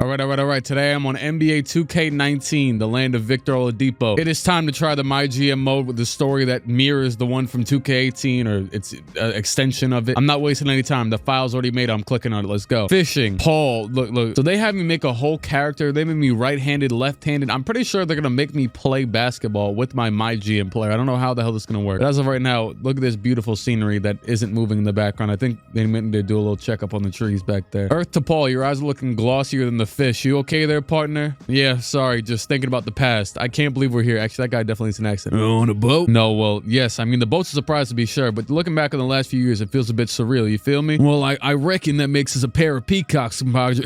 All right. Today I'm on NBA 2K19, the land of Victor Oladipo. It is time to try the MyGM mode with the story that mirrors the one from 2K18 or its extension of it. I'm not wasting any time. The file's already made. I'm clicking on it. Let's go. Fishing. Paul. Look. So they have me make a whole character. They made me right-handed, left-handed. I'm pretty sure they're going to make me play basketball with my MyGM player. I don't know how the hell this is going to work. But as of right now, look at this beautiful scenery that isn't moving in the background. I think they meant to do a little checkup on the trees back there. Earth to Paul. Your eyes are looking glossier than the fish. You okay there, partner? Yeah, sorry, just thinking about the past. I can't believe we're here. Actually, that guy definitely needs an accent. On a boat? No, well, yes. I mean, the boat's a surprise to be sure, but looking back on the last few years, it feels a bit surreal. You feel me? Well, I reckon that makes us a pair of peacocks, compadre.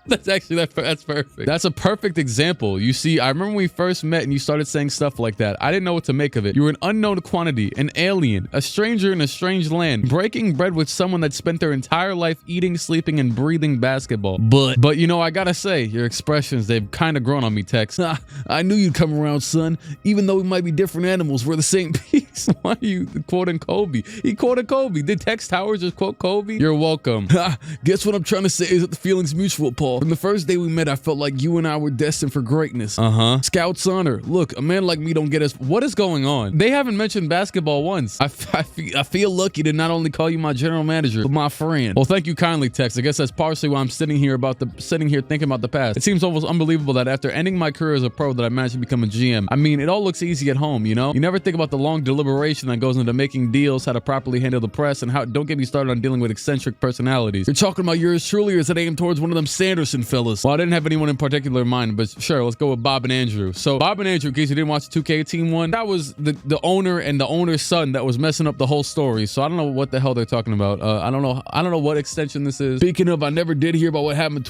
That's perfect. That's a perfect example. You see, I remember when we first met and you started saying stuff like that. I didn't know what to make of it. You were an unknown quantity, an alien, a stranger in a strange land, breaking bread with someone that spent their entire life eating, sleeping, and breathing basketball. But you know, I gotta say, your expressions, they've kind of grown on me, Tex. I knew you'd come around, son. Even though we might be different animals, we're the same piece. Why are you quoting Kobe? He quoted Kobe. Did Tex Towers just quote Kobe? You're welcome. Guess what I'm trying to say is that the feeling's mutual, Paul. From the first day we met, I felt like you and I were destined for greatness. Scout's honor. Look, a man like me don't get us. What is going on? They haven't mentioned basketball once. I feel lucky to not only call you my general manager, but my friend. Well, thank you kindly, Tex. I guess that's partially why I'm sitting here thinking about the past. It seems almost unbelievable that after ending my career as a pro that I managed to become a GM. I mean, it all looks easy at home, you know? You never think about the long deliberation that goes into making deals, how to properly handle the press, and how don't get me started on dealing with eccentric personalities. You're talking about yours truly, or is it aimed towards one of them Sanderson fellas? Well, I didn't have anyone in particular in mind, but sure, let's go with Bob and Andrew. So Bob and Andrew, in case you didn't watch the 2K18 one, that was the owner and the owner's son that was messing up the whole story. So I don't know what the hell they're talking about. I don't know what extension this is. Speaking of, I never did hear about what happened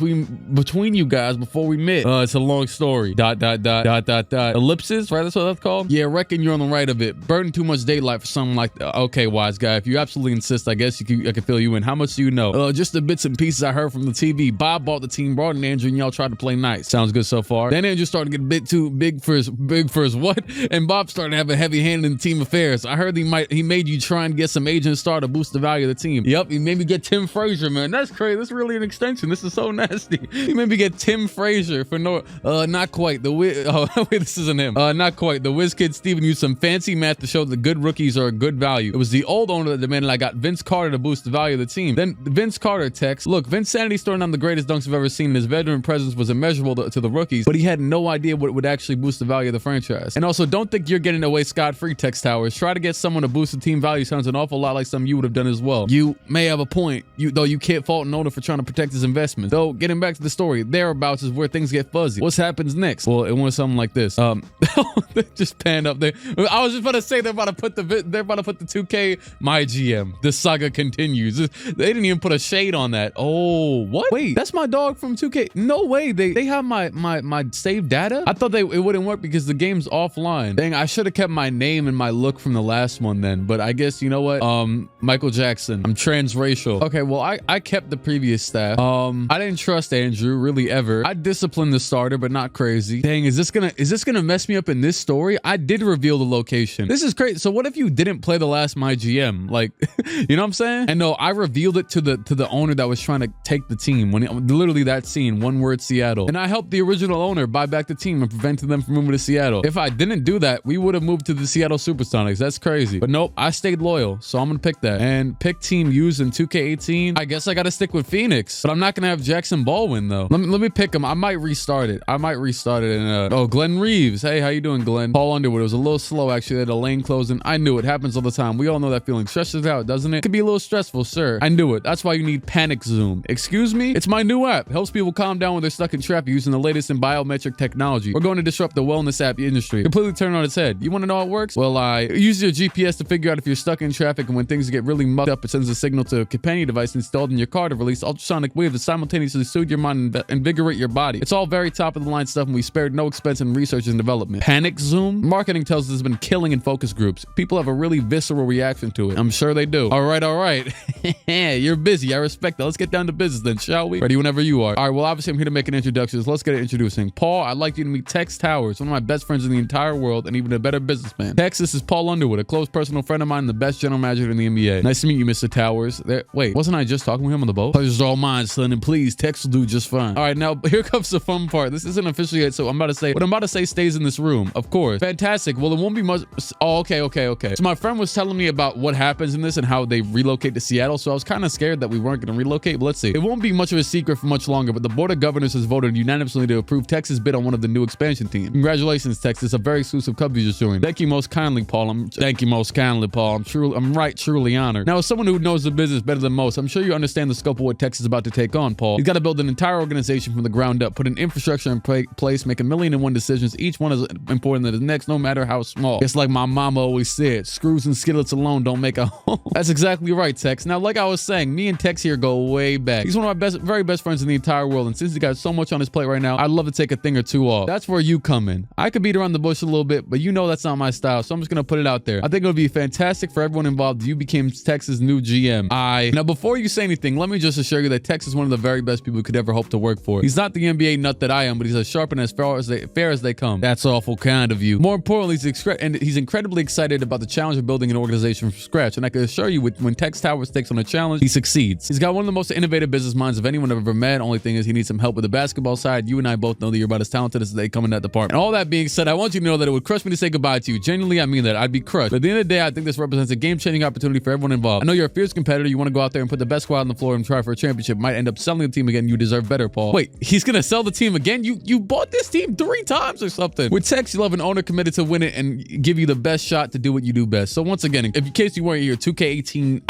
between you guys before we met. It's a long story. ... Ellipses, right? That's what that's called. Yeah, reckon you're on the right of it. Burning too much daylight for something like that. Okay, wise guy, if you absolutely insist, I guess I can fill you in. How much do you know? Just the bits and pieces I heard from the TV. Bob bought the team, brought in Andrew, and y'all tried to play nice. Sounds good so far. Then Andrew started to get a bit too big for his what? And Bob started to have a heavy hand in team affairs. I heard he made you try and get some agent star to boost the value of the team. Yep, he made me get Tim Frazier, man. That's crazy. This is really an extension. This is so nasty. He made me get Tim Frazier for not quite. Wait, this isn't him. Not quite. The whiz kid Steven used some fancy math to show that good rookies are a good value. It was the old owner that demanded I got Vince Carter to boost the value of the team. Then Vince Carter texts, look, Vince Sanity's throwing down the greatest dunks I've ever seen, and his veteran presence was immeasurable to the rookies, but he had no idea what would actually boost the value of the franchise. And also, don't think you're getting away scot-free, Tex Towers. Try to get someone to boost the team value sounds an awful lot like something you would have done as well. You may have a point, though you can't fault an owner for trying to protect his investments. Though, getting back to the story, thereabouts is where things get fuzzy. What happens next? Well, it went something like this. They just panned up there. I was just about to say they're about to put the 2K MyGM. The saga continues. They didn't even put a shade on that. Oh, what? Wait, that's my dog from 2K. No way. They have my saved data. I thought it wouldn't work because the game's offline. Dang, I should have kept my name and my look from the last one then. But I guess you know what? Michael Jackson. I'm transracial. Okay, well I kept the previous staff. I didn't trust Andrew really ever. I disciplined the starter, but not crazy. Dang, is this gonna mess me up in this story? I did reveal the location. This is crazy. So what if you didn't play the last MyGM? Like, you know what I'm saying? And no, I revealed it to the owner that was trying to take the team when literally that scene, one word Seattle. And I helped the original owner buy back the team and prevented them from moving to Seattle. If I didn't do that, we would have moved to the Seattle Supersonics. That's crazy. But nope, I stayed loyal. So I'm gonna pick that. And pick team used in 2K18. I guess I gotta stick with Phoenix. But I'm not gonna have Jackson Ball win though. Let me pick him. I might restart it. And oh, Glenn Reeves. Hey, how you doing, Glenn? Paul Underwood. It was a little slow actually. They had a lane closing. I knew it happens all the time. We all know that feeling. Stresses out, doesn't it? It could be a little stressful, sir. I knew it. That's why you need Panic Zoom. Excuse me? It's my new app. Helps people calm down when they're stuck in traffic using the latest in biometric technology. We're going to disrupt the wellness app industry. Completely turn it on its head. You want to know how it works? Well, I use your GPS to figure out if you're stuck in traffic, and when things get really mucked up, it sends a signal to a companion device installed in your car to release ultrasonic waves that simultaneously soothe your mind and invigorate your body. It's all very top of the line stuff, and we spared no expense in research and development. Panic Zoom? Marketing tells us it's been killing in focus groups. groups. People have a really visceral reaction to it. I'm sure they do. All right. You're busy. I respect that. Let's get down to business then, shall we? Ready whenever you are. All right, well, obviously I'm here to make an introduction. So let's get it introducing. Paul, I'd like you to meet Tex Towers, one of my best friends in the entire world and even a better businessman. Tex, this is Paul Underwood, a close personal friend of mine and the best general manager in the NBA. Nice to meet you, Mr. Towers. Wait, wasn't I just talking with him on the boat? Pleasure's all mine, son, and please, Tex will do just fine. All right, now here comes the fun part. This isn't official yet, so what I'm about to say stays in this room, of course. Fantastic. Well, it won't be much. Oh, okay. So my friend was telling me about what happens in this and how they relocate to Seattle, so I was kind of scared that we weren't going to relocate, but let's see. It won't be much of a secret for much longer, but the Board of Governors has voted unanimously to approve Texas' bid on one of the new expansion teams. Congratulations, Texas. A very exclusive club you just joined. Thank you most kindly, Paul. I'm truly honored. Now, as someone who knows the business better than most, I'm sure you understand the scope of what Texas is about to take on, Paul. He's got to build an entire organization from the ground up, put an infrastructure in place, make 1,000,001 decisions. Each one is important than the next, no matter how small. It's like my mama always said, screws and skillets alone don't make a home. That's exactly right, Tex. Now, like I was saying, me and Tex here go way back. He's one of my very best friends in the entire world, and since he's got so much on his plate right now, I'd love to take a thing or two off. That's where you come in. I could beat around the bush a little bit, but you know that's not my style, so I'm just gonna put it out there. I think it would be fantastic for everyone involved if you became Tex's new GM. Now, before you say anything, let me just assure you that Tex is one of the very best people you could ever hope to work for. He's not the NBA nut that I am, but he's as sharp and as fair as they come. That's awful kind of you. More importantly, he's incredibly excited about the challenge of building an organization from scratch, and I can assure you, when Tex Towers takes on a challenge, he succeeds. He's got one of the most innovative business minds of anyone I've ever met. Only thing is, he needs some help with the basketball side. You and I both know that you're about as talented as they come in that department. And all that being said, I want you to know that it would crush me to say goodbye to you. Genuinely, I mean that. I'd be crushed. But at the end of the day, I think this represents a game-changing opportunity for everyone involved. I know you're a fierce competitor. You want to go out there and put the best squad on the floor and try for a championship. Might end up selling the team again. You deserve better, Paul. Wait, he's gonna sell the team again? You bought this team 3 times or something. With Tex, you'll have an owner committed to win it and give you the best shot to do what you do best. So once again, in case you weren't here, 2K18,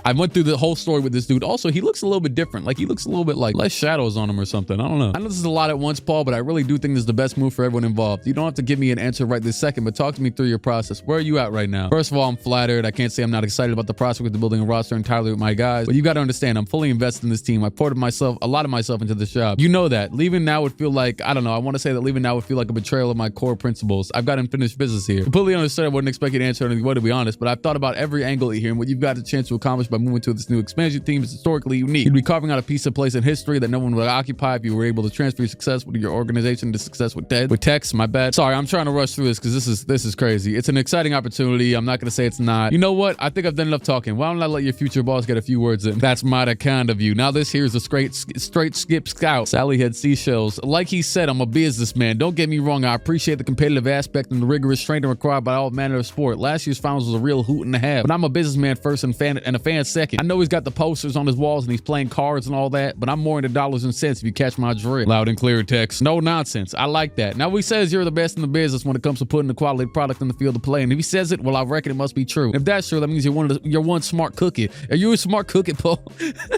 I went through the whole story with this dude. Also, he looks a little bit different. Like, he looks a little bit like less shadows on him or something. I don't know. I know this is a lot at once, Paul, but I really do think this is the best move for everyone involved. You don't have to give me an answer right this second, but talk to me through your process. Where are you at right now? First of all, I'm flattered. I can't say I'm not excited about the prospect of building a roster entirely with my guys, but you got to understand, I'm fully invested in this team. I poured a lot of myself into this job. You know that. Leaving now would feel like, I don't know, I want to say that leaving now would feel like a betrayal of my core principles. I've got unfinished business here. Completely understood. I wouldn't expect you to answer anything, to be honest, but I've thought about every angle here and what you've got a chance to accomplish by moving to this new expansion team is historically unique. You'd be carving out a piece of place in history that no one would occupy if you were able to transfer your success with your organization to success with Tex. My bad. Sorry, I'm trying to rush through this because this is crazy. It's an exciting opportunity. I'm not going to say it's not. You know what? I think I've done enough talking. Why don't I let your future boss get a few words in? That's mighty kind of you. Now this here's a straight skip scout. Sally had seashells. Like he said, I'm a businessman. Don't get me wrong. I appreciate the competitive aspect and the rigorous training required by all manner of sport. Last year's finals was a real hoot and a half, but I'm a businessman first and a fan second. I know he's got the posters on his walls and he's playing cards and all that, but I'm more into dollars and cents if you catch my drift. Loud and clear, Tex. No nonsense. I like that. Now, he says you're the best in the business when it comes to putting the quality product in the field of play, and if he says it, well, I reckon it must be true. If that's true, that means you're one smart cookie. Are you a smart cookie, Paul?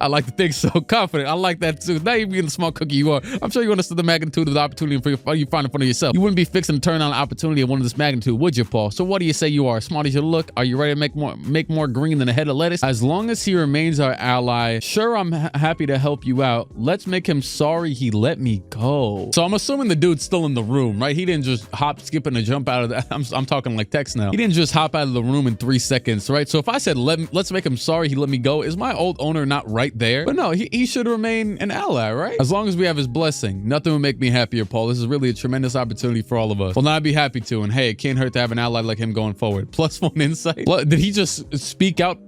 I like to think so. Confident. I like that too. Now you being the smart cookie you are. I'm sure you understood the magnitude of the opportunity you find in front of yourself. You wouldn't be fixing to turn on an opportunity of one of this magnitude, would you, Paul? So what do you say you are? Smart as you look? Are you ready to make more green than a head of lettuce? As long as he remains our ally, sure, I'm happy to help you out. Let's make him sorry he let me go. So I'm assuming the dude's still in the room, right? He didn't just hop, skip, and jump out of that. I'm talking like Tex now. He didn't just hop out of the room in 3 seconds, right? So if I said, let's make him sorry he let me go, is my old owner not right there? But no, he should remain an ally, right? As long as we have his blessing. Nothing would make me happier, Paul. This is really a tremendous opportunity for all of us. Well, now I'd be happy to. And hey, it can't hurt to have an ally like him going forward. +1 insight. Did he just speak out?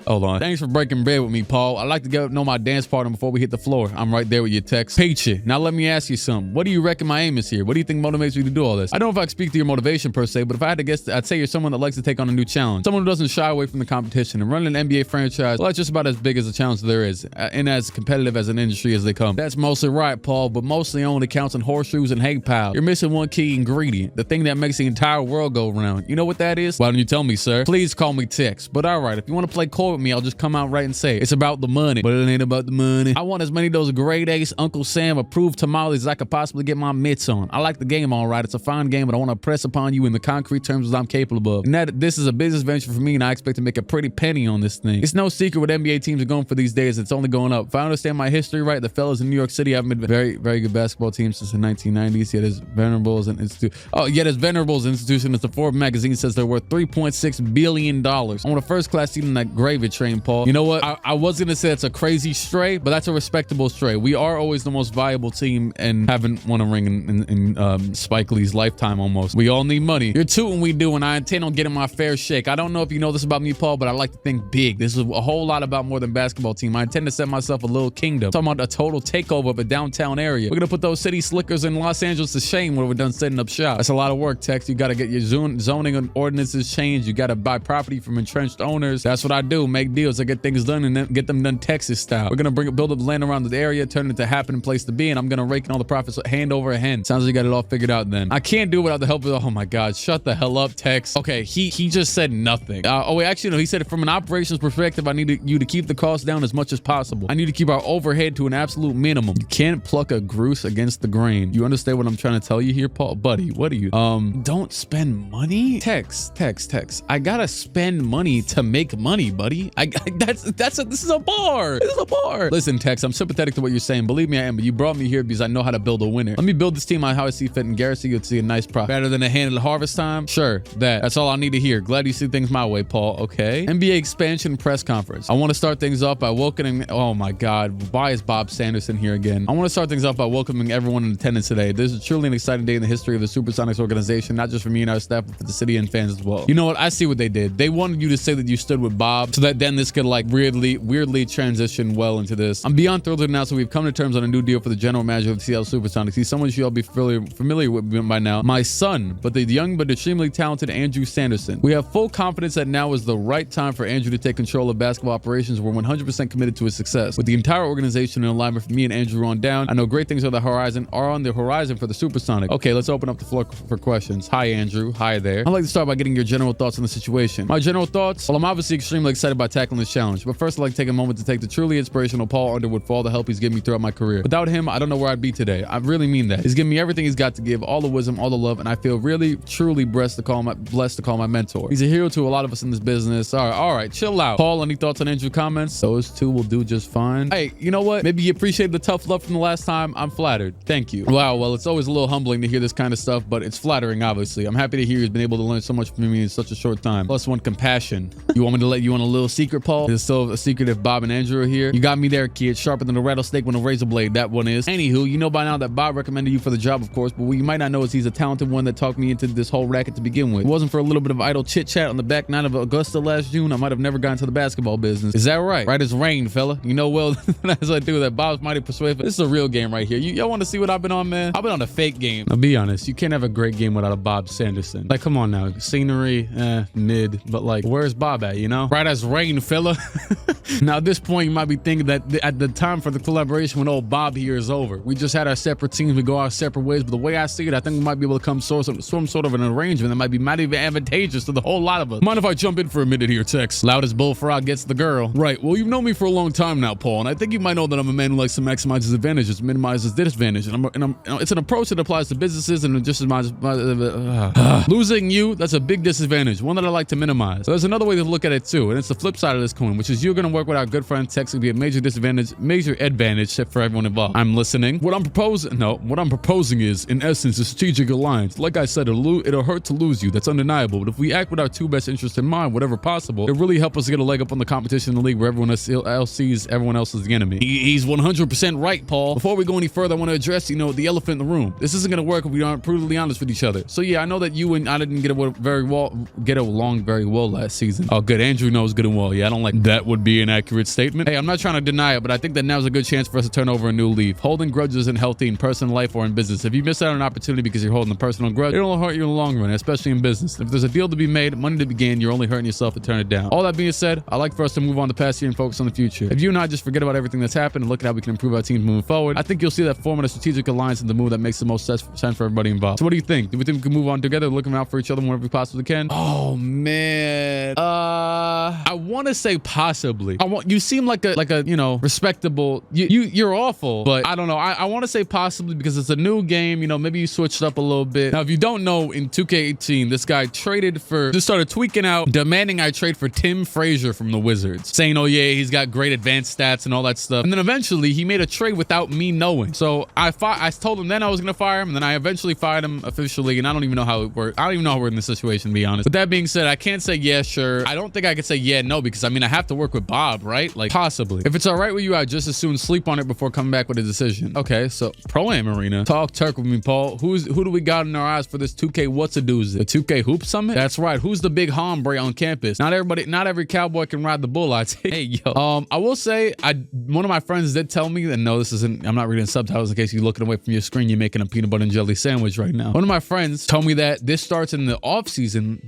Hold on. Thanks for breaking bread with me, Paul. I'd like to get to know my dance partner before we hit the floor. I'm right there with your Tex. Peachy. Now let me ask you something. What do you reckon my aim is here? What do you think motivates you to do all this? I don't know if I can speak to your motivation per se, but if I had to guess, I'd say you're someone that likes to take on a new challenge. Someone who doesn't shy away from the competition. And running an NBA franchise, well, that's just about as big as a challenge there is, and as competitive as an industry as they come. That's mostly right, Paul, but mostly only counts in horseshoes and hate piles. You're missing one key ingredient, the thing that makes the entire world go round. You know what that is? Why don't you tell me, sir? Please call me Tex. But all right, if you want to play coy with me, I'll just come out right and say it's about the money. But it ain't about the money. I want as many of those grade A's Uncle Sam approved tamales as I could possibly get my mitts on. I like the game, all right. It's a fine game, but I want to press upon you in the concrete terms as I'm capable of. And that this is a business venture for me, and I expect to make a pretty penny on this thing. It's no secret what NBA teams are going for these days. It's only going up. If I understand my history right, the fellas in New York City haven't been very, very good basketball teams since the 1990s. Yet as venerable as an institution. Oh, yet as venerable as an institution as the Forbes magazine says they're worth $3.6 billion. I want a first-class seat in that gravy train, Paul. You know what? I was going to say it's a crazy stray, but that's a respectable stray. We are always the most valuable team and haven't won a ring in Spike Lee's lifetime almost. We all need money. You're tooting, we do, and I intend on getting my fair shake. I don't know if you know this about me, Paul, but I like to think big. This is a whole lot about more than basketball team. I intend to set myself a little kingdom. I'm talking about a total takeover of a downtown area. We're going to put those city slickers in Los Angeles to shame when we're done setting up shop. That's a lot of work, Tex. You got to get your zoning and ordinances changed. You got to buy property from entrenched owners. That's what I do. Make deals to get things done and then get them done Texas style. We're going to build up land around the area, turn it to happening place to be, and I'm going to rake in all the profits hand over hand. Sounds like you got it all figured out then. I can't do it without the help of, oh my God, shut the hell up, Tex. Okay, he just said nothing. Oh wait, actually no, he said from an operations perspective, I need you to keep the costs down as much as possible. I need to keep our overhead to an absolute minimum. You can't pluck a goose against the grain. You understand what I'm trying to tell you here, Paul? Buddy, what are you? Don't spend money? Tex. I gotta spend money to make money, buddy. This is a bar. This is a bar. Listen, Tex, I'm sympathetic to what you're saying. Believe me, I am, but you brought me here because I know how to build a winner. Let me build this team on how I see fit and guarantee you'll see a nice profit. Better than a hand at harvest time? Sure, that's all I need to hear. Glad you see things my way, Paul. Okay. NBA expansion press conference. I want to start things off by welcoming, oh my God, why is Bob Sanderson here again? I want to start things off by welcoming everyone in attendance today. This is truly an exciting day in the history of the Supersonics organization, not just for me and our staff, but for the city and fans as well. You know what? I see what they did. They wanted you to say that you stood with Bob so that then this could like weirdly transition well into this. I'm beyond thrilled to announce that we've come to terms on a new deal for the general manager of the Seattle Supersonics. He's someone you should all be familiar with by now. My son, but the young but extremely talented Andrew Sanderson. We have full confidence that now is the right time for Andrew to take control of basketball operations. We're 100% committed to his success. With the entire organization in alignment from me and Andrew on down, I know great things are on the horizon for the Supersonic. Okay, let's open up the floor for questions. Hi, Andrew. Hi there. I'd like to start by getting your general thoughts on the situation. My general thoughts? Well, I'm obviously extremely excited about tackling this challenge, but first I'd like to take a moment to take the truly inspirational Paul Underwood for all the help he's given me throughout my career. Without him, I don't know where I'd be today. I really mean that. He's given me everything he's got to give, all the wisdom, all the love, and I feel really, truly blessed to call my mentor. He's a hero to a lot of us in this business. All right, chill out. Paul, any thoughts on Andrew comments? Those two will do just fine. Hey, you know what? Maybe you appreciate the tough love from the last time. I'm flattered. Thank you. Wow, well, it's always a little humbling to hear this kind of stuff, but it's flattering, obviously. I'm happy to hear you've been able to learn so much from me in such a short time. Plus one, compassion. You want me to let you on a little secret, Paul? It's still a secret if Bob and Andrew are here. You got me there, kid. Sharper than a rattlesnake with a razor blade. That one is. Anywho, you know by now that Bob recommended you for the job, of course, but what you might not know is he's a talented one that talked me into this whole racket to begin with. It wasn't for a little bit of idle chit chat on the back nine of Augusta last June, I might have never gotten to the basketball business. Is that right? Right as rain, fella. You know well as I do that Bob's mighty persuasive. This is a real game right here. Y'all want to see what I've been on, man? I've been on a fake game. I'll be honest, you can't have a great game without a Bob Sanderson. Like, come on now. Scenery, mid, but like, where's Bob at, you know? Right as rain, fella. Now at this point, you might be thinking that at the time for the collaboration when old Bob here is over. We just had our separate teams, we go our separate ways, but the way I see it, I think we might be able to come some sort of an arrangement that might be mighty advantageous to the whole lot of us. Mind if I jump in for a minute here, Tex? Loud as bullfrog gets the girl. Right, well, you've known me for a long time now, Paul, and I think you might know that I'm a man who likes to maximize his advantages, minimize his disadvantage, and it's an approach that applies to businesses and just as much losing you, that's a big disadvantage, one that I like to minimize. So there's another way to look at it too, and it's the flip side of this coin, which is you're going to work with our good friend Tex, and be a major advantage for everyone involved. I'm listening. What I'm proposing is, in essence, a strategic alliance. Like I said, it'll hurt to lose you. That's undeniable. But if we act with our two best interests in mind, whatever possible, it really help us get a leg up on the competition in the league where everyone else sees everyone else as the enemy. He's 100% right, Paul. Before we go any further, I want to address, the elephant in the room. This isn't going to work if we aren't brutally honest with each other. So yeah, I know that you and I didn't get along very well last season. Oh, good. Andrew knows good and well. Yeah, I don't like that. Would be an accurate statement. Hey, I'm not trying to deny it, but I think that now's a good chance for us to turn over a new leaf. Holding grudges isn't healthy in personal life or in business. If you miss out on an opportunity because you're holding a personal grudge, it'll hurt you in the long run, especially in business. If there's a deal to be made, money to be gained, you're only hurting yourself to turn it down. All that being said, I'd like for us to move on to past year and focus on the future. If you and I just forget about everything that's happened and look at how we can improve our teams moving forward, I think you'll see that forming a strategic alliance is the move that makes the most sense for everybody involved. So what do you think? Do we think we can move on together, looking out for each other whenever we possibly can? Oh man, I want to say possibly. You seem like a respectable. You're awful, but I don't know. I want to say possibly because it's a new game. Maybe you switched up a little bit. Now, if you don't know, in 2K18, this guy just started tweaking out, demanding I trade for Tim Frazier from the Wizards, saying, oh yeah, he's got great advanced stats and all that stuff. And then eventually he made a trade without me knowing. So I told him then I was going to fire him, and then I eventually fired him officially, and I don't even know how it worked. I don't don't even know how we're in this situation, to be honest. With that being said, I can't say yeah, sure. I don't think I could say yeah, no, because I mean, I have to work with Bob, right? Like possibly. If it's all right with you, I'd just as soon sleep on it before coming back with a decision. Okay, so Pro-Am Arena. Talk Turk with me, Paul. Who do we got in our eyes for this 2K what's a doozy? The 2K Hoop Summit? That's right. Who's the big hombre on campus? Not every cowboy can ride the bull, I'd say. Hey, yo. I will say, one of my friends did tell me, and no, this isn't, I'm not reading subtitles in case you're looking away from your screen, you're making a peanut butter and jelly sandwich right now. One of my friends told me that this starts in the off season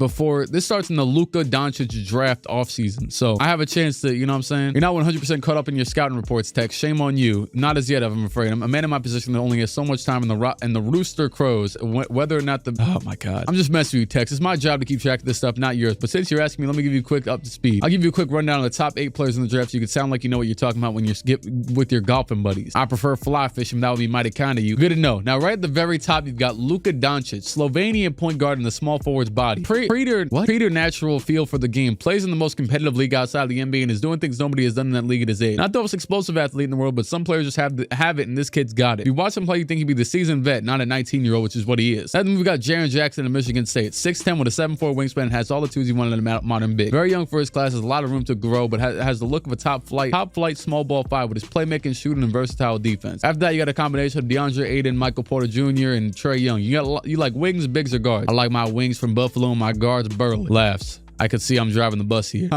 this starts in the Luka Doncic draft off season. So I have a chance to, you know what I'm saying? You're not 100% caught up in your scouting reports, Tex. Shame on you. Not as yet, I'm afraid. I'm a man in my position that only has so much time in the rooster crows, whether or not oh my God. I'm just messing with you, Tex. It's my job to keep track of this stuff, not yours. But since you're asking me, let me give you a quick up to speed. I'll give you a quick rundown of the top 8 players in the draft so you can sound like you know what you're talking about when you're with your golfing buddies. I prefer fly fishing. That would be mighty kind of you. Good to know. Now, right at the very top, you've got Luka Doncic, Slovenian point guard in the small forward's body. Pretty natural feel for the game. Plays in the most competitive league outside the NBA and is doing things nobody has done in that league at his age. Not the most explosive athlete in the world, but some players just have it, and this kid's got it. If you watch him play, you think he'd be the seasoned vet, not a 19-year-old, which is what he is. Then we've got Jaren Jackson of Michigan State. 6'10" with a 7'4" wingspan, has all the tools you wanted in a modern big. Very young for his class, has a lot of room to grow, but has the look of a top flight small ball 5 with his playmaking, shooting, and versatile defense. After that, you got a combination of DeAndre Ayton, Michael Porter Jr., and Trae Young. You like wings, bigs, or guards? I like my wings from Buffalo and my guards burly. Laughs. I could see I'm driving the bus here.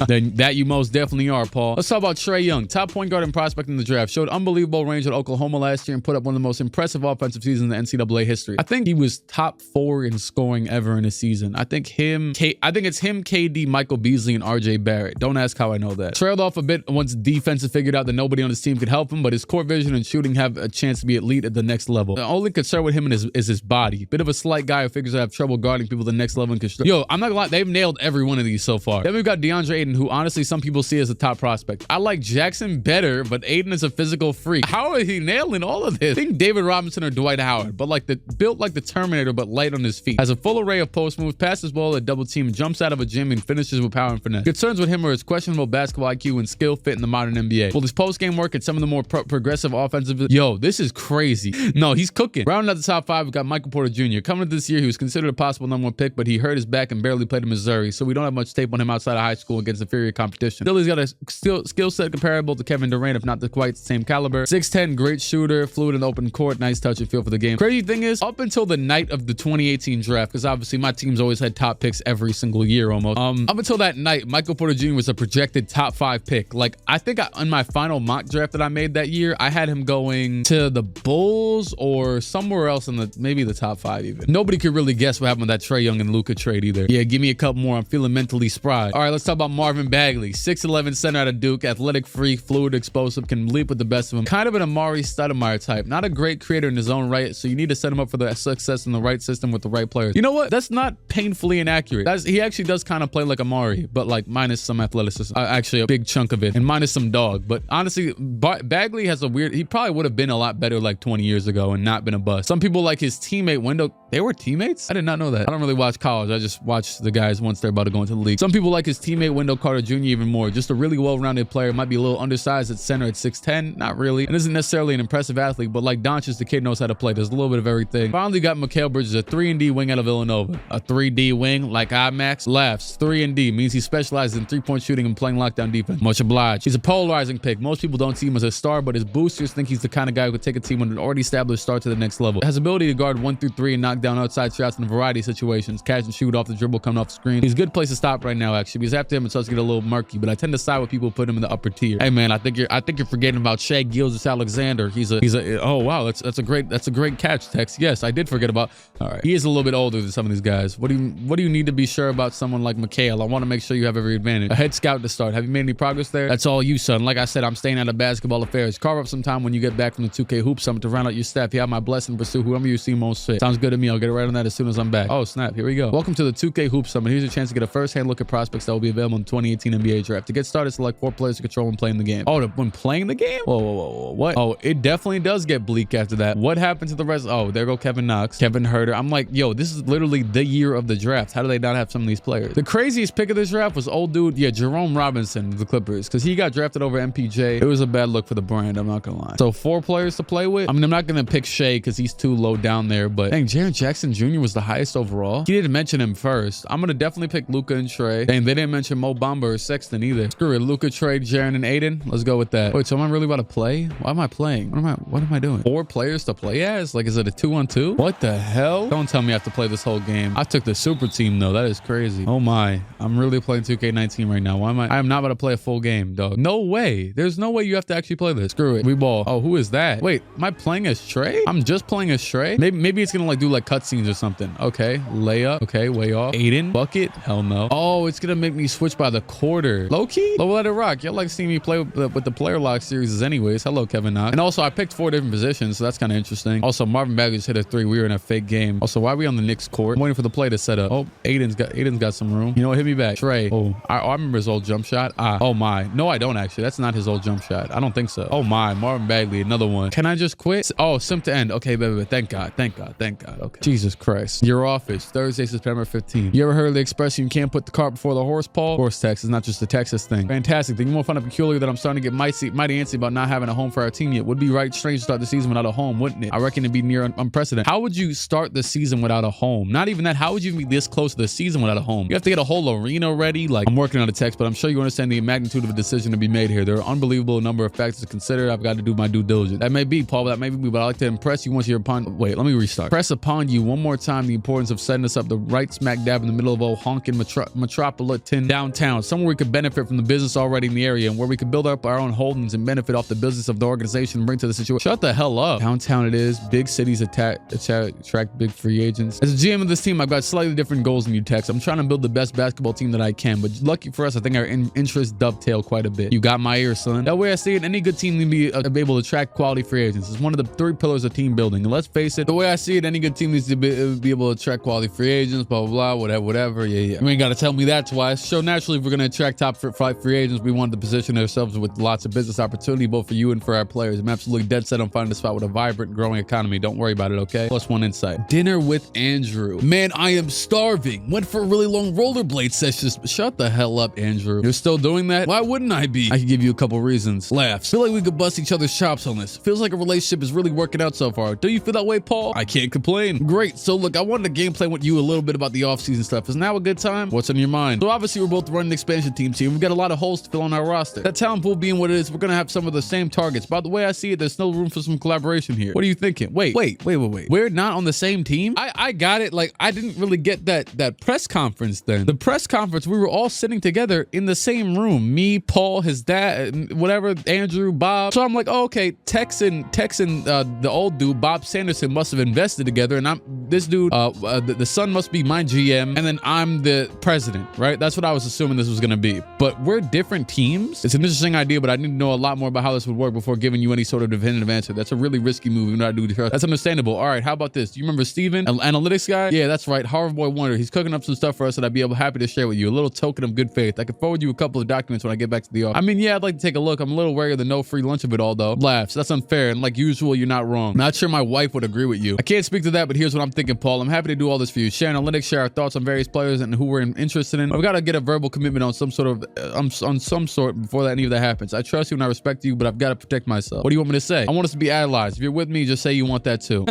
Then that you most definitely are, Paul. Let's talk about Trae Young. Top point guard and prospect in the draft. Showed unbelievable range at Oklahoma last year and put up one of the most impressive offensive seasons in NCAA history. I think he was top 4 in scoring ever in a season. I think it's him, KD, Michael Beasley, and RJ Barrett. Don't ask how I know that. Trailed off a bit once defense had figured out that nobody on his team could help him, but his court vision and shooting have a chance to be elite at the next level. The only concern with him is his body. Bit of a slight guy who figures to have trouble guarding people at the next level in construction. Yo, I'm not gonna lie, they've nailed every one of these so far. Then we've got DeAndre Ayton, who honestly some people see as a top prospect. I like Jackson better, but Ayton is a physical freak. How are he nailing all of this? Think David Robinson or Dwight Howard, but built like the Terminator, but light on his feet. Has a full array of post moves, passes ball at double team, jumps out of a gym, and finishes with power and finesse. Concerns with him are his questionable basketball IQ and skill fit in the modern NBA. Will his post game work at some of the more progressive offensive? Yo, this is crazy. No, he's cooking. Rounding out the top 5, we've got Michael Porter Jr. Coming into this year, he was considered a possible #1 pick, but he hurt his back and barely played in Missouri, so we don't have much tape on him outside of high school against inferior competition. Still, he's got a skill set comparable to Kevin Durant, if not the quite same caliber. 6'10", great shooter, fluid in the open court, nice touch and feel for the game. Crazy thing is, up until the night of the 2018 draft, because obviously my team's always had top picks every single year almost. Up until that night, Michael Porter Jr. was a projected top 5 pick. Like, I think on my final mock draft that I made that year, I had him going to the Bulls or somewhere else in maybe the top 5 even. Nobody could really guess what happened with that Trae Young and Luka trade either. Yeah, give me a couple more. I'm feeling mentally spry. All right, let's talk about Marvin Bagley. 6'11" center out of Duke, athletic freak, fluid, explosive, can leap with the best of them. Kind of an Amari Stoudemire type. Not a great creator in his own right, so you need to set him up for the success in the right system with the right players. You know what? That's not painfully inaccurate. He actually does kind of play like Amari, but like minus some athleticism. Actually, a big chunk of it, and minus some dog. But honestly, Bagley has a weird... He probably would have been a lot better like 20 years ago and not been a bust. Some people like his teammate Wendell. They were teammates? I did not know that. I don't really watch college. I just watch the guys once they're about to go into the league. Some people like his teammate Wendell Carter Jr. even more. Just a really well-rounded player. Might be a little undersized at center at 6'10". Not really. And isn't necessarily an impressive athlete, but like Doncic, the kid knows how to play. There's a little bit of everything. Finally got Mikal Bridges, a 3-and-D wing out of Villanova. A 3D wing like IMAX? Laughs. 3-and-D means he specializes in 3-point shooting and playing lockdown defense. Much obliged. He's a polarizing pick. Most people don't see him as a star, but his boosters think he's the kind of guy who could take a team with an already established star to the next level. Has ability to guard 1 through 3 and knock down outside shots in a variety of situations. Catch and shoot off the dribble coming off the screen. He's a good place to stop right now, actually, because after him it starts to get a little murky, but I tend to side with people who put him in the upper tier. Hey man, I think you're forgetting about Shai Gilgeous-Alexander. He's a oh wow, that's a great catch, Tex. Yes, I did forget about. All right, he is a little bit older than some of these guys. What do you need to be sure about someone like Mikal? I want to make sure you have every advantage. A head scout to start. Have you made any progress there? That's all you, son. Like I said, I'm staying out of basketball affairs. Carve up some time when you get back from the 2K Hoop Summit to round out your staff. You have my blessing to pursue whoever you see most fit. Sounds good to me. I'll get right on that as soon as I'm back. Oh snap, here we go. Welcome to the 2K Hoop Summit. Here's your chance to get a first-hand look at prospects that will be available in the 2018 NBA draft. To get started, select 4 players to control when playing the game. Oh, when playing the game? Whoa, what? Oh, it definitely does get bleak after that. What happened to the rest? Oh, there go Kevin Knox, Kevin Huerter. I'm like, yo, this is literally the year of the draft. How do they not have some of these players? The craziest pick of this draft was old dude, yeah, Jerome Robinson of the Clippers, because he got drafted over MPJ. It was a bad look for the brand, I'm not gonna lie. So 4 players to play with. I mean, I'm not gonna pick Shai because he's too low down there, but dang, Jaren Jackson Jr. was the highest overall. He didn't mention him first. I'm gonna definitely pick Luka and Trey. And they didn't mention Mo Bamba or Sexton either. Screw it. Luka, Trey, Jaren, and Aiden. Let's go with that. Wait, so am I really about to play? Why am I playing? What am I doing? 4 players to play as? Like, is it a 2-on-2? What the hell? Don't tell me I have to play this whole game. I took the super team though. That is crazy. Oh my. I'm really playing 2K19 right now. Why am I am not about to play a full game, dog. No way. There's no way you have to actually play this. Screw it. We ball. Oh, who is that? Wait, am I playing as Trey? I'm just playing as Trey? Maybe it's gonna like do like cutscenes or something. Okay. Layup. Okay, way off. Aiden. Bucket. Hell no. Oh, it's gonna make me switch by the quarter. Low key? Low let it rock. Y'all like seeing me play with the player lock series anyways. Hello, Kevin Knox. And also I picked 4 different positions, so that's kind of interesting. Also, Marvin Bagley just hit a 3. We were in a fake game. Also, why are we on the Knicks court? I'm waiting for the play to set up. Oh, Aiden's got some room. You know what? Hit me back. Trey. Oh, I remember his old jump shot. Oh my. No, I don't actually. That's not his old jump shot. I don't think so. Oh my. Marvin Bagley, another one. Can I just quit? Oh, sim to end. Okay, baby. Thank God. Thank God. Thank God. Okay. Jesus Christ. Your office. Thursday, September 15th. You ever heard of the expression, you can't put the cart before the horse, Paul? Horse text is not just a Texas thing. Fantastic. Then you won't find it peculiar that I'm starting to get mighty antsy about not having a home for our team yet. Would be right strange to start the season without a home, wouldn't it? I reckon it'd be near unprecedented. How would you start the season without a home? Not even that. How would you be this close to the season without a home? You have to get a whole arena ready. Like, I'm working on a text, but I'm sure you understand the magnitude of a decision to be made here. There are unbelievable number of factors to consider. I've got to do my due diligence. That may be, Paul, that may be, but I like to impress you once you're upon. Wait, let me restart. Press upon you one more time the importance of setting us up the right smack dab in the middle of old honking metropolitan downtown, somewhere we could benefit from the business already in the area and where we could build up our own holdings and benefit off the business of the organization and bring to the situation. Shut the hell up. Downtown it is. Big cities attract big free agents. As a GM of this team, I've got slightly different goals than you, Tex. I'm trying to build the best basketball team that I can, but lucky for us, I think our interests dovetail quite a bit. You got my ear, son. That way I see it, any good team can be able to attract quality free agents. It's one of the 3 pillars of team building. And let's face it, the way I see it, any good team needs to be able to attract quality free agents, blah, blah, blah, whatever. Yeah. You ain't got to tell me that twice. So naturally, if we're going to attract top 5 free agents, we wanted to position ourselves with lots of business opportunity, both for you and for our players. I'm absolutely dead set on finding a spot with a vibrant, growing economy. Don't worry about it, okay? +1 insight. Dinner with Andrew. Man, I am starving. Went for a really long rollerblade session. Shut the hell up, Andrew. You're still doing that? Why wouldn't I be? I can give you a couple reasons. Laughs. Feel like we could bust each other's chops on this. Feels like a relationship is really working out so far. Do you feel that way, Paul? I can't complain. Great. So look, I wanted to gameplay with you a little bit about the offseason stuff. Is now a good time? What's on your mind? So obviously we're both running expansion teams here. We've got a lot of holes to fill on our roster. That talent pool being what it is, we're gonna have some of the same targets. By the way I see it, there's still room for some collaboration here. What are you thinking? Wait. We're not on the same team? I got it. Like, I didn't really get that press conference then. The press conference, we were all sitting together in the same room. Me, Paul, his dad, whatever, Andrew, Bob. So I'm like, oh, okay, Tex and the old dude, Bob Sanderson, must have invested together, and this dude, the son must be my GM, and then I'm the president, right? That's what I was assuming this was gonna be. But we're different teams. It's an interesting idea, but I need to know a lot more about how this would work before giving you any sort of definitive answer. That's a really risky move. You know, I do trust. That's understandable. All right, how about this? Do you remember Steven, analytics guy? Yeah, that's right. Harvard Boy Wonder. He's cooking up some stuff for us that I'd be happy to share with you. A little token of good faith. I can forward you a couple of documents when I get back to the office. I mean, yeah, I'd like to take a look. I'm a little wary of the no free lunch of it all, though. Laughs. That's unfair, and like usual, you're not wrong. Not sure my wife would agree with you. I can't speak to that, but here's what I'm thinking, Paul. I'm happy to do all this for you. Share analytics, share our thoughts on various players and who we're interested in. I've got to get a verbal commitment on some sort before any of that happens. I trust you and I respect you, but I've got to protect myself. What do you want me to say? I want us to be allies. If you're with me, just say you want that too.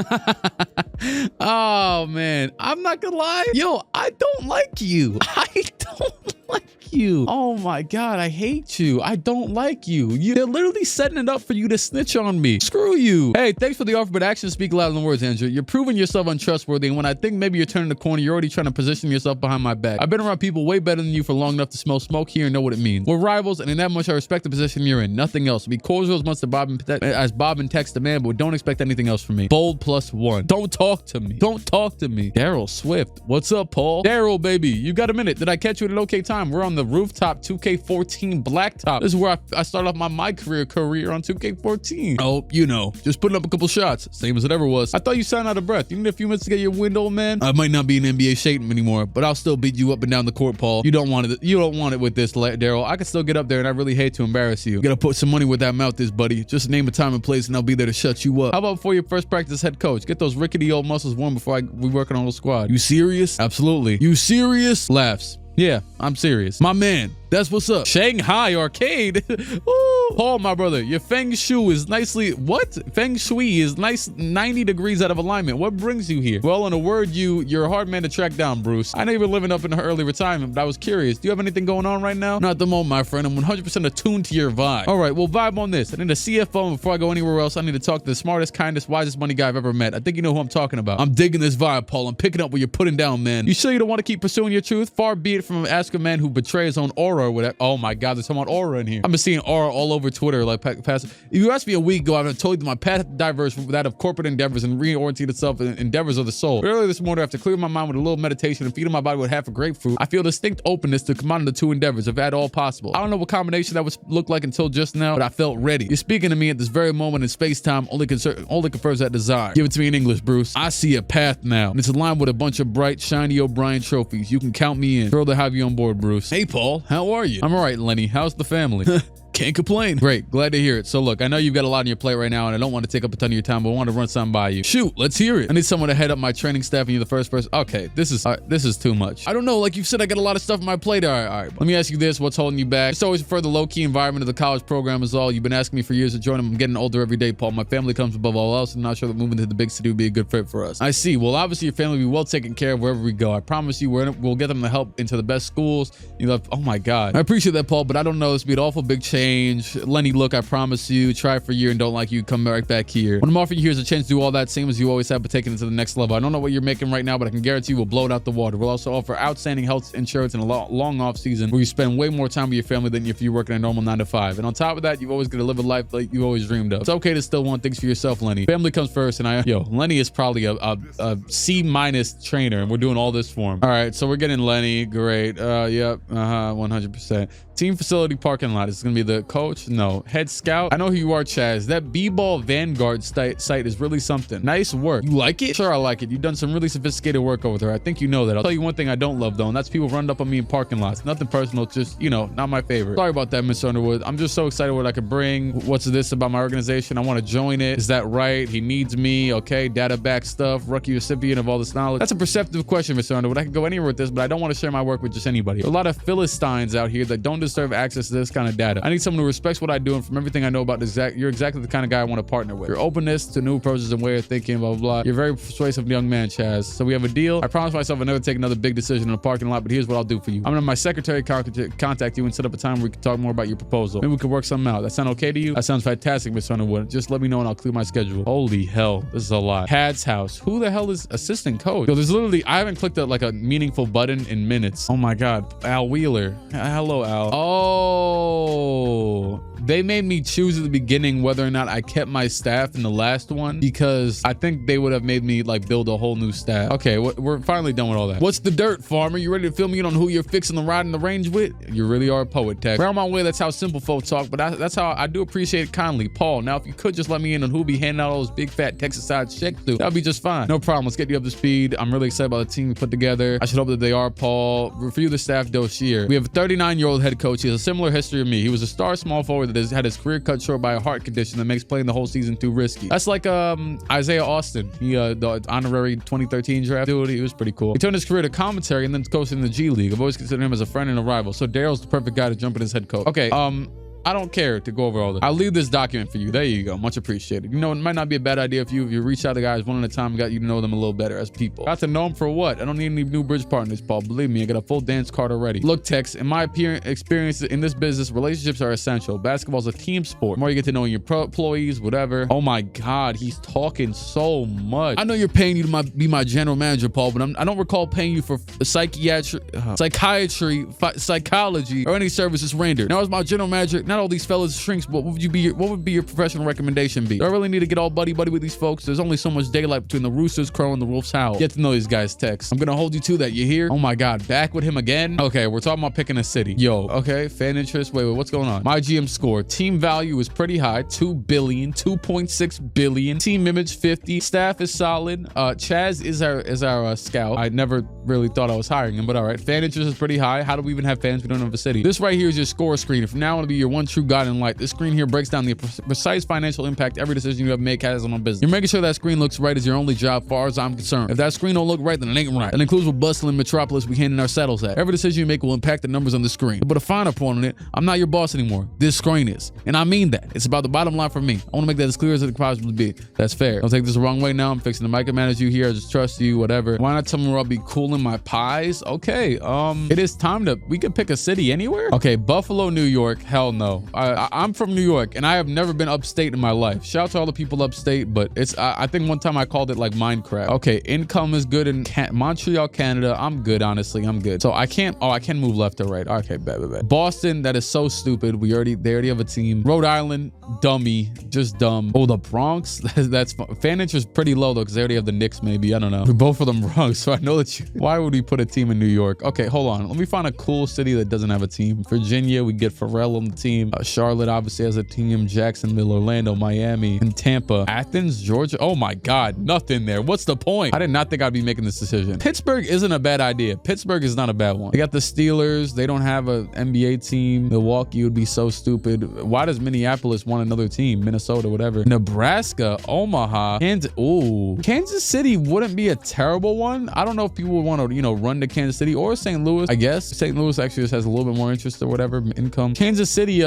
Oh man, I'm not gonna lie. Yo, I don't like you. I don't like you. Oh my God, I hate you. I don't like you. They're literally setting it up for you to snitch on me. Screw you. Hey, thanks for the offer, but actions speak louder than words, Andrew. You're proving yourself untrustworthy, and when I think maybe you're turning the corner, you're already trying to position yourself behind my back. I've been around people way better than you for long enough to smell smoke here and know what it means. We're rivals, and in that much I respect the position you're in. Nothing else. Be cordial as much as Bob and Tex demand, but don't expect anything else from me. Bold +1. Don't talk to me. Don't talk to me. Daryl Swift. What's up, Paul? Daryl, baby. You got a minute? Did I catch you at an okay time? We're on the rooftop 2K14 blacktop. This is where I started off my career on 2K14. Oh, you know, just putting up a couple shots. Same as it ever was. I thought you sounded out of breath. You need a few minutes to get your wind, old man? I might not be in NBA shape anymore, but I'll still beat you up and down the court, Paul. You don't want it. You don't want it with this, Daryl. I can still get up there, and I really hate to embarrass you. You gotta put some money where that mouth is, buddy. Just name a time and place, and I'll be there to shut you up. How about before your first practice, head coach? Get those rickety old muscles warm before we work on a little squad. You serious? Absolutely. You serious? Laughs. Yeah, I'm serious. My man. That's what's up. Shanghai Arcade. Ooh. Paul, my brother, your feng shui is nicely, what? Feng shui is nice 90 degrees out of alignment. What brings you here? Well, in a word, you're a hard man to track down, Bruce. I know you've been living up in early retirement, but I was curious. Do you have anything going on right now? Not at the moment, my friend. I'm 100% attuned to your vibe. All right, well, vibe on this. I need a CFO, and before I go anywhere else, I need to talk to the smartest, kindest, wisest money guy I've ever met. I think you know who I'm talking about. I'm digging this vibe, Paul. I'm picking up what you're putting down, man. You sure you don't want to keep pursuing your truth? Far be it from asking a man who betrays his own aura or whatever. Oh my God, there's someone aura in here. I've been seeing aura all over Twitter. Like past. If you asked me a week ago, I've told you my path diverged from that of corporate endeavors and reorienting itself in endeavors of the soul. But earlier this morning, after clearing my mind with a little meditation and feeding my body with half a grapefruit, I feel distinct openness to combine the two endeavors, if at all possible. I don't know what combination that would look like until just now, but I felt ready. You're speaking to me at this very moment in space-time only confirms that desire. Give it to me in English, Bruce. I see a path now, and it's aligned with a bunch of bright, shiny O'Brien trophies. You can count me in. Thrilled to have you on board, Bruce. Hey, Paul. How are you? I'm all right, Lenny. How's the family? Can't complain. Great. Glad to hear it. So look, I know you've got a lot on your plate right now, and I don't want to take up a ton of your time, but I want to run something by you. Shoot, let's hear it. I need someone to head up my training staff, and you're the first person. Okay, this is too much. I don't know. Like you said, I got a lot of stuff on my plate. All right. Let me ask you this. What's holding you back? Just always prefer the low-key environment of the college program is all. You've been asking me for years to join them. I'm getting older every day, Paul. My family comes above all else. I'm not sure that moving to the big city would be a good fit for us. I see. Well, obviously your family will be well taken care of wherever we go. I promise you we'll get them the help into the best schools. You know, oh my God. I appreciate that, Paul, but I don't know. This would be an awful big change. Look, I promise you, try for a year and don't like you, come right back here. What I'm offering you here is a chance to do all that same as you always have, but taking it to the next level. I don't know what you're making right now, but I can guarantee we'll blow it out the water. We'll also offer outstanding health insurance and a long off season where you spend way more time with your family than if you're working a normal 9 to 5. And on top of that, you've always got to live a life like you always dreamed of. It's okay to still want things for yourself, Lenny. Family comes first, and Lenny is probably a C- trainer, and we're doing all this for him. All right, so we're getting Lenny. Great. Yep. 100%. Team facility parking lot. Is gonna be the coach? No. Head scout? I know who you are, Chaz. That B-ball Vanguard site is really something. Nice work. You like it? Sure, I like it. You've done some really sophisticated work over there. I think you know that. I'll tell you one thing I don't love, though, and that's people running up on me in parking lots. Nothing personal, just, you know, not my favorite. Sorry about that, Mr. Underwood. I'm just so excited what I could bring. What's this about my organization? I want to join it. Is that right? He needs me. Okay, data back stuff. Rookie recipient of all this knowledge. That's a perceptive question, Mr. Underwood. I could go anywhere with this, but I don't want to share my work with just anybody. There are a lot of Philistines out here that don't deserve access to this kind of data. I need someone who respects what I do, and from everything I know about this, you're exactly the kind of guy I want to partner with. Your openness to new approaches and way of thinking, blah, blah, blah. You're a very persuasive young man, Chaz. So we have a deal. I promise myself I'll never take another big decision in a parking lot, but here's what I'll do for you. I'm gonna have my secretary contact you and set up a time where we can talk more about your proposal. Maybe we can work something out. That sound okay to you? That sounds fantastic, Mr. Underwood. Just let me know and I'll clear my schedule. Holy hell, this is a lot. Pad's house. Who the hell is assistant coach? Yo, there's literally, I haven't clicked like a meaningful button in minutes. Oh my God. Al Wheeler. Hello, Al. Oh, they made me choose at the beginning whether or not I kept my staff in the last one, because I think they would have made me like build a whole new staff. Okay, we're finally done with all that. What's the dirt, farmer? You ready to fill me in on who you're fixing the ride in the range with? You really are a poet, Tech. Around my way, that's how simple folk talk, but that's how I do appreciate it kindly. Paul, now if you could just let me in on who'll be handing out all those big fat Texas side checks to, that'd be just fine. No problem. Let's get you up to speed. I'm really excited about the team we put together. I should hope that they are, Paul. Review the staff dossier. We have a 39-year-old head coach. He has a similar history of me. He was a star small forward that has had his career cut short by a heart condition that makes playing the whole season too risky. That's like Isaiah Austin. He the honorary 2013 draft dude. He was pretty cool. He turned his career to commentary and then coaching in the G League. I've always considered him as a friend and a rival. So Daryl's the perfect guy to jump in as head coach. Okay, I don't care to go over all this. I'll leave this document for you. There you go. Much appreciated. You know, it might not be a bad idea if you reach out to guys one at a time and got you to know them a little better as people. Got to know them for what? I don't need any new bridge partners, Paul. Believe me, I got a full dance card already. Look, Tex, in my experience in this business, relationships are essential. Basketball's a team sport. The more you get to know your employees, whatever. Oh my God, he's talking so much. I know you're paying you to be my general manager, Paul, but I don't recall paying you for psychiatry, psychology, or any services rendered. Now, as my general manager, not all these fellas shrinks, but what would be your professional recommendation be? Do I really need to get all buddy with these folks? There's only so much daylight between the roosters crow and the wolves howl. Get to know these guys, Tex. I'm gonna hold you to that. You hear? Oh my God, back with him again? Okay, we're talking about picking a city. Yo, okay, fan interest. Wait, what's going on? MyGM score. Team value is pretty high. 2 billion, 2.6 billion. Team image 50. Staff is solid. Chaz is our scout. I never really thought I was hiring him, but all right. Fan interest is pretty high. How do we even have fans? We don't have a city. This right here is your score screen. From now on, it'll be your 1 one true guiding light. This screen here breaks down the precise financial impact every decision you have made has on a business. You're making sure that screen looks right is your only job, far as I'm concerned. If that screen don't look right, then it ain't right. That includes what bustling metropolis we handing our saddles at. Every decision you make will impact the numbers on the screen. To put a finer point on it, I'm not your boss anymore. This screen is. And I mean that. It's about the bottom line for me. I want to make that as clear as it could possibly be. That's fair. Don't take this the wrong way now. I'm fixing to micromanage you here. I just trust you, whatever. Why not tell me where I'll be cooling my pies? Okay, it is time to, we could pick a city anywhere. Okay, Buffalo, New York. Hell no. I'm from New York and I have never been upstate in my life. Shout out to all the people upstate, but it's, I think one time I called it like Minecraft. Okay, income is good in Montreal, Canada. I'm good, honestly. I'm good. So I can't, I can move left or right. Okay, bad. Boston, that is so stupid. They already have a team. Rhode Island, dummy, just dumb. Oh, the Bronx, that's fun. Fan interest is pretty low though, because they already have the Knicks maybe. I don't know. We both of them wrong, so I know that you, why would we put a team in New York? Okay, hold on. Let me find a cool city that doesn't have a team. Virginia, we get Pharrell on the team. Charlotte obviously has a team. Jacksonville, Orlando, Miami, and Tampa. Athens, Georgia. Oh my God, nothing there. What's the point? I did not think I'd be making this decision. Pittsburgh isn't a bad idea. Pittsburgh is not a bad one. They got the Steelers. They don't have an NBA team. Milwaukee would be so stupid. Why does Minneapolis want another team? Minnesota, whatever. Nebraska, Omaha, Kansas. Ooh, Kansas City wouldn't be a terrible one. I don't know if people would want to, you know, run to Kansas City or St. Louis. I guess St. Louis actually just has a little bit more interest or whatever income. Kansas City,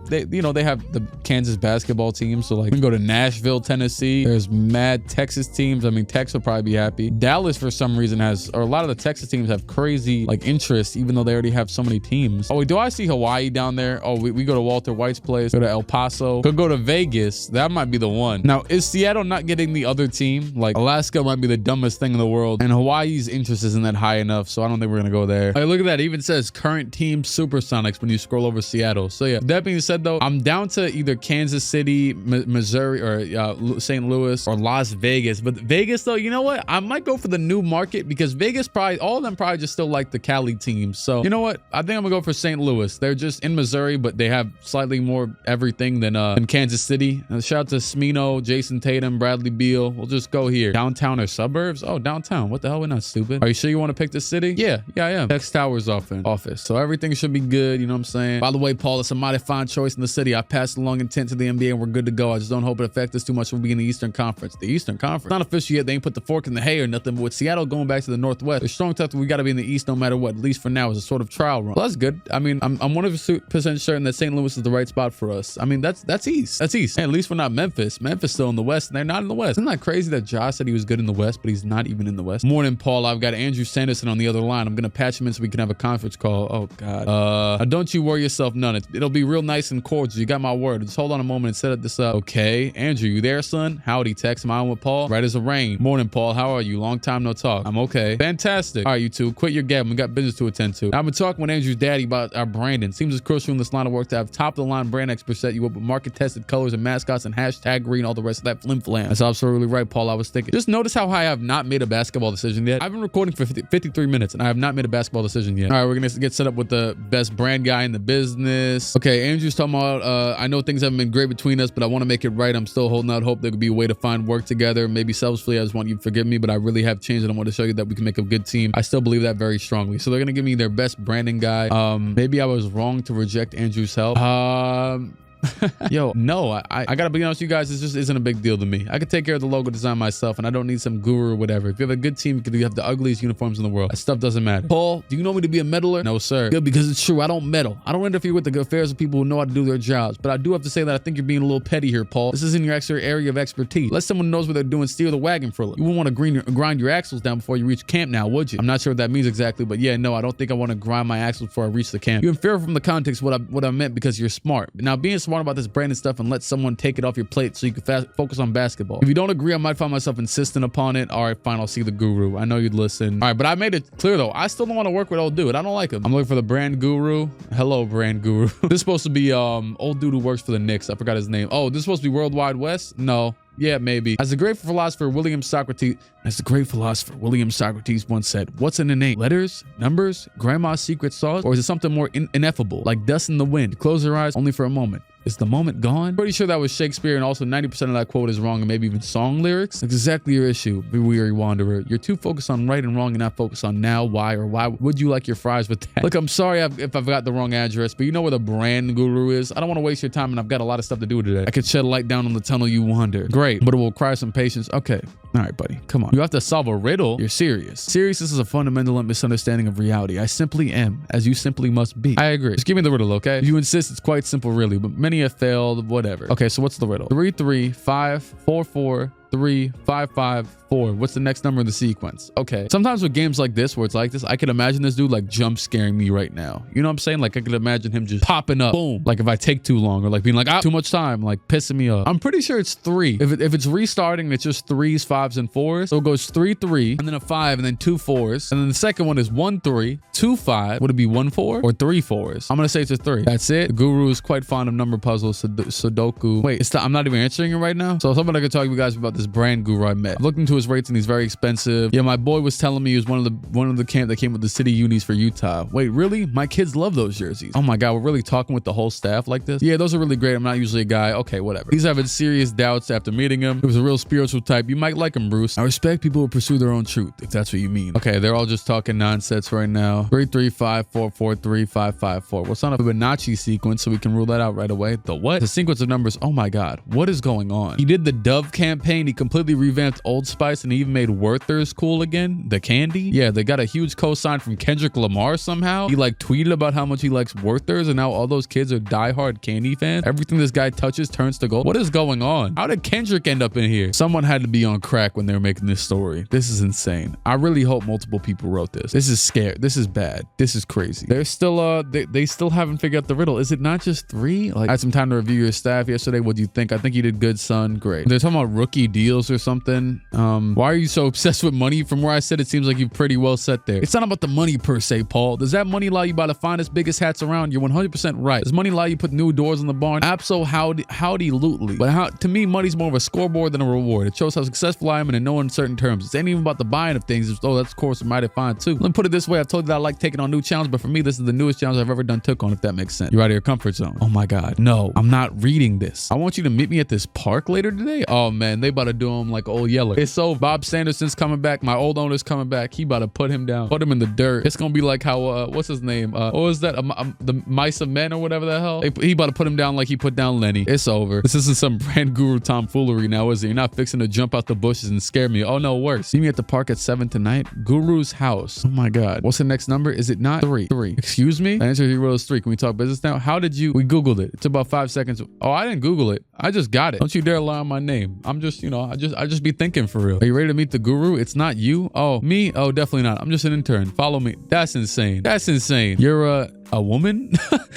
they, you know, they have the Kansas basketball team. So like we can go to Nashville, Tennessee. There's mad Texas teams. I mean, Tex will probably be happy. Dallas for some reason has, or a lot of the Texas teams have crazy like interest, even though they already have so many teams. Oh, wait, do I see Hawaii down there? Oh, we go to Walter White's place, go to El Paso, could go to Vegas. That might be the one. Now, is Seattle not getting the other team? Like Alaska might be the dumbest thing in the world, and Hawaii's interest isn't that high enough, so I don't think we're gonna go there. Hey, look at that. It even says current team Supersonics when you scroll over Seattle. So yeah, that being said though, I'm down to either Kansas City, Missouri, or St. Louis, or Las Vegas. But Vegas though, you know what? I might go for the new market because Vegas probably, all of them probably just still like the Cali teams. So you know what? I think I'm gonna go for St. Louis. They're just in Missouri, but they have slightly more everything than Kansas City. And shout out to Smino, Jason Tatum, Bradley Beal. We'll just go here. Downtown or suburbs? Oh, downtown. What the hell? We're not stupid. Are you sure you want to pick the city? Yeah, I am. Tex Towers office. So everything should be good. You know what I'm saying? By the way, Paul, it's a mighty fine choice in the city. I passed along intent to the NBA and we're good to go. I just don't hope it affects us too much. We'll be in the Eastern Conference. The Eastern Conference? It's not official yet. They ain't put the fork in the hay or nothing. But with Seattle going back to the Northwest, there's strong talk that we got to be in the East no matter what. At least for now, as a sort of trial run. Well, that's good. I mean, I'm 100% certain that St. Louis is the right spot for us. I mean, that's East. That's East. And at least we're not Memphis. Memphis still in the West, and they're not in the West. Isn't that crazy that Josh said he was good in the West, but he's not even in the West? Morning, Paul. I've got Andrew Sanderson on the other line. I'm gonna patch him in so we can have a conference call. Oh God. Don't you worry yourself none. It'll be real nice and cordial. You got my word. Just hold on a moment and set this up. Okay, Andrew, you there, son? Howdy, Tex. Am I on with Paul? Right as a rain. Morning, Paul. How are you? Long time no talk. I'm okay. Fantastic. All right, you two, quit your gabbing. We got business to attend to. I've been talking with Andrew's daddy about our branding. Seems it's crucial in this line of work to have top of the line brand experts set you up with market tested colors and mascots and hashtag green, all the rest of that flim flam. That's absolutely right, Paul. I was thinking. Just notice how I have not made a basketball decision yet. I've been recording for 53 minutes and I have not made a basketball decision yet. All right, we're gonna get set up with the best brand guy in the business. Okay, Andrew's talking about, I know things haven't been great between us, but I want to make it right. I'm still holding out hope there could be a way to find work together. Maybe selfishly, I just want you to forgive me, but I really have changed and I want to show you that we can make a good team. I still believe that very strongly. So they're gonna give me their best branding guy. Maybe I was wrong to reject Andrew's help. Yo, no, I gotta be honest with you guys, this just isn't a big deal to me. I could take care of the logo design myself and I don't need some guru or whatever. If you have a good team, you have the ugliest uniforms in the world. That stuff doesn't matter. Paul, do you know me to be a meddler? No, sir. Good, because it's true. I don't meddle. I don't interfere with the affairs of people who know how to do their jobs. But I do have to say that I think you're being a little petty here, Paul. This isn't your extra area of expertise. Let someone knows what they're doing steer the wagon for a little. You wouldn't want to grind your axles down before you reach camp now, would you? I'm not sure what that means exactly, but yeah, no, I don't think I want to grind my axles before I reach the camp. You infer from the context what I meant because you're smart. Now, being smart about this branding stuff and let someone take it off your plate so you can focus on basketball. If you don't agree, I might find myself insistent upon it. All right, fine, I'll see the guru. I know you'd listen. All right, but I made it clear though, I still don't want to work with old dude. I don't like him. I'm looking for the brand guru. Hello, brand guru. This is supposed to be old dude who works for the Knicks. I forgot his name. Oh, this is supposed to be Worldwide West? No. Yeah, maybe. As the great philosopher William Socrates once said, what's in a name? Letters? Numbers? Grandma's secret sauce? Or is it something more ineffable, like dust in the wind? Close your eyes only for a moment. Is the moment gone? Pretty sure that was Shakespeare, and also 90% of that quote is wrong, and maybe even song lyrics. That's exactly your issue, be weary wanderer. You're too focused on right and wrong and not focused on now, why, or why would you like your fries with that? Look, I'm sorry if I've got the wrong address, but you know where the brand guru is. I don't want to waste your time, and I've got a lot of stuff to do today. I could shed light down on the tunnel you wander. Great, but it will require some patience. Okay. All right, buddy, come on. You have to solve a riddle. You're serious. Seriousness is a fundamental misunderstanding of reality. I simply am, as you simply must be. I agree. Just give me the riddle, okay? If you insist, it's quite simple, really, but many have failed, whatever. Okay, so what's the riddle? 3 3 5 4 4 3 5 5 4. What's the next number in the sequence? Okay. Sometimes with games like this, where it's like this, I can imagine this dude like jump scaring me right now. You know what I'm saying? Like I could imagine him just popping up, boom. Like if I take too long, or like being like, too much time, like pissing me off. I'm pretty sure it's 3. If it's restarting, it's just 3s, 5s, and 4s. So it goes 3 3, and then a 5, and then 2 4s, and then the second one is 1 3, 2 5. Would it be 1 4 or 3 4s? I'm gonna say it's a 3. That's it. The guru is quite fond of number puzzles, Sudoku. Wait, I'm not even answering it right now. So somebody could talk to you guys about this brand guru I met. I've looked into his rates and he's very expensive. Yeah, my boy was telling me he was one of the camp that came with the city unis for Utah. Wait, really? My kids love those jerseys. Oh my God, we're really talking with the whole staff like this? Yeah, those are really great. I'm not usually a guy. Okay, whatever. He's having serious doubts after meeting him. He was a real spiritual type. You might like him, Bruce. I respect people who pursue their own truth, if that's what you mean. Okay, they're all just talking nonsense right now. 3 3 5 4 4 3 5 5 4. What's on a Fibonacci sequence so we can rule that out right away? The what? The sequence of numbers. Oh my God, what is going on? He did the Dove campaign. He completely revamped Old Spice and he even made Werther's cool again. The candy. Yeah, they got a huge cosign from Kendrick Lamar somehow. He like tweeted about how much he likes Werther's and now all those kids are diehard candy fans. Everything this guy touches turns to gold. What is going on? How did Kendrick end up in here? Someone had to be on crack when they were making this story. This is insane. I really hope multiple people wrote this. This is scary. This is bad. This is crazy. They're still they still haven't figured out the riddle. Is it not just 3? Like I had some time to review your staff yesterday. What do you think? I think you did good, son. Great. They're talking about rookie deals or something. Why are you so obsessed with money? From where I said, it seems like you're pretty well set there. It's not about the money per se, Paul. Does that money allow you to buy the finest, biggest hats around? You're 100% right. Does money allow you to put new doors in the barn? Absolutely. But to me, money's more of a scoreboard than a reward. It shows how successful I am in no uncertain terms. It ain't even about the buying of things. Oh, that's of course mighty fine too. Let me put it this way. I've told you that I like taking on new challenges, but for me, this is the newest challenge I've ever took on, if that makes sense. You're out of your comfort zone. Oh my God. No, I'm not reading this. I want you to meet me at this park later today. Oh man, they about to do him like old Yeller. It's so Bob Sanderson's coming back. My old owner's coming back. He about to put him down, put him in the dirt. It's gonna be like how what's his name? What was that? The Mice of Men or whatever the hell. He about to put him down like he put down Lenny. It's over. This isn't some brand guru tomfoolery now, is it? You're not fixing to jump out the bushes and scare me. Oh no, worse. See me at the park at 7 tonight. Guru's house. Oh my God. What's the next number? Is it not 3? 3. Excuse me? The answer is 3. Can we talk business now? How did you? We Googled it. It's about 5 seconds. Oh, I didn't Google it. I just got it. Don't you dare lie on my name. I'm just, I just be thinking for real. Are you ready to meet the guru? It's not you. Oh, me? Oh, definitely not. I'm just an intern. Follow me. That's insane. That's insane. You're a woman?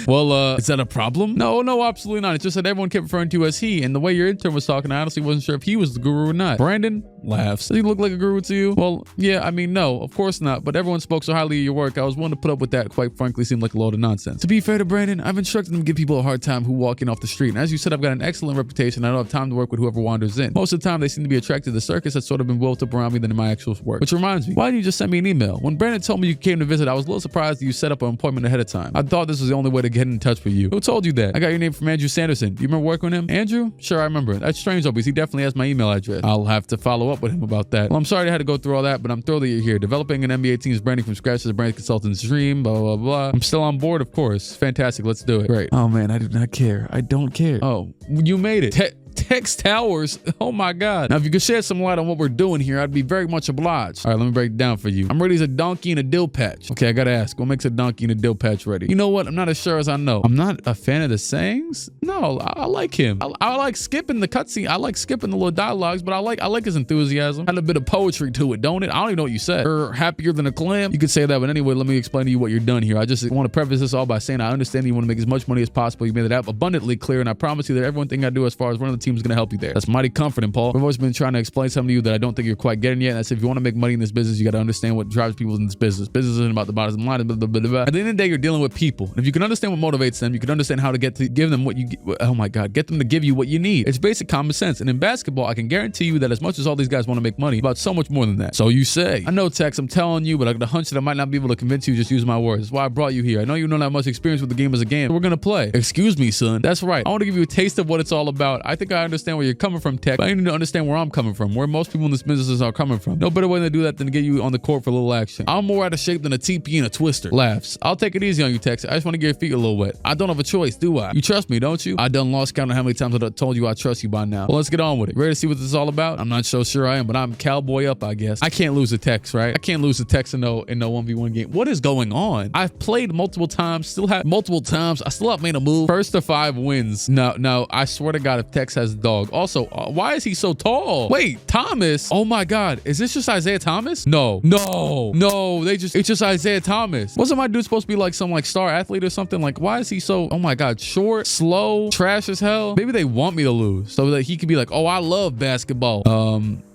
Well, is that a problem? No, absolutely not. It's just that everyone kept referring to you as he, and the way your intern was talking, I honestly wasn't sure if he was the guru or not. Brandon laughs. Does he look like a guru to you? Well, yeah, I mean, no, of course not, but everyone spoke so highly of your work. I was willing to put up with that. Quite frankly, seemed like a load of nonsense. To be fair to Brandon, I've instructed him to give people a hard time who walk in off the street, and as you said, I've got an excellent reputation. I don't have time to work with whoever wanders in. Most of the time, they seem to be attracted to the circus that's sort of been built up around me than in my actual work. Which reminds me, why didn't you just send me an email? When Brandon told me you came to visit, I was a little surprised that you set up an appointment ahead of time. I thought this was the only way to get in touch with you. Who told you that? I got your name from Andrew Sanderson. Do you remember working with him? Andrew? Sure, I remember. That's strange though, because he definitely has my email address. I'll have to follow up with him about that. Well, I'm sorry I had to go through all that, but I'm thrilled that you're here. Developing an NBA team's branding from scratch is a brand consultant's dream, blah, blah, blah. I'm still on board, of course. Fantastic. Let's do it. Great. Oh man, I do not care. I don't care. Oh, you made it. Tex Towers. Oh my God. Now, if you could shed some light on what we're doing here, I'd be very much obliged. All right, let me break it down for you. I'm ready as a donkey in a dill patch. Okay, I gotta ask, what makes a donkey in a dill patch ready? You know what? I'm not as sure as I know. I'm not a fan of the sayings. No, I like him. I like skipping the cutscene. I like skipping the little dialogues, but I like his enthusiasm. Had a bit of poetry to it, don't it? I don't even know what you said. You're happier than a clam. You could say that, but anyway, let me explain to you what you're done here. I just want to preface this all by saying I understand you want to make as much money as possible. You made that abundantly clear, and I promise you that everything I do as far as running the team's going to help you there. That's mighty comforting, Paul. I've always been trying to explain something to you that I don't think you're quite getting yet. And that's if you want to make money in this business, you got to understand what drives people in this business. Business isn't about the bottom line. Blah, blah, blah, blah. At the end of the day, you're dealing with people. And if you can understand what motivates them, you can understand how to give them what you, oh my God, get them to give you what you need. It's basic common sense. And in basketball, I can guarantee you that as much as all these guys want to make money, about so much more than that. So you say, I know, Tex, I'm telling you, but I got a hunch that I might not be able to convince you. Just use my words. That's why I brought you here. I know you don't have much experience with the game as a game. So we're going to play. Excuse me, son. That's right. I want to give you a taste of what it's all about. I think I understand where you're coming from, Tech, but I need to understand where I'm coming from, where most people in this business are coming from. No better way to do that than to get you on the court for a little action. I'm more out of shape than a TP and a twister. Laughs. I'll take it easy on you, Tex. I just want to get your feet a little wet. I don't have a choice, do I? You trust me, don't you? I done lost count of how many times I told you I trust you by now. Well, let's get on with it. Ready to see what this is all about? I'm not so sure I am, but I'm cowboy up, I guess. I can't lose a Tex, right? I can't lose a Tex in no 1v1 game. What is going on? I've played multiple times, I still have made a move. First to 5 wins. No, I swear to God, if Tex has a dog. Also, why is he so tall? Wait, Thomas. Oh my God. Is this just Isaiah Thomas? No. It's just Isaiah Thomas. Wasn't my dude supposed to be like some star athlete or something? Like, why is he so, oh my God, short, slow, trash as hell? Maybe they want me to lose so that he could be like, oh, I love basketball.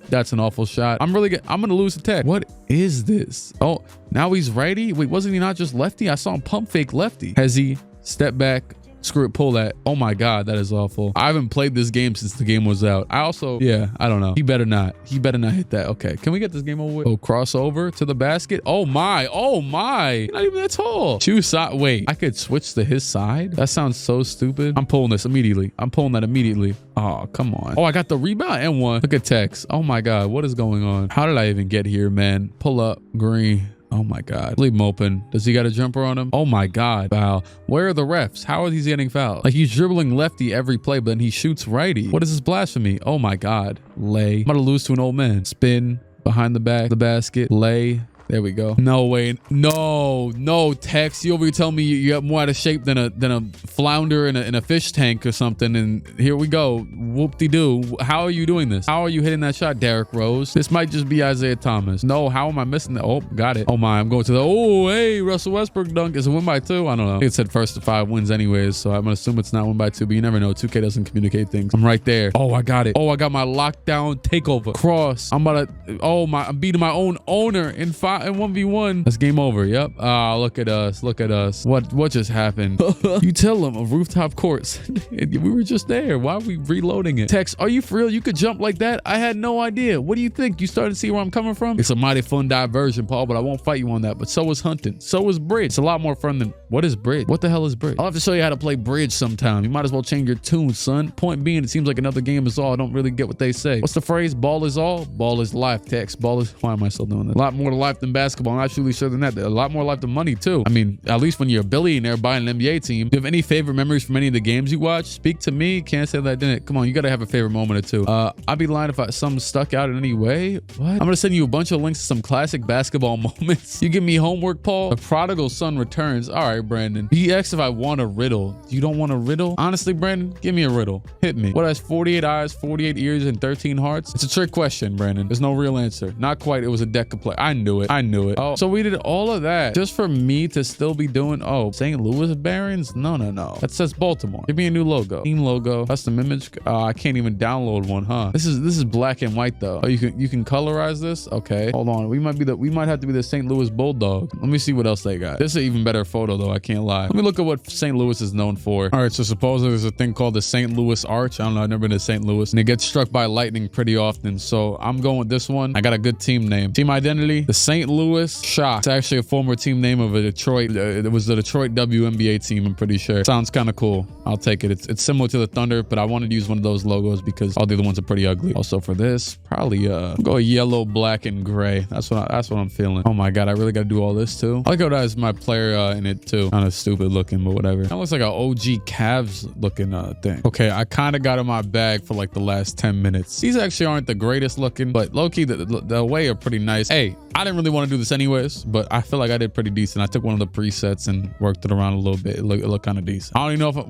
That's an awful shot. I'm gonna lose the Tech. What is this? Oh, now he's righty. Wait, wasn't he not just lefty? I saw him pump fake lefty. Has he stepped back? Screw it, pull that. Oh my God, that is awful. I haven't played this game since the game was out. I don't know. He better not hit that. Okay, can we get this game over with? Oh, crossover to the basket. Oh my. You're not even that tall. Choose side. Wait, I could switch to his side? That sounds so stupid. I'm pulling this immediately. I'm pulling that immediately. Oh, come on. Oh, I got the rebound and one. Look at Tex. Oh my God, what is going on? How did I even get here, man? Pull up, green. Oh my God. Leave him open. Does he got a jumper on him? Oh my God. Foul. Where are the refs? How are these getting fouled? Like, he's dribbling lefty every play, but then he shoots righty. What is this blasphemy? Oh my God. Lay. I'm about to lose to an old man. Spin behind the basket. Lay. There we go. No way. No, Tex. You over here telling me you got more out of shape than a flounder in a fish tank or something. And here we go. Whoop-de-doo. How are you doing this? How are you hitting that shot, Derrick Rose? This might just be Isaiah Thomas. No, how am I missing that? Oh, got it. Oh my, I'm going to the, oh, hey, Russell Westbrook dunk. Is it 1 by 2? I don't know. I think it said first to 5 wins anyways, so I'm gonna assume it's not 1 by 2, but you never know. 2K doesn't communicate things. I'm right there. Oh, I got it. Oh, I got my lockdown takeover. Cross. I'm beating my own owner in 1v1. That's game over. Yep. Look at us. What just happened? You tell him, a rooftop courts. We were just there. Why are we reloading it? Tex, are you for real? You could jump like that? I had no idea. What do you think? You started to see where I'm coming from? It's a mighty fun diversion, Paul, but I won't fight you on that. But so is hunting. So is bridge. It's a lot more fun than, what is bridge? What the hell is bridge? I'll have to show you how to play bridge sometime. You might as well change your tune, son. Point being, it seems like another game is all. I don't really get what they say. What's the phrase? Ball is all? Ball is life, Tex. Why am I still doing that? A lot more to life than basketball. I'm not truly sure than that. A lot more life than money too. I mean, at least when you're a billionaire buying an NBA team. Do you have any favorite memories from any of the games you watch? Speak to me. Can't say that I didn't. Come on, you gotta have a favorite moment or two. I'd be lying if something stuck out in any way. What? I'm gonna send you a bunch of links to some classic basketball moments. You give me homework, Paul. The prodigal son returns. All right, Brandon. He asked if I want a riddle. You don't want a riddle? Honestly, Brandon, give me a riddle. Hit me. What has 48 eyes, 48 ears, and 13 hearts? It's a trick question, Brandon. There's no real answer. Not quite. It was a deck of play. I knew it. Oh, so we did all of that just for me to still be doing, oh, St. Louis Barons? No. That says Baltimore. Give me a new logo. Team logo. Custom image. I can't even download one, huh? This is black and white though. Oh, you can colorize this? Okay. Hold on. We might have to be the St. Louis Bulldog. Let me see what else they got. This is an even better photo though. I can't lie. Let me look at what St. Louis is known for. All right. So supposedly there's a thing called the St. Louis Arch. I don't know. I've never been to St. Louis and it gets struck by lightning pretty often. So I'm going with this one. I got a good team name. Team identity. The St. Louis Shock. It's actually a former team name of a Detroit. It was the Detroit WNBA team. I'm pretty sure. Sounds kind of cool. I'll take it. It's similar to the Thunder, but I wanted to use one of those logos because all the other ones are pretty ugly. Also for this, probably go yellow, black, and gray. That's what I'm feeling. Oh my God, I really got to do all this too. I like how that has my player in it too. Kind of stupid looking, but whatever. That looks like an OG Cavs looking thing. Okay, I kind of got in my bag for like the last 10 minutes. These actually aren't the greatest looking, but low key the way are pretty nice. Hey, I didn't really want to do this anyways, but I feel like I did pretty decent. I took one of the presets and worked it around a little bit. It looked kind of decent. I don't even know if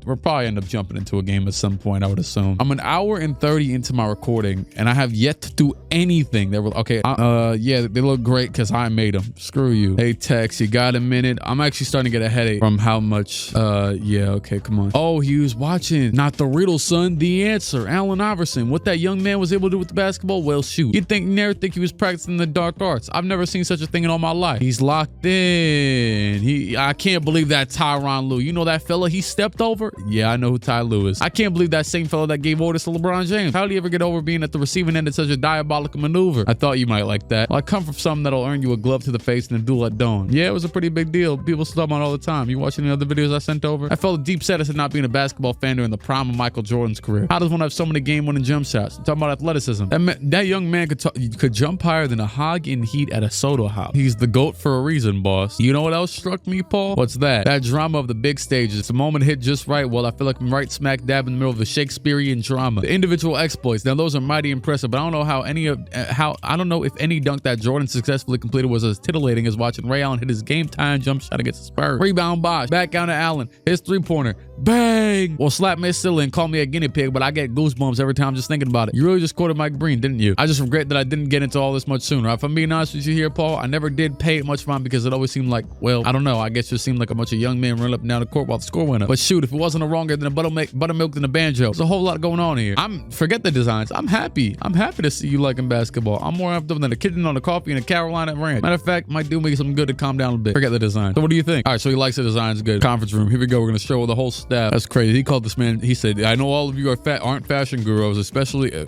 we'll probably end up jumping into a game at some point, I would assume. I'm an hour and 30 into my recording and I have yet to do anything that will, okay. Yeah, they look great because I made them. Screw you. Hey, Tex, you got a minute? I'm actually starting to get a headache from how much, yeah, okay, come on. Oh, he was watching, not the riddle, son, the answer. Allen Iverson, what that young man was able to do with the basketball, well, shoot. You'd never think he was practicing the dark arts. I've never seen such a thing in all my life. He's locked in. I can't believe that Tyronn Lue. You know that fella he stepped over? Yeah, I know who Ty Lue is. I can't believe that same fella that gave orders to LeBron James. How did he ever get over being at the receiving end of such a diabolical maneuver? I thought you might like that. Well, I come from something that'll earn you a glove to the face and a duel at dawn. Yeah, it was a pretty big deal. People still talk about it all the time. You watching the other videos I sent over? I felt a deep sadness at not being a basketball fan during the prime of Michael Jordan's career. How does one have so many game-winning jump shots? I'm talking about athleticism. That young man could jump higher than a hog in heat at a soda hop. He's the GOAT for a reason, boss. You know what else struck me, Paul? What's that? That drama of the big stages. The moment hit just right. Well, I feel like I'm right smack dab in the middle of the Shakespearean drama. The individual exploits. Now, those are mighty impressive, but I don't know I don't know if any dunk that Jordan successfully completed was as titillating as watching Ray Allen hit his game-time jump shot against the Spurs. Rebound Bosh. Back down to Allen. His three-pointer. Bang! Well, slap me silly and call me a guinea pig, but I get goosebumps every time just thinking about it. You really just quoted Mike Breen, didn't you? I just regret that I didn't get into all this much sooner. If I'm being honest with you here, Paul, I never did pay it much mind because it always seemed like, well, I don't know. I guess it just seemed like a bunch of young men running up and down the court while the score went up. But shoot, if it wasn't a wronger than a buttermilk than a banjo, there's a whole lot going on here. Forget the designs. I'm happy. I'm happy to see you liking basketball. I'm more amped up than a kitten on a coffee in a Carolina ranch. Matter of fact, might do me some good to calm down a bit. Forget the design. So what do you think? All right, so he likes the designs. Good. Conference room. Here we go. We're going to show the whole staff. That's crazy. He called this man. He said, I know all of you aren't fashion gurus, especially you,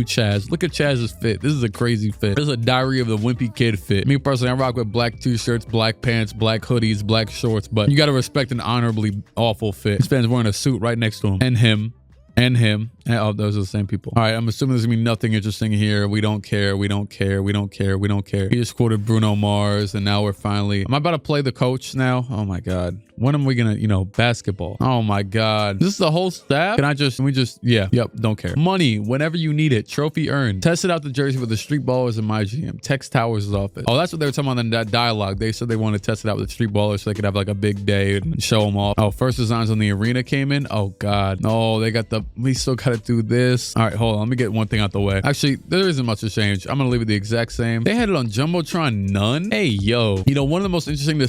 Chaz. Look at Chaz's fit. This is a crazy fit. This is a diary of the wimpy kid fit. Me personally, I rock with black t-shirts, black pants, black hoodies, black shorts, but you got to respect an honorably awful fit. This man's wearing a suit right next to him. And him. And oh, those are the same people. All right, I'm assuming there's gonna be nothing interesting here. We don't care. We don't care. We don't care. We don't care. He just quoted Bruno Mars, and now we're finally. Am I about to play the coach now? Oh my God. When am we gonna, basketball? Oh my God. This is the whole staff? Yeah. Yep. Don't care. Money whenever you need it. Trophy earned. Tested out the jersey with the Street Ballers in MyGM. Tex Towers' office. Oh, that's what they were talking about in that dialogue. They said they wanted to test it out with the Street Ballers so they could have like a big day and show them off. Oh, first designs on the arena came in. Oh God. No, we still gotta do this. All right, hold on. Let me get one thing out the way. Actually, there isn't much to change. I'm gonna leave it the exact same. They had it on Jumbotron. None. Hey, yo. One of the most interesting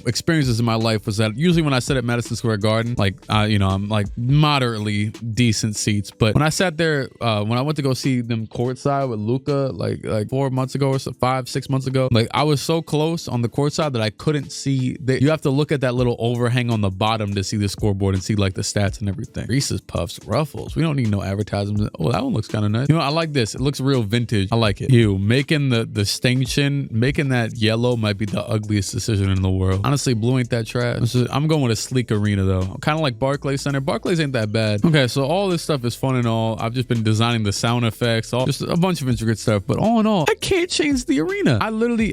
experiences in my life was that usually when I sit at Madison Square Garden, I'm like moderately decent seats. But when I sat there, when I went to go see them courtside with Luka, like 4 months ago or so, 5-6 months ago, like I was so close on the courtside that I couldn't see that. You have to look at that little overhang on the bottom to see the scoreboard and see like the stats and everything. Reese's Puffs, Ruffles. We don't need no advertisements. Oh, that one looks kind of nice. I like this. It looks real vintage. I like it. Making the distinction, making that yellow might be the ugliest decision in the world. Honestly, blue ain't that trash. I'm going with a sleek arena though. Kind of like Barclays Center. Barclays ain't that bad. Okay, so all this stuff is fun and all. I've just been designing the sound effects, just a bunch of intricate stuff. But all in all, I can't change the arena.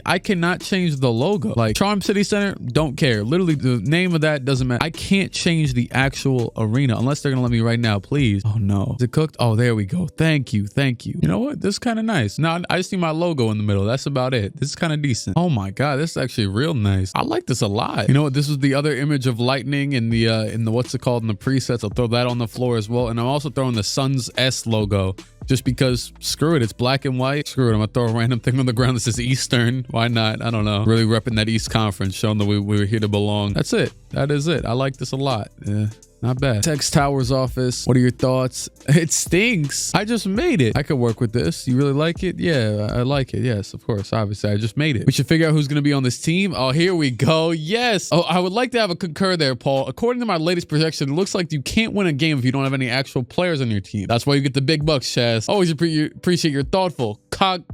I cannot change the logo. Like Charm City Center, don't care. Literally, the name of that doesn't matter. I can't change the actual arena unless they're gonna let me right now, please. Oh no. Is it cooked? Oh, there we go. Thank you. Thank you. You know what? This is kind of nice. Now I just see my logo in the middle. That's about it. This is kind of decent. Oh my God. This is actually real nice. I like this a lot. You know what? This was the other image of lightning in the what's it called in the presets. I'll throw that on the floor as well. And I'm also throwing the Suns S logo just because screw it. It's black and white. Screw it. I'm gonna throw a random thing on the ground that says Eastern. Why not? I don't know. Really repping that East Conference, showing that we were here to belong. That's it. That is it. I like this a lot. Yeah. Not bad. Tex Towers' office. What are your thoughts? It stinks. I just made it. I could work with this. You really like it? Yeah, I like it. Yes, of course. Obviously, I just made it. We should figure out who's going to be on this team. Oh, here we go. Yes. Oh, I would like to have a concur there, Paul. According to my latest projection, it looks like you can't win a game if you don't have any actual players on your team. That's why you get the big bucks, Chaz. Always appreciate your thoughtful, cogent.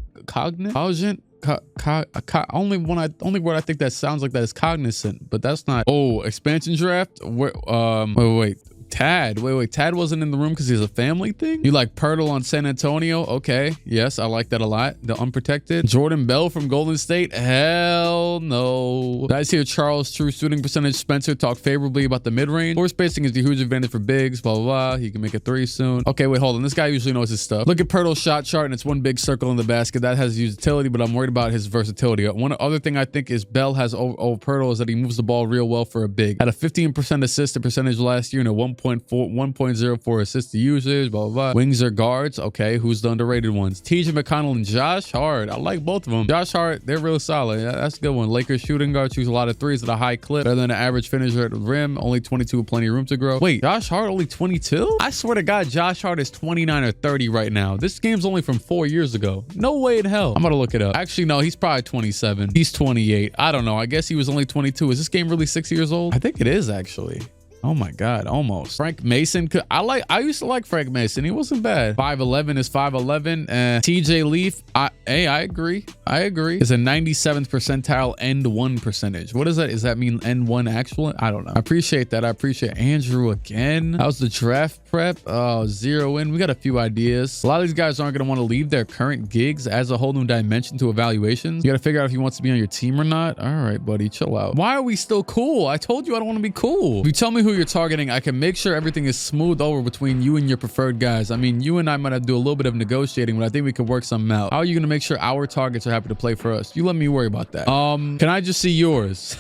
Only word I think that sounds like that is cognizant, but that's not. Oh, expansion draft. Wait. Tad. Wait. Tad wasn't in the room because he's a family thing? You like Pirtle on San Antonio? Okay. Yes, I like that a lot. The unprotected. Jordan Bell from Golden State? Hell no. Did I see Charles True shooting percentage Spencer talk favorably about the mid-range? Floor spacing is the huge advantage for bigs, blah, blah, blah. He can make a 3 soon. Okay, wait, hold on. This guy usually knows his stuff. Look at Pirtle's shot chart and it's one big circle in the basket. That has utility, but I'm worried about his versatility. One other thing I think is Bell has over Pirtle is that he moves the ball real well for a big. Had a 15% assist percentage last year and a 1.04 assist to usage, blah, blah, blah. Wings or guards. Okay, who's the underrated ones? TJ McConnell and Josh Hart. I like both of them. Josh Hart, they're real solid. Yeah, that's a good one. Lakers shooting guard shoots a lot of threes at a high clip. Better than an average finisher at the rim. Only 22 with plenty of room to grow. Wait, Josh Hart only 22? I swear to God, Josh Hart is 29 or 30 right now. This game's only from 4 years ago. No way in hell. I'm gonna look it up. Actually, no, he's probably 27. He's 28. I don't know. I guess he was only 22. Is this game really 6 years old? I think it is actually. Oh my God, almost. Frank Mason. I used to like Frank Mason. He wasn't bad. 5'11 is 5'11. TJ Leaf. I agree. It's a 97th percentile end one percentage. What is that? Does that mean end one actual? I don't know. I appreciate that. I appreciate Andrew again. How's the draft prep? Oh, 0 in. We got a few ideas. A lot of these guys aren't going to want to leave their current gigs, adds a whole new dimension to evaluations. You got to figure out if he wants to be on your team or not. All right, buddy, chill out. Why are we still cool? I told you I don't want to be cool. If you tell me who you're targeting, I can make sure everything is smooth over between you and your preferred guys. I mean, you and I might have to do a little bit of negotiating, but I think we could work something out. How are you going to make sure our targets are happy to play for us? You let me worry about that. Can I just see yours?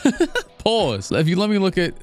Pause. If you let me look at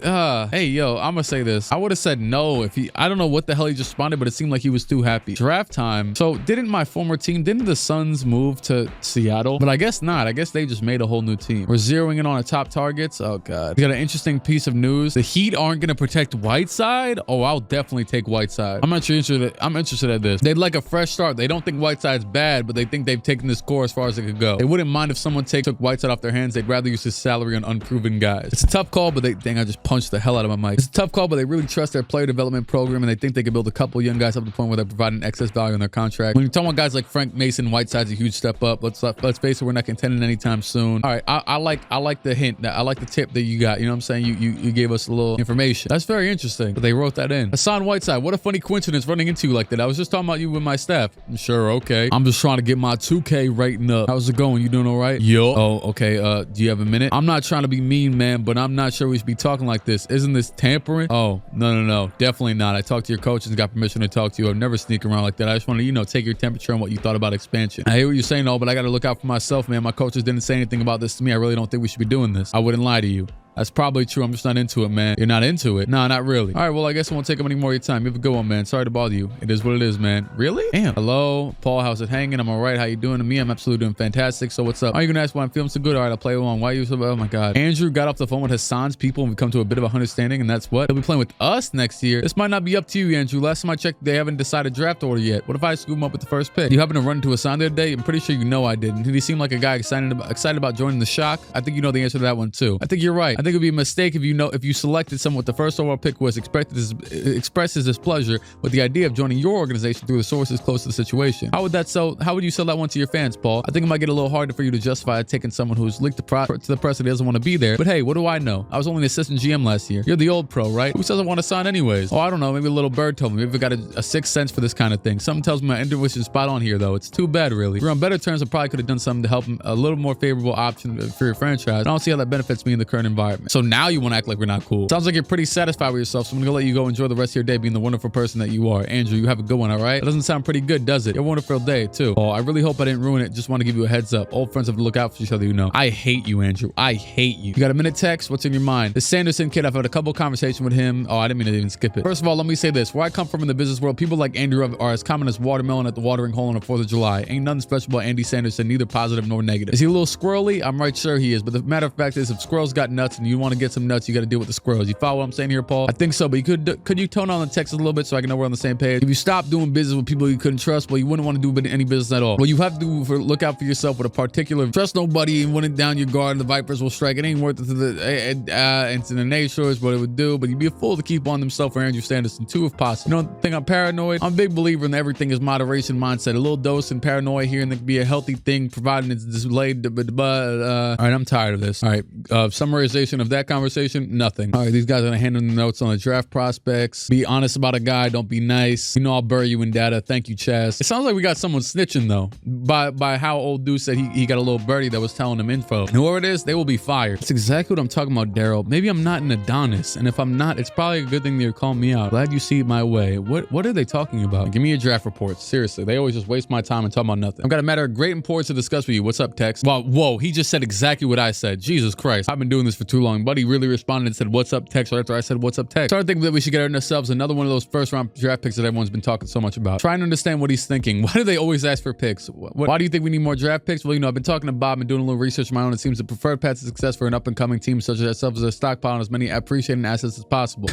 hey yo, I'm gonna say this. I would have said no if I don't know what the hell he just responded, but it seemed like he was too happy. Draft time. So didn't my former team, didn't the Suns move to Seattle? But I guess not. I guess they just made a whole new team. We're zeroing in on the top targets. Oh God. We got an interesting piece of news. The Heat aren't gonna protect Whiteside. Oh, I'll definitely take Whiteside. I'm interested at this. They'd like a fresh start. They don't think Whiteside's bad, but they think they've taken this core as far as it could go. They wouldn't mind if someone took Whiteside off their hands. They'd rather use his salary on unproven guys. It's a tough call, but dang, I just punched the hell out of my mic. It's a tough call, but they really trust their player development program, and they think they can build a couple young guys up to the point where they're providing excess value in their contract. When you're talking about guys like Frank Mason, Whiteside's a huge step up. Let's face it, we're not contending anytime soon. All right, I like the hint. I like the tip that you got. You know what I'm saying? You gave us a little information. That's very interesting, but they wrote that in. Hassan Whiteside, what a funny coincidence running into you like that. I was just talking about you with my staff. Sure, okay. I'm just trying to get my 2K rating up. How's it going? You doing all right? Yo. Oh, okay. Do you have a minute? I'm not trying to be mean, man, but I'm not sure we should be talking like this. Isn't this tampering? Oh, no. Definitely not. I talked to your coaches and got permission to talk to you. I've never sneak around like that. I just want to, take your temperature on what you thought about expansion. I hear what you're saying, though, but I got to look out for myself, man. My coaches didn't say anything about this to me. I really don't think we should be doing this. I wouldn't lie to you. That's probably true. I'm just not into it, man. You're not into it? No, not really. All right, well, I guess I won't take up any more of your time. You have a good one, man. Sorry to bother you. It is what it is, man. Really? Damn. Hello, Paul. How's it hanging? I'm all right. How you doing? To me, I'm absolutely doing fantastic. So what's up? Are you gonna ask why I'm feeling so good? All right, I'll play along. Why are you so? Oh my God. Andrew got off the phone with Hassan's people and we come to a bit of a understanding, and that's what? They'll be playing with us next year. This might not be up to you, Andrew. Last time I checked, they haven't decided draft order yet. What if I scoop him up with the first pick? You happen to run into Hassan the other day? I'm pretty sure you know I didn't. Did he seem like a guy excited about joining the Shock? I think you know the answer to that one too. I think you're right. I think it'd be a mistake if you selected someone with the first overall pick was expresses displeasure with the idea of joining your organization through the sources close to the situation. How would you sell that one to your fans, Paul? I think it might get a little harder for you to justify taking someone who's leaked to the press that doesn't want to be there. But hey, what do I know? I was only an assistant GM last year. You're the old pro, right? Who doesn't want to sign anyways? Oh, I don't know. Maybe a little bird told me. Maybe I got a sixth sense for this kind of thing. Something tells me my intuition's spot on here, though. It's too bad, really. If we're on better terms, I probably could have done something to help him, a little more favorable option for your franchise. I don't see how that benefits me in the current environment. So now you want to act like we're not cool. Sounds like you're pretty satisfied with yourself, so I'm gonna let you go enjoy the rest of your day being the wonderful person that you are. Andrew, you have a good one, all right? That doesn't sound pretty good, does it? You have a wonderful day, too. Oh, I really hope I didn't ruin it. Just want to give you a heads up. Old friends have to look out for each other, you know. I hate you, Andrew. I hate you. You got a minute text? What's in your mind? The Sanderson kid, I've had a couple conversations with him. Oh, I didn't mean to even skip it. First of all, let me say this. Where I come from in the business world, people like Andrew are as common as watermelon at the watering hole on the 4th of July. Ain't nothing special about Andy Sanderson, neither positive nor negative. Is he a little squirrely? I'm right sure he is, but the matter of fact is if squirrels got nuts and you want to get some nuts, you got to deal with the squirrels. You follow what I'm saying here, Paul? I think so, but could you tone down the text a little bit so I can know we're on the same page? If you stop doing business with people you couldn't trust, well, you wouldn't want to do any business at all. Well, you have to look out for yourself with a particular trust nobody and wouldn't down your guard and the Vipers will strike. It ain't worth it to the nation is what it would do, but you'd be a fool to keep on themselves for Andrew Sanderson too if possible. You don't think I'm paranoid? I'm a big believer in everything is moderation mindset. A little dose in paranoia here and there can be a healthy thing provided it's delayed. All right, I'm tired of this. All right, summarization continuation of that conversation, nothing. All right, these guys are gonna hand in the notes on the draft prospects. Be honest about a guy, don't be nice. You know I'll bury you in data. Thank you, Chaz. It sounds like we got someone snitching though, by how old dude said he got a little birdie that was telling him info. And whoever it is, they will be fired. That's exactly what I'm talking about, Daryl. Maybe I'm not an Adonis, and if I'm not, it's probably a good thing they're calling me out. Glad you see it my way. What are they talking about? Give me your draft reports. Seriously, they always just waste my time and talk about nothing. I've got a matter of great importance to discuss with you. What's up, Tex? Well, whoa, he just said exactly what I said. Jesus Christ, I've been doing this for too long. Buddy really responded and said, what's up, Tex, right after I said, what's up, Tex. Started thinking that we should get ourselves another one of those first round draft picks that everyone's been talking so much about. Trying to understand what he's thinking. Why do they always ask for picks? Why do you think we need more draft picks? Well, you know, I've been talking to Bob and doing a little research of my own. It seems the preferred path to success for an up-and-coming team such as ourselves is a stockpile and as many appreciating assets as possible.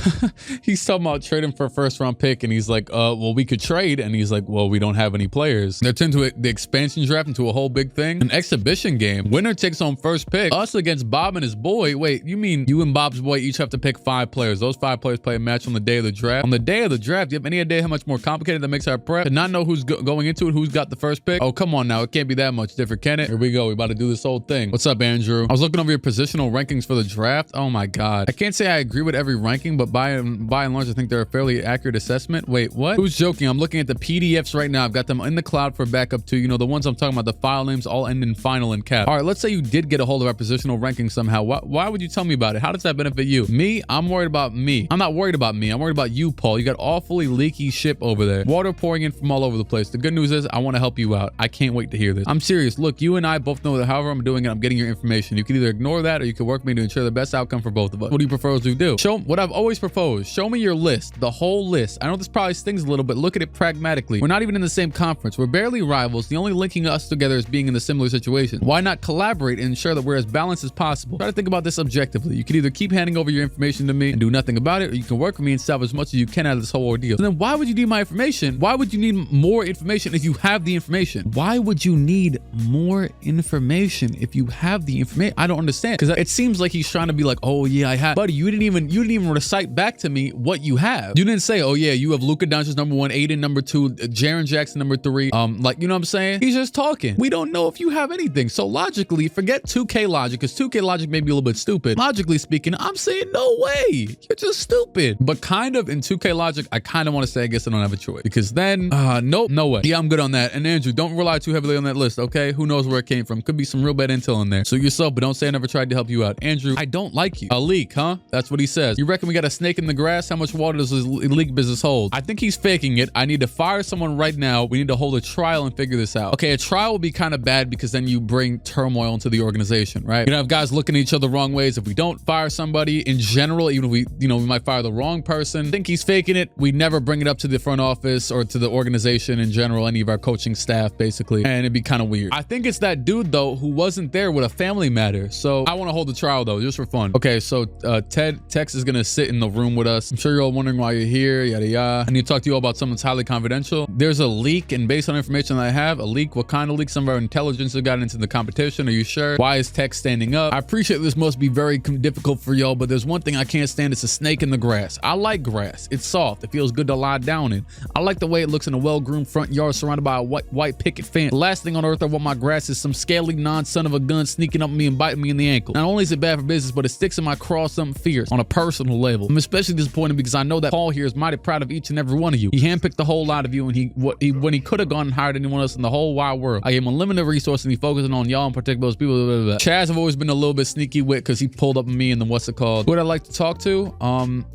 He's talking about trading for a first-round pick, and he's like, well, we could trade. And he's like, well, we don't have any players. They're turned to the expansion draft into a whole big thing. An exhibition game. Winner takes home first pick. Us against Bob and his boy. Wait, you mean you and Bob's boy each have to pick 5 players. Those 5 players play a match on the day of the draft. On the day of the draft, do you have any idea how much more complicated that makes our prep? To not know who's going into it, who's got the first pick? Oh, come on now. It can't be that much different, can it? Here we go. We're about to do this whole thing. What's up, Andrew? I was looking over your positional rankings for the draft. Oh my God. I can't say I agree with every ranking, but by and large, I think they're a fairly accurate assessment. Wait, what? Who's joking? I'm looking at the PDFs right now. I've got them in the cloud for backup too. You know, the ones I'm talking about, the file names all end in final and cap. All right, let's say you did get a hold of our positional rankings somehow. Why would you tell me about it? How does that benefit you? Me? I'm worried about me. I'm not worried about me. I'm worried about you, Paul. You got awfully leaky ship over there. Water pouring in from all over the place. The good news is I want to help you out. I can't wait to hear this. I'm serious. Look, you and I both know that however I'm doing it, I'm getting your information. You can either ignore that or you can work with me to ensure the best outcome for both of us. What do you prefer to do? Show what I've always proposed. Show me your list, the whole list. I know this probably stings a little, but look at it pragmatically. We're not even in the same conference. We're barely rivals. The only linking us together is being in a similar situation. Why not collaborate and ensure that we're as balanced as possible? Try to think about this objectively. You can either keep handing over your information to me and do nothing about it, or you can work with me and salvage as much as you can out of this whole ordeal. And then why would you need my information? Why would you need more information if you have the information? Why would you need more information if you have the information? I don't understand, because it seems like he's trying to be like, oh yeah, I have. Buddy, you didn't even recite back to me what you have. You didn't say, oh yeah, you have Luka Doncic number 1, Aiden number 2, Jaren Jackson number 3. Like, you know what I'm saying? He's just talking. We don't know if you have anything. So logically, forget 2K logic, because 2K logic may be a little bit stupid. Logically speaking, I'm saying no way. You're just stupid. But kind of in 2K logic, I kind of want to say I guess I don't have a choice, because then nope, no way. Yeah, I'm good on that. And Andrew, don't rely too heavily on that list, okay? Who knows where it came from? Could be some real bad intel in there. So yourself, but don't say I never tried to help you out. Andrew, I don't like you. A leak, huh? That's what he says. You reckon we got a snake in the grass? How much water does this leak business hold? I think he's faking it. I need to fire someone right now. We need to hold a trial and figure this out. Okay, a trial will be kind of bad because then you bring turmoil into the organization, right? You know, have guys looking at each other wrong ways. If we don't fire somebody in general, even if we, you know, we might fire the wrong person. I think he's faking it. We never bring it up to the front office or to the organization in general, any of our coaching staff, basically. And it'd be kind of weird. I think it's that dude though, who wasn't there with a family matter. So I want to hold the trial though, just for fun. Okay, so Tex is gonna sit in the room with us. I'm sure you're all wondering why you're here, yada yada. I need to talk to you all about something that's highly confidential. There's a leak, and based on information that I have, a leak, what kind of leak? Some of our intelligence have gotten into the competition. Are you sure? Why is Tex standing up? I appreciate this must be very difficult for y'all, but there's one thing I can't stand. It's a snake in the grass. I like grass. It's soft. It feels good to lie down in. I like the way it looks in a well-groomed front yard surrounded by a white picket fence. The last thing on earth I want my grass is some scaly non-son of a gun sneaking up on me and biting me in the ankle. Not only is it bad for business, but it sticks in my craw something fierce on a personal level. I'm especially disappointed because I know that Paul here is mighty proud of each and every one of you. He handpicked the whole lot of you, and when he could have gone and hired anyone else in the whole wide world. I gave him unlimited resources, and he focusing on y'all in particular, those people. Blah, blah, blah. Chaz have always been a little bit sneaky with, because he pulled up on me, and then what's it called? Who would I like to talk to?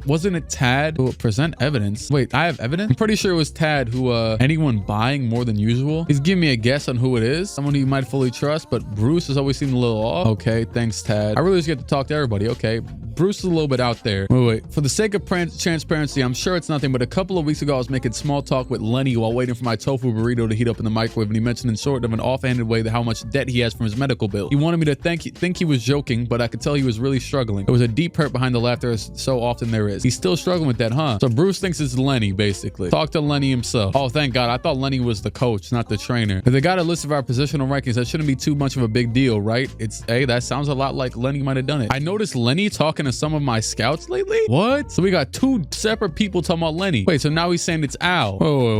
Wasn't it Tad who present evidence? Wait, I have evidence? I'm pretty sure it was Tad who anyone buying more than usual. He's giving me a guess on who it is. Someone who you might fully trust, but Bruce has always seemed a little off. Okay, thanks, Tad. I really just get to talk to everybody. Okay, Bruce is a little bit out there. Wait. For the sake of transparency, I'm sure it's nothing, but a couple of weeks ago, I was making small talk with Lenny while waiting for my tofu burrito to heat up in the microwave, and he mentioned in sort of an offhanded way how much debt he has from his medical bill. He wanted me to think he was joking, but I could tell he was really struggling. There was a deep hurt behind the laughter, as so often there is. He's still struggling with that, huh? So Bruce thinks it's Lenny, basically. Talk to Lenny himself. Oh, thank God. I thought Lenny was the coach, not the trainer. If they got a list of our positional rankings, that shouldn't be too much of a big deal, right? Hey, that sounds a lot like Lenny might have done it. I noticed Lenny talking to some of my scouts lately. What? So we got 2 separate people talking about Lenny. Wait, so now he's saying it's Al.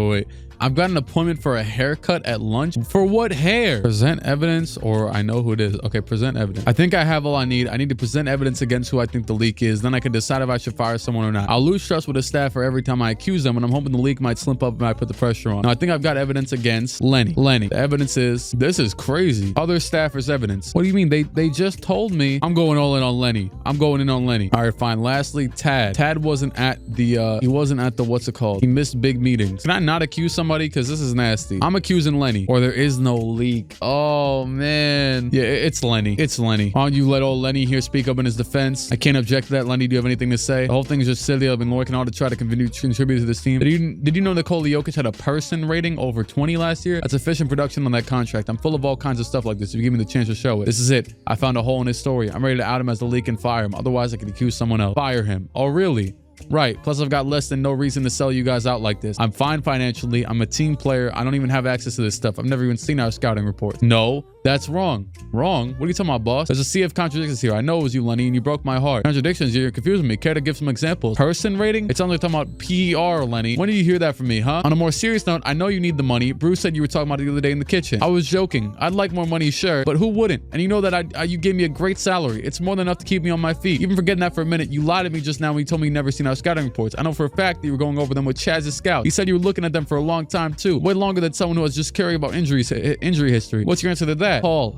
Wait. I've got an appointment for a haircut at lunch. For what hair? Present evidence, or I know who it is. Okay, present evidence. I think I have all I need. I need to present evidence against who I think the leak is. Then I can decide if I should fire someone or not. I'll lose trust with the staff for every time I accuse them, and I'm hoping the leak might slip up if I put the pressure on. Now, I think I've got evidence against Lenny. The evidence is, this is crazy. Other staffers' evidence. What do you mean? They just told me. I'm going all in on Lenny. I'm going in on Lenny. All right, fine. Lastly, Tad. Tad wasn't at the, he wasn't at the, what's it called? He missed big meetings. Can I not accuse somebody? Because this is nasty. I'm accusing Lenny, or there is no leak. Oh, man. Yeah, it's Lenny. It's Lenny. Why don't you let old Lenny here speak up in his defense? I can't object to that. Lenny, do you have anything to say? The whole thing is just silly. I've been working hard to try to contribute to this team. Did you know Nikola Jokic had a person rating over 20 last year? That's efficient production on that contract. I'm full of all kinds of stuff like this. If you give me the chance to show it. This is it. I found a hole in his story. I'm ready to out him as the leak and fire him. Otherwise, I could accuse someone else. Fire him. Oh, really? Right. Plus, I've got less than no reason to sell you guys out like this. I'm fine financially. I'm a team player. I don't even have access to this stuff. I've never even seen our scouting reports. No, that's wrong. Wrong? What are you talking about, boss? There's a sea of contradictions here. I know it was you, Lenny, and you broke my heart. Contradictions? You're confusing me. Care to give some examples? Person rating? It sounds like you're talking about PR, Lenny. When did you hear that from me, huh? On a more serious note, I know you need the money. Bruce said you were talking about it the other day in the kitchen. I was joking. I'd like more money, sure, but who wouldn't? And you know that you gave me a great salary. It's more than enough to keep me on my feet. Even forgetting that for a minute, you lied to me just now when you told me you never seen our scouting reports. I know for a fact that you were going over them with Chaz's scout. He said you were looking at them for a long time too. Way longer than someone who was just curious about injury history. What's your answer to that? Paul,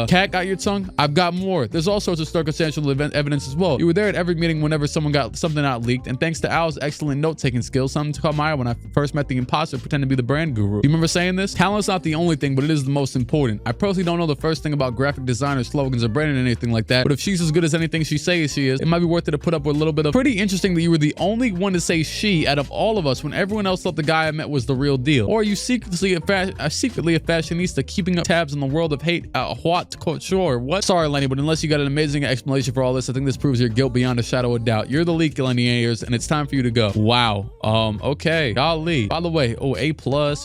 Cat got your tongue? I've got more. There's all sorts of circumstantial evidence as well. You were there at every meeting whenever someone got something out leaked, and thanks to Al's excellent note-taking skills, something caught my eye when I first met the imposter pretending to be the brand guru. You remember saying this? Talent's not the only thing, but it is the most important. I personally don't know the first thing about graphic designers, slogans, or branding or anything like that, but if she's as good as anything she says she is, it might be worth it to put up with a little bit of... Pretty interesting that you were the only one to say she out of all of us when everyone else thought the guy I met was the real deal. Or are you secretly a fashionista keeping up tabs in the world of hate haute couture? What? Sorry, Lenny, but unless you got an amazing explanation for all this, I think this proves your guilt beyond a shadow of doubt. You're the leak, Lenny Ayers, and it's time for you to go. Wow. Okay. Golly. By the way, A+,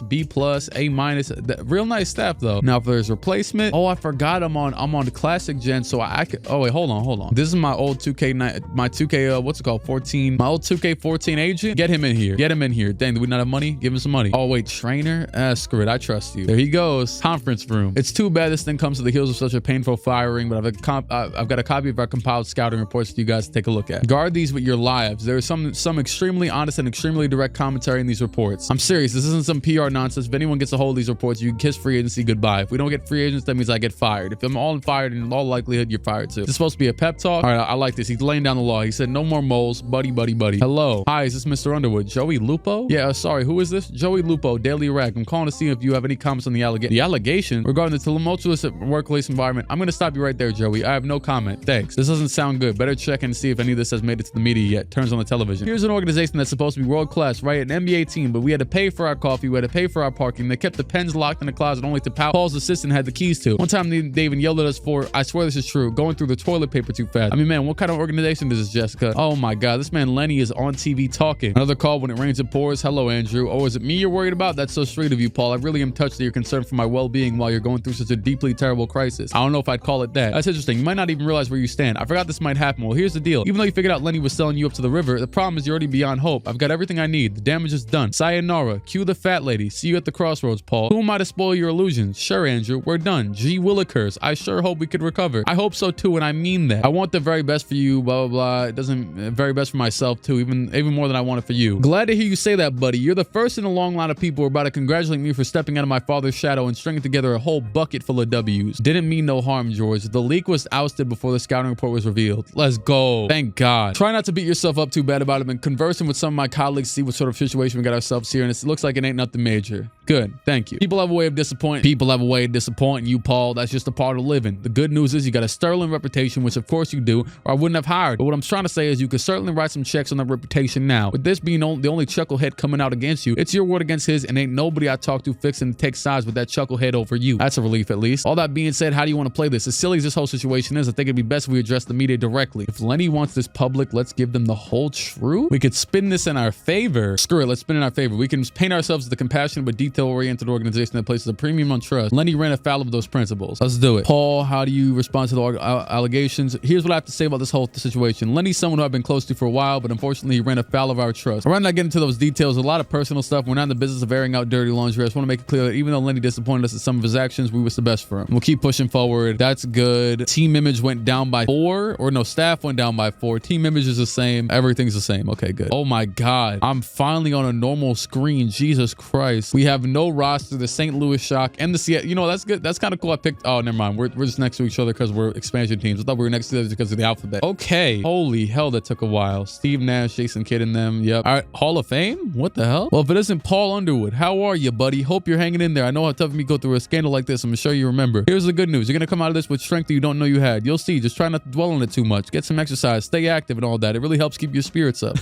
B+, A-. Real nice staff though. Now if there's replacement, I forgot I'm on the classic gen, so I could. Oh wait, hold on. This is my old 2K, what's it called? 14. My old 2K14 agent. Get him in here. Dang, do we not have money? Give him some money. Oh wait, trainer? Screw it. I trust you. There he goes. Conference room. It's too bad this thing comes to the heels of such a painful firing, but I've got a copy of our compiled scouting reports for you guys to take a look at. Guard these with your lives. There is some extremely honest and extremely direct commentary in these reports. I'm serious. This isn't some PR nonsense. If anyone gets a hold of these reports, you can kiss free agency goodbye. If we don't get free agents, that means I get fired. If I'm all fired, in all likelihood, you're fired too. This is supposed to be a pep talk. All right, I like this. He's laying down the law. He said, no more moles. Buddy. Hello. Hi, is this Mr. Underwood? Joey Lupo? Yeah, sorry. Who is this? Joey Lupo, Daily Rag. I'm calling to see if you have any comments on the allegation regarding the tumultuous workplace environment. I'm going to stop you right there, Joey. I have no comment. Thanks. This doesn't sound good. Better check and see if any of this has made it to the media yet. Turns on the television. Here's an organization that's supposed to be world class, right? An NBA team, but we had to pay for our coffee. We had to pay for our parking. They kept the pens locked in the closet only to Paul's assistant had the keys to. One time they even yelled at us for, I swear this is true, going through the toilet paper too fast. I mean, man, what kind of organization is this, Jessica? Oh my God, this man Lenny is on TV talking. Another call when it rains and pours. Hello, Andrew. Oh, is it me you're worried about? That's so sweet of you, Paul. I really am touched that you're concerned for my well-being while you're going through such a deeply terrible crisis. I don't know if I'd call it that. That's interesting. You might not even realize where you stand. I forgot this might happen. Well, here's the deal. Even though you figured out Lenny was selling you up to the river, the problem is you're already beyond hope. I've got everything I need. The damage is done. Sayonara. Cue the fat lady. See you at the crossroads, Paul. Who am I to spoil your illusions? Sure, Andrew. We're done. Gee willikers. I sure hope we could recover. I hope so too, and I mean that. I want the very best for you, blah, blah, blah. It doesn't, very best for myself too, even more than I want it for you. Glad to hear you say that, buddy. You're the first in a long line of people who are about to congratulate me for stepping out of my father's shadow and stringing together a whole bucket full of W's. Didn't mean no harm, George. The leak was ousted before the scouting report was revealed. Let's go. Thank God. Try not to beat yourself up too bad about it. I've been conversing with some of my colleagues to see what sort of situation we got ourselves here, and it looks like it ain't nothing major. Good. Thank you. People have a way of disappointing you, Paul. That's just a part of living. The good news is you got a sterling reputation, which of course you do, or I wouldn't have hired. But what I'm trying to say is you could certainly write some checks on that reputation now. With this being the only chucklehead coming out against you, it's your word against his, and ain't nobody I talk to fixing to take sides with that chucklehead over you. That's a relief at least. All that being said, how do you want to play this? As silly as this whole situation is, I think it'd be best if we address the media directly. If Lenny wants this public, let's give them the whole truth. We could spin this in our favor. Screw it, let's spin in our favor. We can paint ourselves as the compassionate but detail-oriented organization that places a premium on trust. Lenny ran afoul of those principles. Let's do it. Paul, how do you respond to the allegations? Here's what I have to say about this whole situation. Lenny's someone who I've been close to for a while. while, but unfortunately he ran afoul of our trust. We're not getting into those details. A lot of personal stuff. We're not in the business of airing out dirty laundry. I just want to make it clear that even though Lenny disappointed us in some of his actions, we wish the best for him. We'll keep pushing forward. That's good. Team image went down by 4, or no, staff went down by 4. Team image is the same. Everything's the same. Okay, good. Oh my God. I'm finally on a normal screen. Jesus Christ. We have no roster. The St. Louis Shock and the Seattle. You know, that's good. That's kind of cool. I picked. Oh, never mind. We're just next to each other because we're expansion teams. I thought we were next to each other because of the alphabet. Okay. Holy hell, that took a while. Steve Nash, Jason Kidd and them. Yep. All right. Hall of Fame? What the hell? Well, if it isn't Paul Underwood, how are you, buddy? Hope you're hanging in there. I know how tough me go through a scandal like this. I'm sure you remember. Here's the good news. You're going to come out of this with strength that you don't know you had. You'll see. Just try not to dwell on it too much. Get some exercise. Stay active and all that. It really helps keep your spirits up.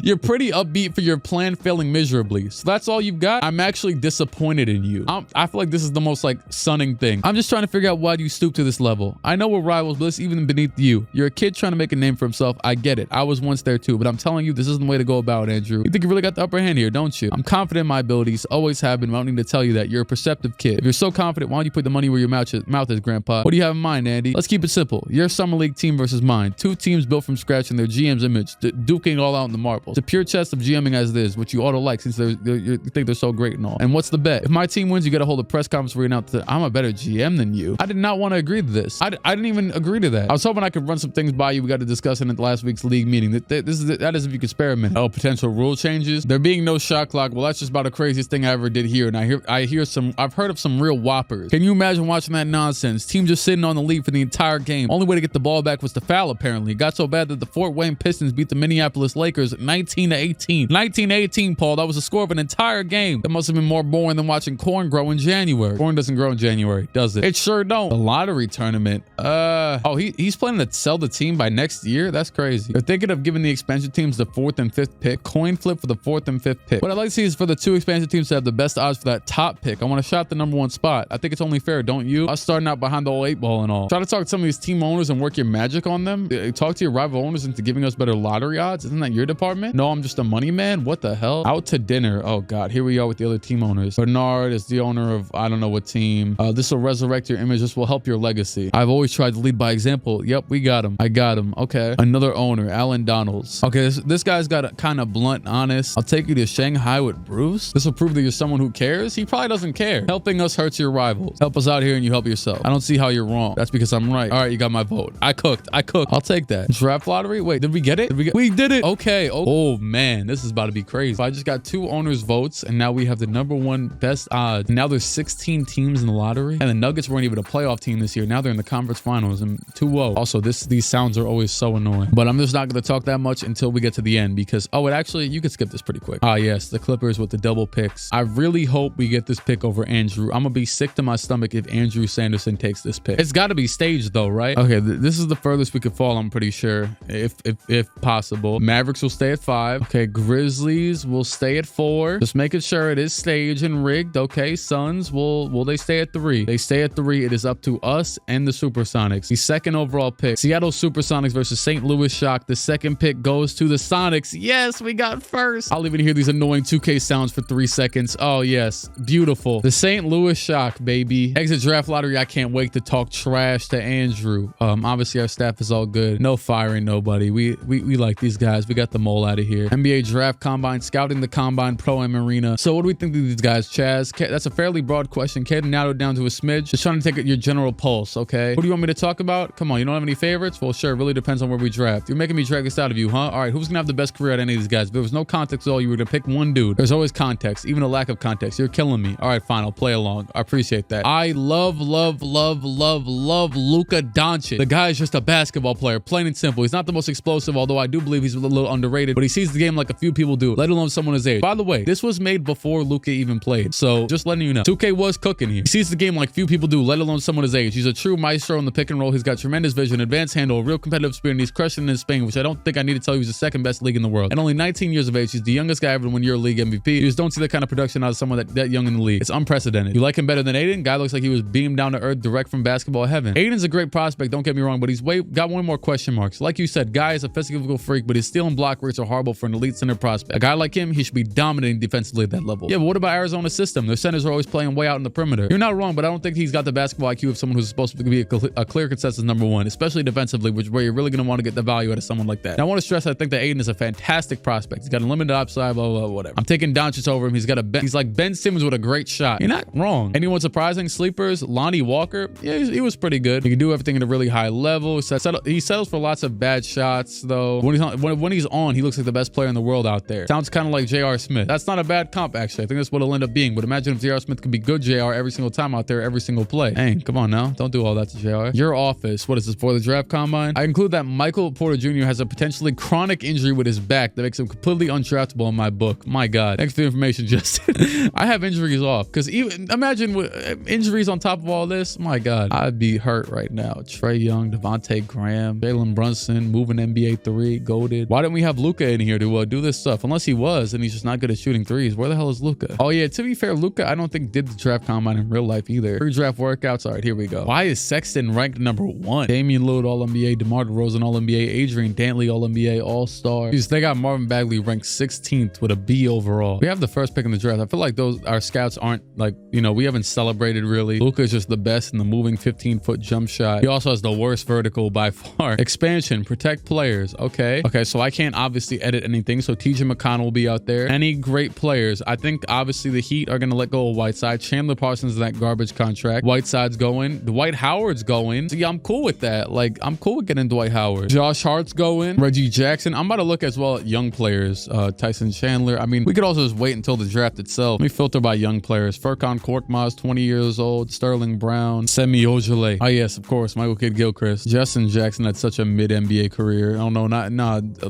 You're pretty upbeat for your plan failing miserably. So that's all you've got? I'm actually disappointed in you. I feel like this is the most like sunning thing. I'm just trying to figure out why you stoop to this level. I know we're rivals, but it's even beneath you. You're a kid trying to make a name for himself. I get it. I was once there too, but I'm telling you, this isn't the way to go about it, Andrew. You think you really got the upper hand here, don't you? I'm confident in my abilities. Always have been. I don't need to tell you that. You're a perceptive kid. If you're so confident, why don't you put the money where your mouth is, Grandpa? What do you have in mind, Andy? Let's keep it simple. Your summer league team versus mine. 2 teams built from scratch in their GM's image, duking all out in the marbles. It's a pure test of GMing as it is, which you ought to like since you think they're so great and all. And what's the bet? If my team wins, you got to hold a press conference where you announce that I'm a better GM than you. I did not want to agree to this. I didn't even agree to that. I was hoping I could run some things by you. We got to discuss it at last week's league meeting. That is if you could spare a minute. Oh, potential rule changes. There being no shot clock. Well, that's just about the craziest thing I ever did here. And I've heard of some real whoppers. Can you imagine watching that nonsense? Team just sitting on the lead for the entire game. Only way to get the ball back was to foul, apparently. It got so bad that the Fort Wayne Pistons beat the Minneapolis Lakers 19-18. 19-18, Paul. That was the score of an entire game. That must have been more boring than watching corn grow in January. Corn doesn't grow in January, does it? It sure don't. The lottery tournament. Oh, he's planning to sell the team by next year? That's crazy. They're thinking of giving the expansion teams the 4th and 5th pick. Coin flip for the 4th and 5th pick. What I'd like to see is for the 2 expansion teams to have the best odds for that top pick. I want to shot the #1 spot. I think it's only fair, don't you? Us starting out behind the old 8 ball and all. Try to talk to some of these team owners and work your magic on them. Talk to your rival owners into giving us better lottery odds. Isn't that your department? No, I'm just a money man. What the hell? Out to dinner. Oh God, here we are with the other team owners. Bernard is the owner of I don't know what team. This will resurrect your image. This will help your legacy. I've always tried to lead by example. Yep, we got him. I got him. Okay. Another owner, Alan Donalds. Okay, this guy's got a kind of blunt, honest. I'll take you to Shanghai with Bruce. This will prove that you're someone who cares. He probably doesn't care. Helping us hurts your rivals. Help us out here and you help yourself. I don't see how you're wrong. That's because I'm right. All right, you got my vote. I cooked. I'll take that. Draft lottery? Wait, did we get it? We did it. Okay. Oh man, this is about to be crazy. I just got 2 owners' votes and now we have the #1 best odds. Now there's 16 teams in the lottery and the Nuggets weren't even a playoff team this year. Now they're in the conference finals and 2-0. Also, these sounds are always so annoying, but I'm just not going to talk that much until we get to the end because, oh, you could skip this pretty quick. Ah, yes, the Clippers with the double picks. I really hope we get this pick over Andrew. I'm gonna be sick to my stomach if Andrew Sanderson takes this pick. It's got to be staged though, right? Okay, this is the furthest we could fall, I'm pretty sure, if possible. Mavericks will stay at 5. Okay, Grizzlies will stay at 4. Just making sure it is staged and rigged. Okay, Suns will they stay at 3? They stay at 3. It is up to us and the Supersonics. The 2nd overall pick, Seattle Supersonics versus St. Louis Shock. The 2nd pick goes to the Sonics. Yes, we got first. I'll even hear these annoying 2K sounds for 3 seconds. Oh yes, beautiful. The St. Louis Shock, baby. Exit draft lottery. I can't wait to talk trash to Andrew. Obviously our staff is all good. No firing nobody. We like these guys. We got the mole out of here. NBA draft combine, scouting the combine, pro and marina. So what do we think of these guys, Chaz? That's a fairly broad question. Can narrow it down to a smidge. Just trying to take your general pulse, okay? Who do you want me to talk about? Come on, you don't have any favorites? Well, sure. It really depends on where we draft. You're making me drag this out of you, huh? All right, who's gonna have the best career at any of these guys? If there was no context at all, you were gonna pick one dude. There's always context, even a lack of context. You're killing me. All right, fine. I'll play along. I appreciate that. I love Luka Doncic. The guy is just a basketball player, plain and simple. He's not the most explosive, although I do believe he's a little underrated, but he sees the game like a few people do, let alone someone his age. By the way, this was made before Luka even played, so just letting you know. 2K was cooking here. He sees the game like few people do, let alone someone his age. He's a true maestro in the pick and roll. He's got tremendous vision, advanced handle, real competitive spirit, and he's crushing in Spain, which I don't think I need to tell you he's the 2nd best league in the world. At only 19 years of age, he's the youngest guy ever to win your league MVP. You just don't see that kind of production out of someone that young in the league. It's unprecedented. You like him better than Aiden? Guy looks like he was beamed down to earth direct from basketball heaven. Aiden's a great prospect, don't get me wrong, but he's got one more question marks. Like you said, guy is a physical freak, but his steal and block rates are horrible for an elite center prospect. A guy like him, he should be dominating defensively at that level. Yeah, but what about Arizona's system? Their centers are always playing way out in the perimeter. You're not wrong, but I don't think he's got the basketball IQ of someone who's supposed to be a clear consensus #1, especially defensively, where you're really going to want to get the value out of someone like that. Now, I want want to stress, I think that Aiden is a fantastic prospect. He's got a limited upside, blah, blah, blah, whatever. I'm taking Doncic over him. He's like Ben Simmons with a great shot. You're not wrong. Anyone surprising? Sleepers? Lonnie Walker? Yeah, he was pretty good. He can do everything at a really high level. He settles for lots of bad shots, though. When he's on, he looks like the best player in the world out there. Sounds kind of like J.R. Smith. That's not a bad comp, actually. I think that's what it'll end up being. But imagine if J.R. Smith could be good J.R. every single time out there, every single play. Dang, come on now. Don't do all that to J.R. Your office. What is this, for the draft combine? I include that Michael Porter Jr. has a potentially chronic injury with his back that makes him completely undraftable in my book. My God. Thanks for the information, Justin. I have injuries off, because even imagine with injuries on top of all this. My God, I'd be hurt right now. Trey Young, Devontae Graham, Jalen Brunson, moving NBA 3, goated. Why didn't we have Luka in here to do this stuff? Unless he was, and he's just not good at shooting threes. Where the hell is Luka? Oh yeah, to be fair, Luka I don't think did the draft combine in real life either. Pre-draft workouts. All right, here we go. Why is Sexton ranked #1? Damian Lillard All-NBA, DeMar DeRozan All-NBA, Adrian Dantley All-NBA, All-Star. They got Marvin Bagley ranked 16th with a B overall. We have the first pick in the draft. I feel like our scouts aren't like, we haven't celebrated really. Luka is just the best in the moving 15-foot jump shot. He also has the worst vertical by far. Expansion, protect players. Okay, so I can't obviously edit anything, so TJ McConnell will be out there. Any great players? I think obviously the Heat are going to let go of Whiteside. Chandler Parsons is that garbage contract. Whiteside's going. Dwight Howard's going. So yeah, I'm cool with that. Like, I'm cool with getting Dwight Howard. Josh Hart's going. Reggie Jackson. I'm about to look as well at young players. Tyson Chandler. I mean, we could also just wait until the draft itself. Let me filter by young players. Furkan Korkmaz, 20 years old. Sterling Brown. Semi Ojeleye. Oh yes, of course. Michael Kidd-Gilchrist. Justin Jackson had such a mid-NBA career. Oh no,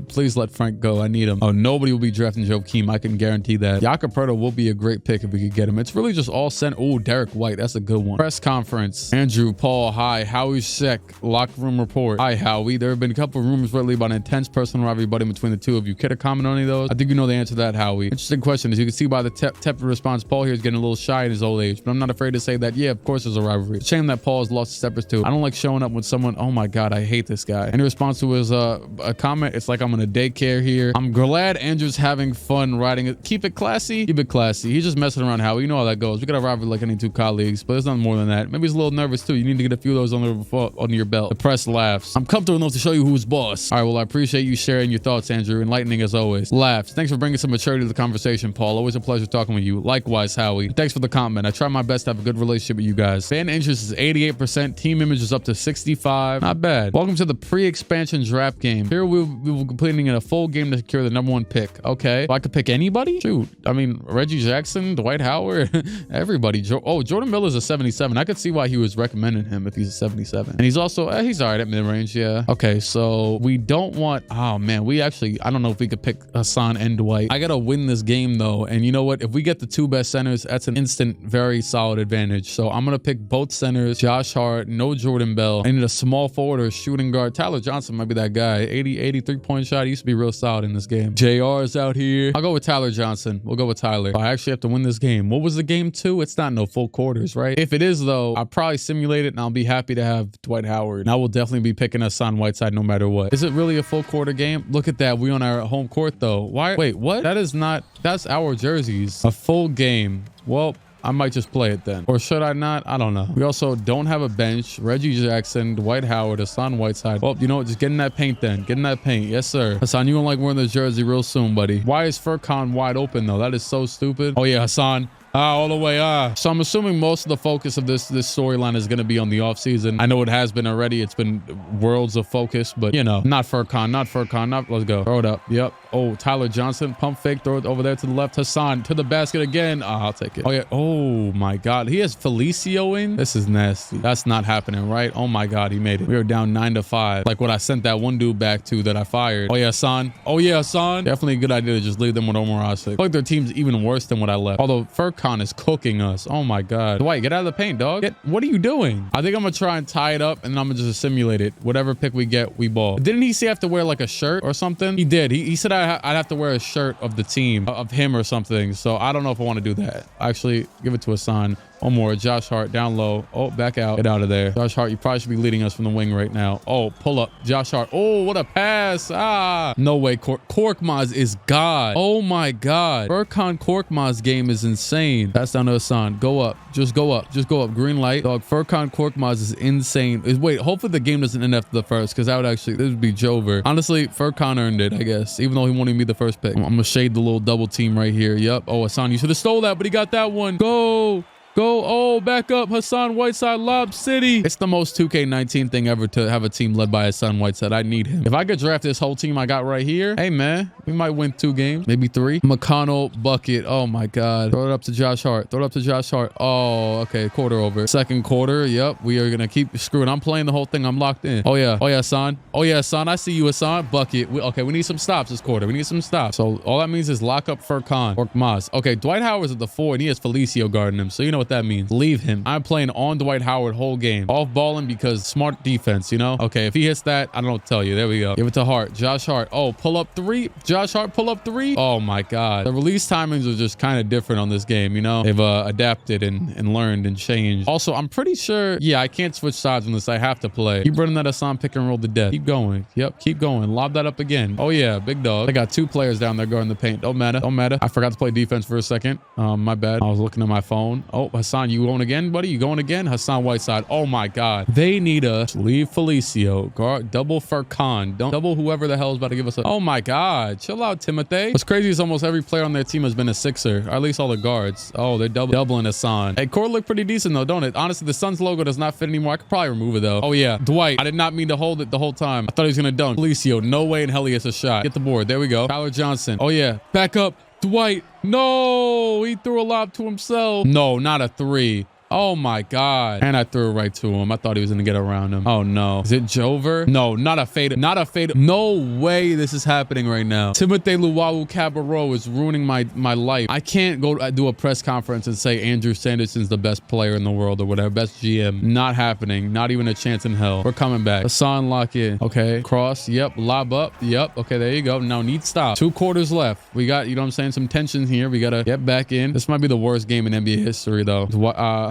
please let Frank go. I need him. Oh, nobody will be drafting Joakim. I can guarantee that. Jakob Poeltl will be a great pick if we could get him. It's really just all sent. Oh, Derek White. That's a good one. Press conference. Andrew Paul. Hi. Howie Sheck. Locker room report. Hi, Howie. There have been a couple of rumors lately about an intense personal rivalry between the two of you. Care to comment on any of those? I think you know the answer to that, Howie. Interesting question. As you can see by the tepid response, Paul here is getting a little shy in his old age, but I'm not afraid to say that, yeah, of course there's a rivalry. It's a shame that Paul has lost his steppers too. I don't like showing up with someone. Oh my God, I hate this guy. In response to his a comment, it's like I'm in a daycare here. I'm glad Andrew's having fun writing it. Keep it classy. Keep it classy. He's just messing around, Howie. You know how that goes. We got a rivalry like any two colleagues, but there's nothing more than that. Maybe he's a little nervous too. You need to get a few of those under your belt. The press laughs. I'm comfortable enough to show you who's boss. All right, well, I appreciate you sharing your thoughts, Andrew. Enlightening as always. Laughs. Thanks for bringing some maturity to the conversation, Paul. Always a pleasure talking with you. Likewise, Howie. Thanks for the comment. I try my best to have a good relationship with you guys. Fan interest is 88%. Team image is up to 65. Not bad. Welcome to the pre-expansion draft game. Here we will be completing in a full game to secure the #1 pick. Okay. Well, I could pick anybody? Shoot. I mean, Reggie Jackson, Dwight Howard, everybody. Jordan Miller's a 77. I could see why he was recommending him if he's a 77. And he's also, he's all right at mid-range. Yeah. Okay. So we don't want, oh man, I don't know if we could pick Hassan and Dwight. I got to win this game though. And you know what? If we get the 2 best centers, that's an instant, very solid advantage. So I'm going to pick both centers, Josh Hart, no Jordan Bell. I need a small forward or shooting guard. Tyler Johnson might be that guy. 83-point shot. He used to be real solid in this game. JR is out here. I'll go with Tyler Johnson. We'll go with Tyler. I actually have to win this game. What was the game 2? It's not no full quarters, right? If it is though, I'll probably simulate it and I'll be happy to have Dwight Howard. And I will definitely be picking Hassan Whiteside no matter what. Is it really a full quarter game? Look at that. We on our home court though. Why? Wait, what? That's our jerseys. A full game. Well, I might just play it then. Or should I not? I don't know. We also don't have a bench. Reggie Jackson, Dwight Howard, Hassan Whiteside. Well, you know what? Just get in that paint then. Get in that paint. Yes, sir. Hassan, you're gonna like wearing the jersey real soon, buddy. Why is Furkan wide open though? That is so stupid. Oh yeah, Hassan. All the way. So I'm assuming most of the focus of this storyline is going to be on the offseason. I know it has been already. It's been worlds of focus, but you know, not Furkan. Let's go. Throw it up. Yep. Oh, Tyler Johnson. Pump fake. Throw it over there to the left. Hassan to the basket again. I'll take it. Oh, yeah. Oh, my God. He has Felicio in. This is nasty. That's not happening, right? Oh, my God. He made it. We are down 9-5. Like what I sent that one dude back to that I fired. Oh, yeah, Hassan. Definitely a good idea to just leave them with Omar Asik. I feel like their team's even worse than what I left. Although Furkan is cooking us. Oh, my God. Dwight, get out of the paint, dog. What are you doing? I think I'm going to try and tie it up and then I'm going to just simulate it. Whatever pick we get, we ball. Didn't he say I have to wear like a shirt or something? He did. He said I'd have to wear a shirt of the team, of him or something. So I don't know if I want to do that. Actually, give it to Hassan. One more. Josh Hart down low. Oh, back out. Get out of there. Josh Hart, you probably should be leading us from the wing right now. Oh, pull up. Josh Hart. Oh, what a pass. Ah, no way. Korkmaz is God. Oh my God. Furkan Korkmaz game is insane. That's down to Hassan. Go up. Just go up. Just go up. Green light. Dog, Furkan Korkmaz is insane. Wait, hopefully the game doesn't end after the first, because that would actually, this would be Jover. Honestly, Furkan earned it, I guess, even though he won't even be the first pick. I'm gonna shade the little double team right here. Yep. Oh, Hassan, you should have stole that, but he got that one. Go. Go. Oh, back up. Hassan Whiteside, Lob City. It's the most 2K19 thing ever to have a team led by Hassan Whiteside. I need him. If I could draft this whole team I got right here, hey, man, we might win 2 games, maybe 3. McConnell, bucket. Oh, my God. Throw it up to Josh Hart. Throw it up to Josh Hart. Oh, okay. Quarter over. Second quarter. Yep. We are going to keep screwing. I'm playing the whole thing. I'm locked in. Oh, yeah. Oh, yeah, Hassan. Oh, yeah, Hassan. I see you, Hassan. Bucket. Okay, we need some stops this quarter. We need some stops. So all that means is lock up Furkan or Maz. Okay, Dwight Howard's at the 4, and he has Felicio guarding him. So you know what that means. Leave him. I'm playing on Dwight Howard whole game. Off balling because smart defense, you know? Okay, if he hits that, I don't know what to tell you. There we go. Give it to Hart. Josh Hart. Oh, pull up 3. Josh Hart, pull up 3. Oh my God. The release timings are just kind of different on this game, you know? They've adapted and learned and changed. Also, I'm pretty sure, yeah, I can't switch sides on this. I have to play. Keep running that Hassan pick and roll to death. Keep going. Yep, keep going. Lob that up again. Oh yeah, big dog. I got 2 players down there guarding the paint. Don't matter. Don't matter. I forgot to play defense for a second. My bad. I was looking at my phone. Oh, Hassan, you going again, buddy? You going again? Hassan Whiteside. Oh my God. They need us. Leave Felicio. Guard double Furkan. Don't double whoever the hell is about to give us a. Oh my God. Chill out, Timothy. What's crazy is almost every player on their team has been a Sixer, or at least all the guards. Oh, they're doubling Hassan. Hey, court look pretty decent though, don't it? Honestly, the Suns logo does not fit anymore. I could probably remove it though. Oh yeah, Dwight. I did not mean to hold it the whole time. I thought he was gonna dunk. Felicio. No way in hell he gets a shot. Get the board. There we go. Tyler Johnson. Oh yeah. Back up. Dwight. No, he threw a lob to himself. No, not a 3. Oh my God. And I threw it right to him. I thought he was going to get around him. Oh no. Is it Jover? No, not a fade. Not a fade. No way this is happening right now. Timothy Luwawu Cabarro is ruining my life. I can't go do a press conference and say Andrew Sanderson's the best player in the world or whatever. Best GM. Not happening. Not even a chance in hell. We're coming back. Hassan lock in. Okay. Cross. Yep. Lob up. Yep. Okay. There you go. Now need stop. 2 quarters left. We got, you know what I'm saying? Some tension here. We got to get back in. This might be the worst game in NBA history though.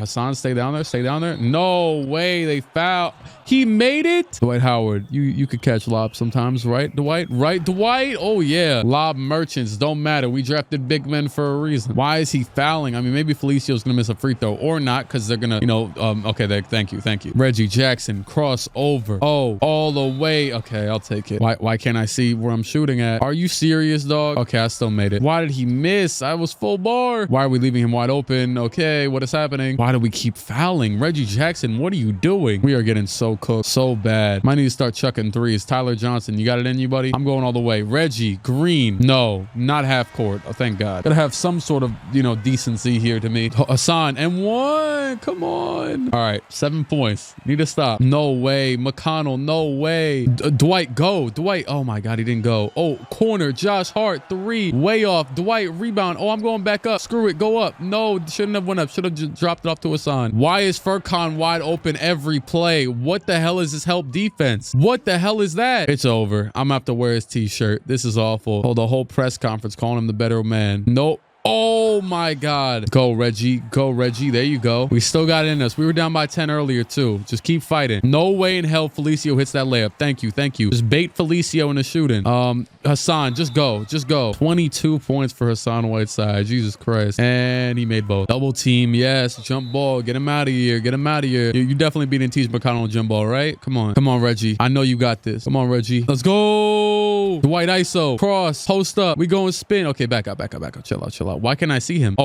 Hassan, stay down there. Stay down there. No way. They foul. He made it. Dwight Howard. You could catch lobs sometimes, right, Dwight? Right, Dwight? Oh, yeah. Lob merchants. Don't matter. We drafted big men for a reason. Why is he fouling? I mean, maybe Felicio's going to miss a free throw or not because they're going to, you know, okay, thank you. Reggie Jackson, cross over. Oh, all the way. Okay, I'll take it. Why can't I see where I'm shooting at? Are you serious, dog? Okay, I still made it. Why did he miss? I was full bar. Why are we leaving him wide open? Okay, what is happening? Why do we keep fouling? Reggie Jackson, what are you doing? We are getting so cooked, so bad. Might need to start chucking 3s. Tyler Johnson, you got it in you, buddy? I'm going all the way. Reggie, Green. No, not half court. Oh, thank God. Gotta have some sort of, you know, decency here to me. Hassan, and 1. Come on. All right, 7 points. Need to stop. No way. McConnell, no way. Dwight, go. Dwight. Oh my God, he didn't go. Oh, corner. Josh Hart, 3. Way off. Dwight, rebound. Oh, I'm going back up. Screw it. Go up. No, shouldn't have went up. Should have just dropped it off to Hassan. Why is Furkan wide open every play? What the hell is this help defense? What the hell is that? It's over. I'm gonna have to wear his t-shirt. This is awful. Hold the whole press conference calling him the better man. Nope. Oh my God. Go, Reggie. Go, Reggie. There you go. We still got it in us. We were down by 10 earlier too. Just keep fighting. No way in hell Felicio hits that layup. Thank you. Thank you. Just bait Felicio in the shooting. Hassan, just go. Just go. 22 points for Hassan Whiteside. Jesus Christ. And he made both. Double team. Yes. Jump ball. Get him out of here. Get him out of here. You definitely beating Teach McConnell jump ball, right? Come on. Come on, Reggie. I know you got this. Come on, Reggie. Let's go. Dwight ISO. Cross. Post up. We going spin. Okay, back up. Chill out. Why can't I see him?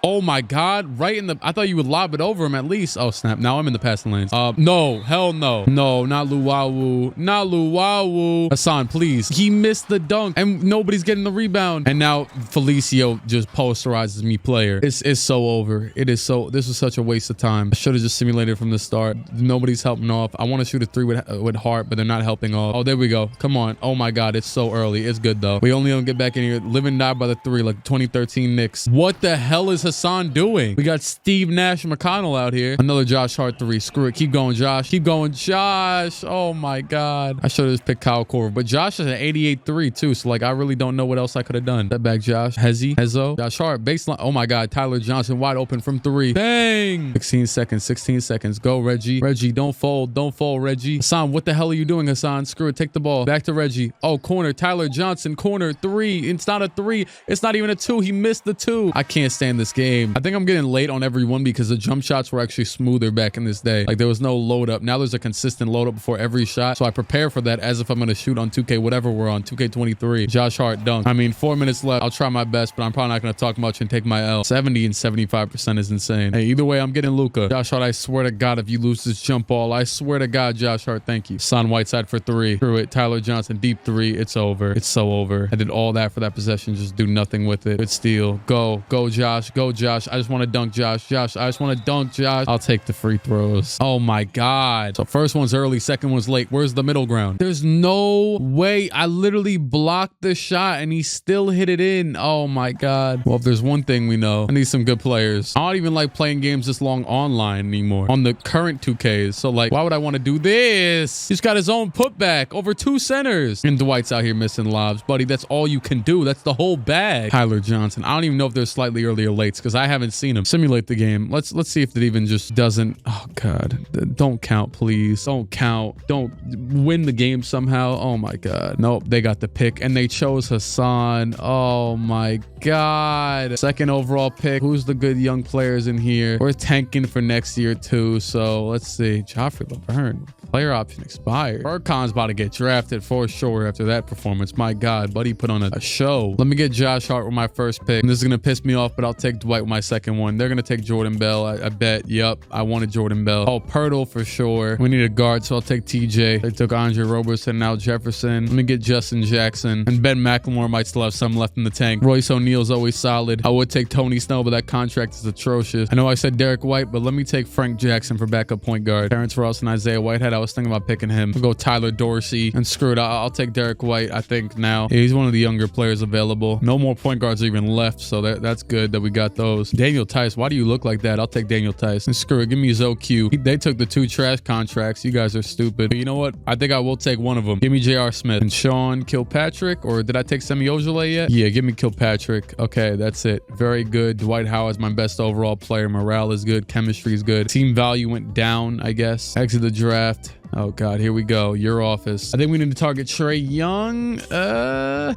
Oh my God. Right in the, I thought you would lob it over him at least. Oh snap. Now I'm in the passing lanes. No, hell no. No, not Luwawu. Not Luwawu. Hassan, please. He missed the dunk and nobody's getting the rebound. And now Felicio just posterizes me player. It's so over. It is so, this was such a waste of time. I should have just simulated from the start. Nobody's helping off. I want to shoot a 3 with Hart, but they're not helping off. Oh, there we go. Come on. Oh my God. It's so early. It's good though. We only don't get back in here. Live and die by the 3 like 2013 Knicks. What the hell is Hassan doing? We got Steve Nash McConnell out here. Another Josh Hart 3. Screw it. Keep going, Josh. Keep going, Josh. Oh my God. I should have just picked Kyle Korver, but Josh is an 88-3 too. So like, I really don't know what else I could have done. Step back, Josh. Hezo. Josh Hart. Baseline. Oh my God. Tyler Johnson wide open from 3. Bang. 16 seconds. 16 seconds. Go, Reggie. Reggie, don't fold. Don't fold, Reggie. Hassan, what the hell are you doing, Hassan? Screw it. Take the ball. Back to Reggie. Oh, corner. Tyler Johnson. Corner 3. It's not a 3. It's not even a 2. He missed the 2. I can't stand this game. I think I'm getting late on every one because the jump shots were actually smoother back in this day. Like there was no load up. Now there's a consistent load up before every shot. So I prepare for that as if I'm going to shoot on 2K, whatever we're on, 2K23. Josh Hart dunk. I mean, 4 minutes left. I'll try my best, but I'm probably not going to talk much and take my L. 70 and 75% is insane. Hey, either way, I'm getting Luka. Josh Hart, I swear to God, if you lose this jump ball, I swear to God, Josh Hart, thank you. Son Whiteside for 3. Screw it. Tyler Johnson, deep 3. It's over. It's so over. I did all that for that possession. Just do nothing with it. Good steal. Go. Go, Josh. Go, Josh. I just want to dunk, Josh. Josh, I just want to dunk, Josh. I'll take the free throws. Oh my God. So first one's early, second one's late. Where's the middle ground? There's no way. I literally blocked the shot and he still hit it in. Oh my God. Well, if there's one thing we know, I need some good players. I don't even like playing games this long online anymore on the current 2Ks. So like, why would I want to do this? He's got his own putback over 2 centers. And Dwight's out here missing lobs. Buddy, that's all you can do. That's the whole bag. Tyler Johnson. I don't even know if there's slightly early or late because I haven't seen him. Simulate the game. Let's see if it even just doesn't. Oh God. Don't count, please. Don't count. Don't win the game somehow. Oh my God. Nope. They got the pick and they chose Hassan. Oh my God. Second overall pick. Who's the good young players in here? We're tanking for next year too. So let's see. Joffrey Laverne. Player option expired. Burkon's about to get drafted for sure after that performance. My God, buddy put on a show. Let me get Josh Hart with my first pick. And this is going to piss me off, but I'll take Dwight with my second one. They're going to take Jordan Bell. I bet. Yep. I wanted Jordan Bell. Oh, Pirtle for sure. We need a guard, so I'll take TJ. They took Andre Roberson, now Jefferson. Let me get Justin Jackson. And Ben McLemore might still have some left in the tank. Royce O'Neal's always solid. I would take Tony Snell, but that contract is atrocious. I know I said Derek White, but let me take Frank Jackson for backup point guard. Terrence Ross and Isaiah Whitehead. I was thinking about picking him. We'll go Tyler Dorsey. And screw it. I'll take Derek White, I think, now. Yeah, he's one of the younger players available. No more point guards are even left, so that's good that we got those. Daniel Tice. Why do you look like that? I'll take Daniel Tice. And screw it. Give me Zoe Q. They took the 2 trash contracts. You guys are stupid. But you know what? I think I will take one of them. Give me J.R. Smith. And Sean Kilpatrick. Or did I take Semi Ojeleye yet? Yeah, give me Kilpatrick. Okay, that's it. Very good. Dwight Howard's my best overall player. Morale is good. Chemistry is good. Team value went down, I guess. Exit the draft. Oh God, here we go. Your office. I think we need to target Trae Young.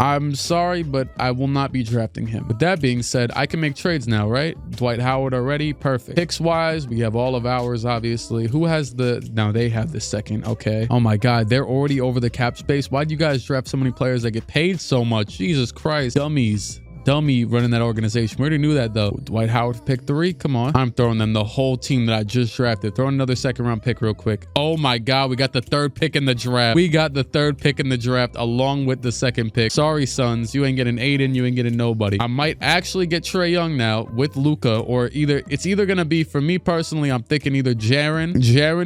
I'm sorry, but I will not be drafting him. With that being said, I can make trades now, right? Dwight Howard already. Perfect. Picks wise, we have all of ours, obviously. Who has the... Now they have the second. Okay. Oh my God, they're already over the cap space. Why'd you guys draft so many players that get paid so much? Jesus Christ. Dummies. Dummy running that organization. We already knew that though. Dwight Howard pick 3. Come on. I'm throwing them the whole team that I just drafted. Throw another second round pick real quick. Oh my God. We got the 3rd pick in the draft. We got the 3rd pick in the draft along with the 2nd pick. Sorry, Suns. You ain't getting Aiden. You ain't getting nobody. I might actually get Trae Young now with Luka, or it's either going to be, for me personally, I'm thinking either Jaren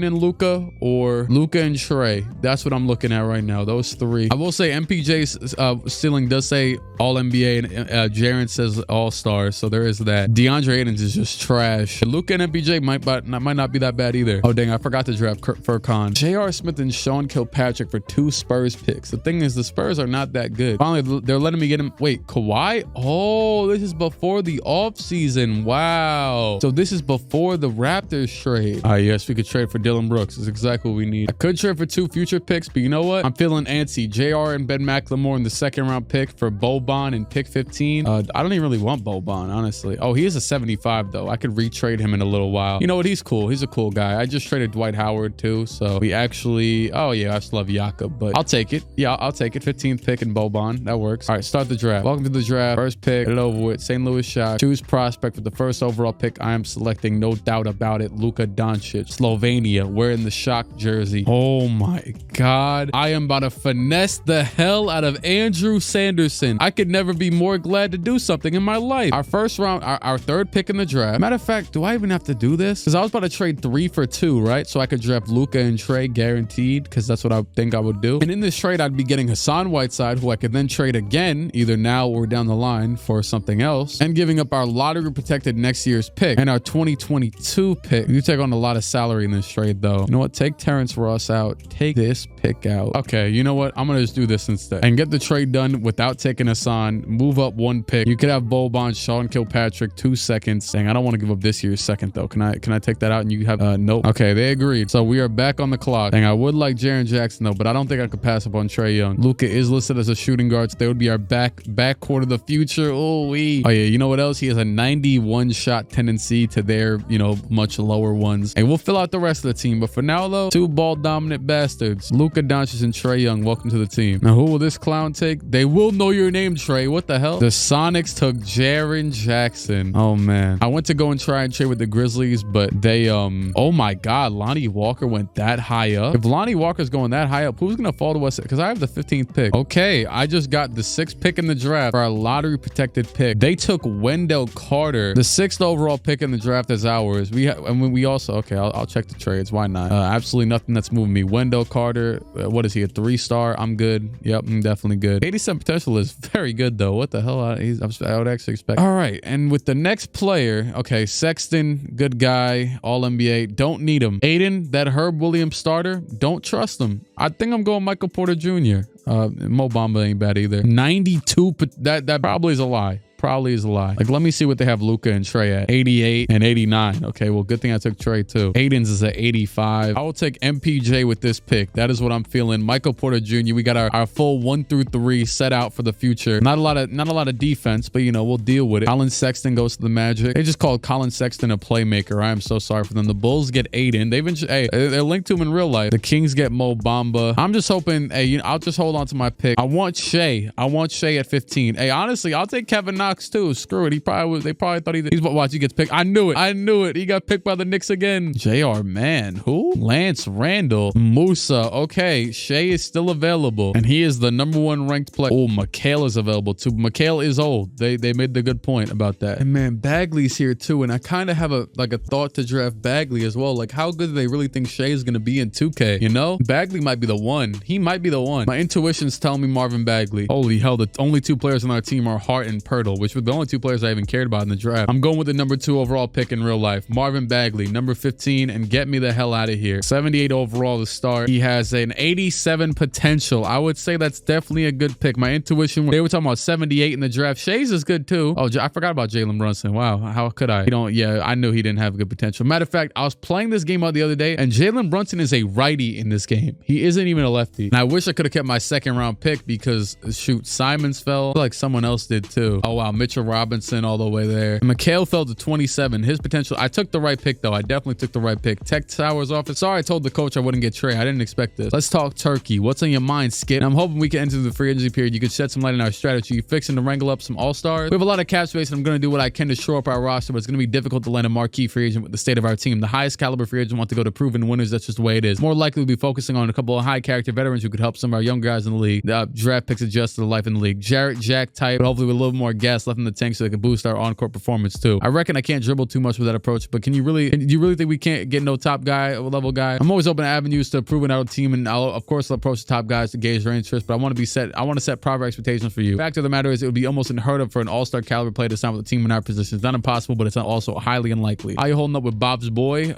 and Luka, or Luka and Trae. That's what I'm looking at right now. Those 3. I will say MPJ's ceiling does say all NBA and Jaren says all-star, so there is that. DeAndre Ayton is just trash. Luka and MPJ might not be that bad either. Oh dang, I forgot to draft Furkan. J.R. Smith and Sean Kilpatrick for 2 Spurs picks. The thing is, the Spurs are not that good. Finally, they're letting me get him. Wait, Kawhi? Oh, this is before the offseason. Wow. So this is before the Raptors trade. Yes, we could trade for Dylan Brooks. That's exactly what we need. I could trade for 2 future picks, but you know what? I'm feeling antsy. JR and Ben McLemore in the 2nd round pick for Boban and pick 15. I don't even really want Boban, honestly. Oh, he is a 75 though. I could retrade him in a little while. You know what? He's cool. He's a cool guy. I just traded Dwight Howard too. So we actually, oh yeah, I still love Jakob, but I'll take it. Yeah, I'll take it. 15th pick in Boban. That works. All right, start the draft. Welcome to the draft. First pick, get it over with. St. Louis Shock. Choose prospect with the 1st overall pick. I am selecting, no doubt about it, Luka Doncic. Slovenia, wearing the Shock jersey. Oh my God. I am about to finesse the hell out of Andrew Sanderson. I could never be more glad had to do something in my life. Our first round, our third pick in the draft. Matter of fact, do I even have to do this? Because I was about to trade 3 for 2, right? So I could draft Luka and Trey guaranteed, because that's what I think I would do. And in this trade, I'd be getting Hassan Whiteside, who I could then trade again, either now or down the line for something else, and giving up our lottery protected next year's pick and our 2022 pick. You take on a lot of salary in this trade, though. You know what? Take Terrence Ross out. Take this pick out. Okay, you know what? I'm gonna just do this instead and get the trade done without taking Hassan. Move up 1 pick. You could have Boban, Sean Kilpatrick, 2 seconds. Dang, I don't want to give up this year's second though. Can I take that out and you have nope. Okay, they agreed. So we are back on the clock. Dang, I would like Jaren Jackson though, but I don't think I could pass up on Trae Young. Luka is listed as a shooting guard, so they would be our backcourt of the future. Oh yeah, you know what else? He has a 91 shot tendency to their, you know, much lower ones. And we'll fill out the rest of the team. But for now though, 2 ball dominant bastards. Luka Doncic and Trae Young, welcome to the team. Now who will this clown take? They will know your name, Trey. What the hell? The Sonics took Jaren Jackson. Oh man. I went to go and try and trade with the Grizzlies, but they oh my god, Lonnie Walker went that high up. If Lonnie Walker's going that high up, who's gonna fall to us? Because I have the 15th pick. Okay, I just got the 6th pick in the draft for our lottery protected pick. They took Wendell Carter, the 6th overall pick in the draft as ours. We also, okay, I'll check the trades. Why not? Absolutely nothing that's moving me. Wendell Carter, what is he, a 3-star? I'm good. Yep, I'm definitely good. 87 potential is very good though. What the hell? I would actually expect. All right, and with the next player, okay, Sexton, good guy, all NBA. Don't need him. Aiden, that Herb Williams starter, don't trust him. I think I'm going Michael Porter Jr. Mo Bamba ain't bad either. 92, that probably is a lie. Probably is a lie. Like, let me see what they have Luka and Trey at. 88 and 89. Okay, well, good thing I took Trey too. Aiden's is at 85. I will take MPJ with this pick. That is what I'm feeling. Michael Porter Jr. We got our full 1 through 3 set out for the future. Not a lot of defense, but you know, we'll deal with it. Colin Sexton goes to the Magic. They just called Colin Sexton a playmaker. I am so sorry for them. The Bulls get Aiden. They're linked to him in real life. The Kings get Mo Bamba. I'm just hoping, hey, you know, I'll just hold on to my pick. I want Shea at 15. Hey, honestly, I'll take Kevin Knox too. Screw it. They probably thought he's watch. He gets picked. I knew it. He got picked by the Knicks again. JR, man. Who? Lance Randall. Musa. Okay. Shea is still available. And he is the #1 ranked player. Oh, Mikhail is available too. Mikhail is old. They made the good point about that. And man, Bagley's here too. And I kind of have a thought to draft Bagley as well. Like, how good do they really think Shea is going to be in 2K? You know? Bagley might be the one. He might be the one. My intuition's telling me Marvin Bagley. Holy hell. The only 2 players on our team are Hart and Pirtle, which were the only 2 players I even cared about in the draft. I'm going with the #2 overall pick in real life. Marvin Bagley, number 15, and get me the hell out of here. 78 overall to start. He has an 87 potential. I would say that's definitely a good pick. My intuition, they were talking about 78 in the draft. Shays is good too. Oh, I forgot about Jalen Brunson. Wow, how could I? Yeah, I knew he didn't have good potential. Matter of fact, I was playing this game out the other day, and Jalen Brunson is a righty in this game. He isn't even a lefty. And I wish I could have kept my 2nd round pick because, shoot, Simons fell. I feel like someone else did too. Oh wow, Mitchell Robinson all the way there. Mikhail fell to 27. His potential. I took the right pick though. I definitely took the right pick. Tech Towers office. Sorry, I told the coach I wouldn't get Trey. I didn't expect this. Let's talk Turkey. What's on your mind, Skip? And I'm hoping we can enter the free agency period. You could shed some light on our strategy. You're fixing to wrangle up some all-stars. We have a lot of cap space, and I'm going to do what I can to shore up our roster, but it's going to be difficult to land a marquee free agent with the state of our team. The highest caliber free agent want to go to proven winners. That's just the way it is. More likely, we'll be focusing on a couple of high character veterans who could help some of our young guys in the league. Draft picks adjust to the life in the league. Jarrett Jack type, but hopefully with a little more gas left in the tank so they can boost our on-court performance too. I reckon I can't dribble too much with that approach, but do you really think we can't get no top guy, level guy? I'm always open to avenues to proving our team, and I'll of course approach the top guys to gauge their interest, but I want to set proper expectations for you. Fact of the matter is, it would be almost unheard of for an all-star caliber player to sign with a team in our position. It's not impossible, but it's also highly unlikely. How you holding up with Bob's boy?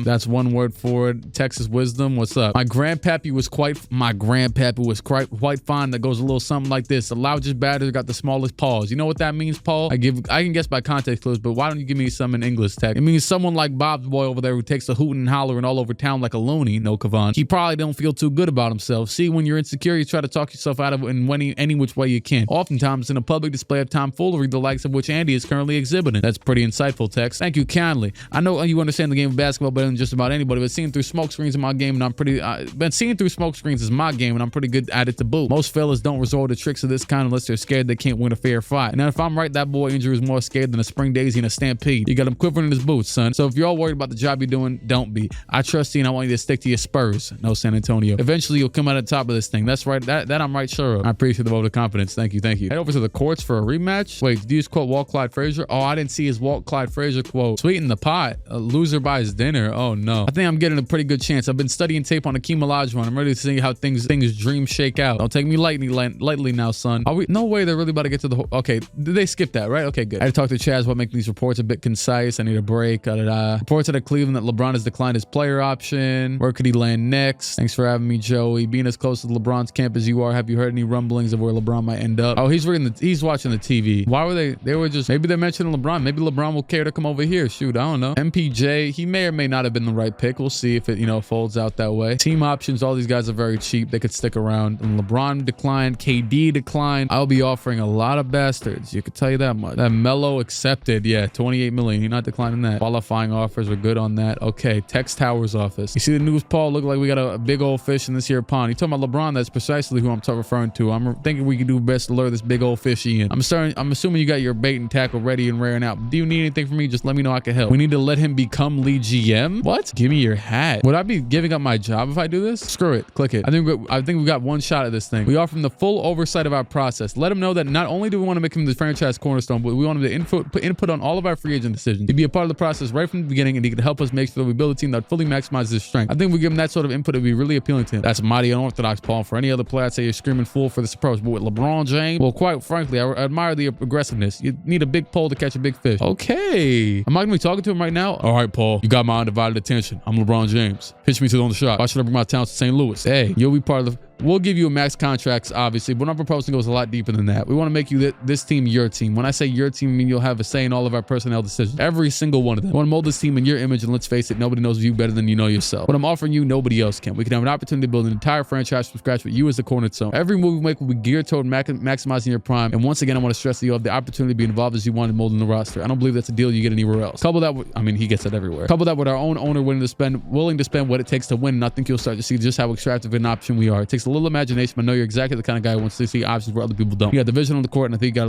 That's one word for it. Texas wisdom. What's up? My grandpappy was quite fine. That goes a little something like this. The loudest batter got the smallest paws. You know what that means, Paul? I can guess by context clues, but why don't you give me some in English, Tech? It means someone like Bob's boy over there who takes the hooting and hollering all over town like a loony. No, Kavan. He probably don't feel too good about himself. See, when you're insecure, you try to talk yourself out of it in any which way you can. Oftentimes in a public display of tomfoolery, the likes of which Andy is currently exhibiting. That's pretty insightful, Tex. Thank you kindly. I know you understand the game of basketball better than just about anybody, but seeing through smoke screens in my game, and I'm pretty. Seeing through smoke screens is my game, and I'm pretty good at it to boot. Most fellas don't resort to tricks of this kind unless they're scared they can't win a fair fight. And And if I'm right, that boy injury is more scared than a spring daisy and a stampede. You got him quivering in his boots, son. So if you're all worried about the job you're doing, don't be. I trust you and I want you to stick to your Spurs. No, San Antonio. Eventually, you'll come out on top of this thing. That's right. That I'm right sure of. I appreciate the vote of confidence. Thank you. Thank you. Head over to the courts for a rematch. Wait, did you just quote Walt Clyde Frazier? Oh, I didn't see his Walt Clyde Frazier quote. Sweeten the pot. A loser buys dinner. Oh, no. I think I'm getting a pretty good chance. I've been studying tape on Akeem Olajuwon. I'm ready to see how things dreams shake out. Don't take me lightly now, son. Are we? No way they're really about to get to the whole... Okay, did they skip that, right? Okay, good. I had to talk to Chaz about making these reports a bit concise. I need a break. Reports out of Cleveland that LeBron has declined his player option. Where could he land next? Thanks for having me, Joey. Being as close to LeBron's camp as you are, have you heard any rumblings of where LeBron might end up? Oh, he's watching the TV. Why were they were just... Maybe they're mentioning LeBron. Maybe LeBron will care to come over here. Shoot, I don't know. MPJ, he may or may not have been the right pick. We'll see if it, folds out that way. Team options, all these guys are very cheap. They could stick around. And LeBron declined. KD declined. I'll be offering a lot of bastards. You could tell you that much. That Melo accepted. Yeah, 28 million. You're not declining that. Qualifying offers are good on that. Okay, Tex Towers office. You see the news, Paul? Look like we got a big old fish in this here pond. You talking about LeBron? That's precisely who I'm referring to. I'm thinking we can do best to lure this big old fishy in. I'm assuming you got your bait and tackle ready and rearing out. Do you need anything from me? Just let me know. I can help. We need to let him become lead GM. What? Give me your hat. Would I be giving up my job if I do this? Screw it. Click it. I think we got one shot at this thing. We offer him the full oversight of our process. Let him know that not only do we want to make him the franchise cornerstone, but we want him to put input on all of our free agent decisions. He'd be a part of the process right from the beginning, and he could help us make sure that we build a team that fully maximizes his strength. I think we give him that sort of input, it'd be really appealing to him. That's mighty unorthodox, Paul. For any other player, I'd say you're screaming fool for this approach. But with LeBron James, well, quite frankly, I admire the aggressiveness. You need a big pole to catch a big fish. Okay. Am I gonna be talking to him right now? All right, Paul. You got my undivided attention. I'm LeBron James. Pitch me to the shot. Why should I bring my talents to St. Louis? Hey, you'll be part of the... We'll give you a max contracts, obviously, but what I'm proposing goes a lot deeper than that. We want to make you this team your team. When I say your team, I mean you'll have a say in all of our personnel decisions. Every single one of them. I want to mold this team in your image, and let's face it, nobody knows you better than you know yourself. What I'm offering you, nobody else can. We can have an opportunity to build an entire franchise from scratch with you as the cornerstone. Every move we make will be geared toward maximizing your prime. And once again, I want to stress that you have the opportunity to be involved as you want in molding the roster. I don't believe that's a deal you get anywhere else. Couple that with, I mean, he gets it everywhere. Couple that with our own owner willing to spend what it takes to win, and I think you'll start to see just how extractive an option we are. It takes a little imagination, but I know you're exactly the kind of guy who wants to see options where other people don't. You got the vision on the court, and I think you got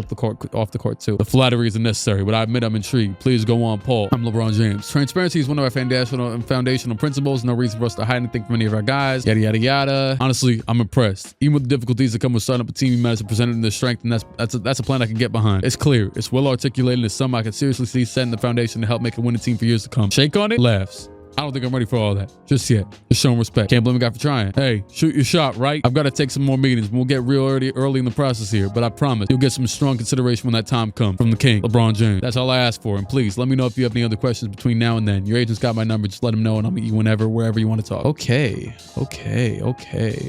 off the court too. The flattery isn't necessary, but I admit I'm intrigued. Please go on, Paul. I'm LeBron James. Transparency is one of our foundational principles. No reason for us to hide anything from any of our guys. Yada yada yada. Honestly, I'm impressed. Even with the difficulties that come with starting up a team, you managed to present it in their strength, and that's a plan I can get behind. It's clear, it's well articulated, and it's something I can seriously see setting the foundation to help make a winning team for years to come. Shake on it, laughs. I don't think I'm ready for all that just yet. Just showing respect. Can't blame a guy for trying. Hey, shoot your shot, right? I've got to take some more meetings. We'll get real early in the process here, but I promise you'll get some strong consideration when that time comes from the king, LeBron James. That's all I ask for. And please let me know if you have any other questions between now and then. Your agent's got my number. Just let him know, and I'll meet you wherever you want to talk. Okay.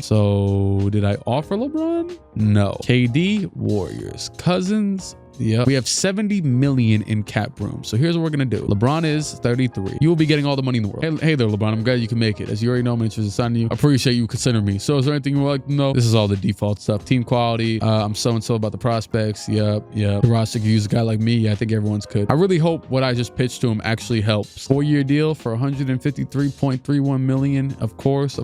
So did I offer LeBron? No. KD, Warriors, Cousins. Yeah, we have 70 million in cap room. So here's what we're gonna do. LeBron is 33. You will be getting all the money in the world. Hey there, LeBron. I'm glad you can make it. As you already know, I'm interested in signing you. I appreciate you considering me. So is there anything you would like to know? This is all the default stuff. Team quality. I'm so-and-so about the prospects. Yep. The roster could use a guy like me. Yeah, I think everyone's could. I really hope what I just pitched to him actually helps. 4-year deal for 153.31 million. Of course.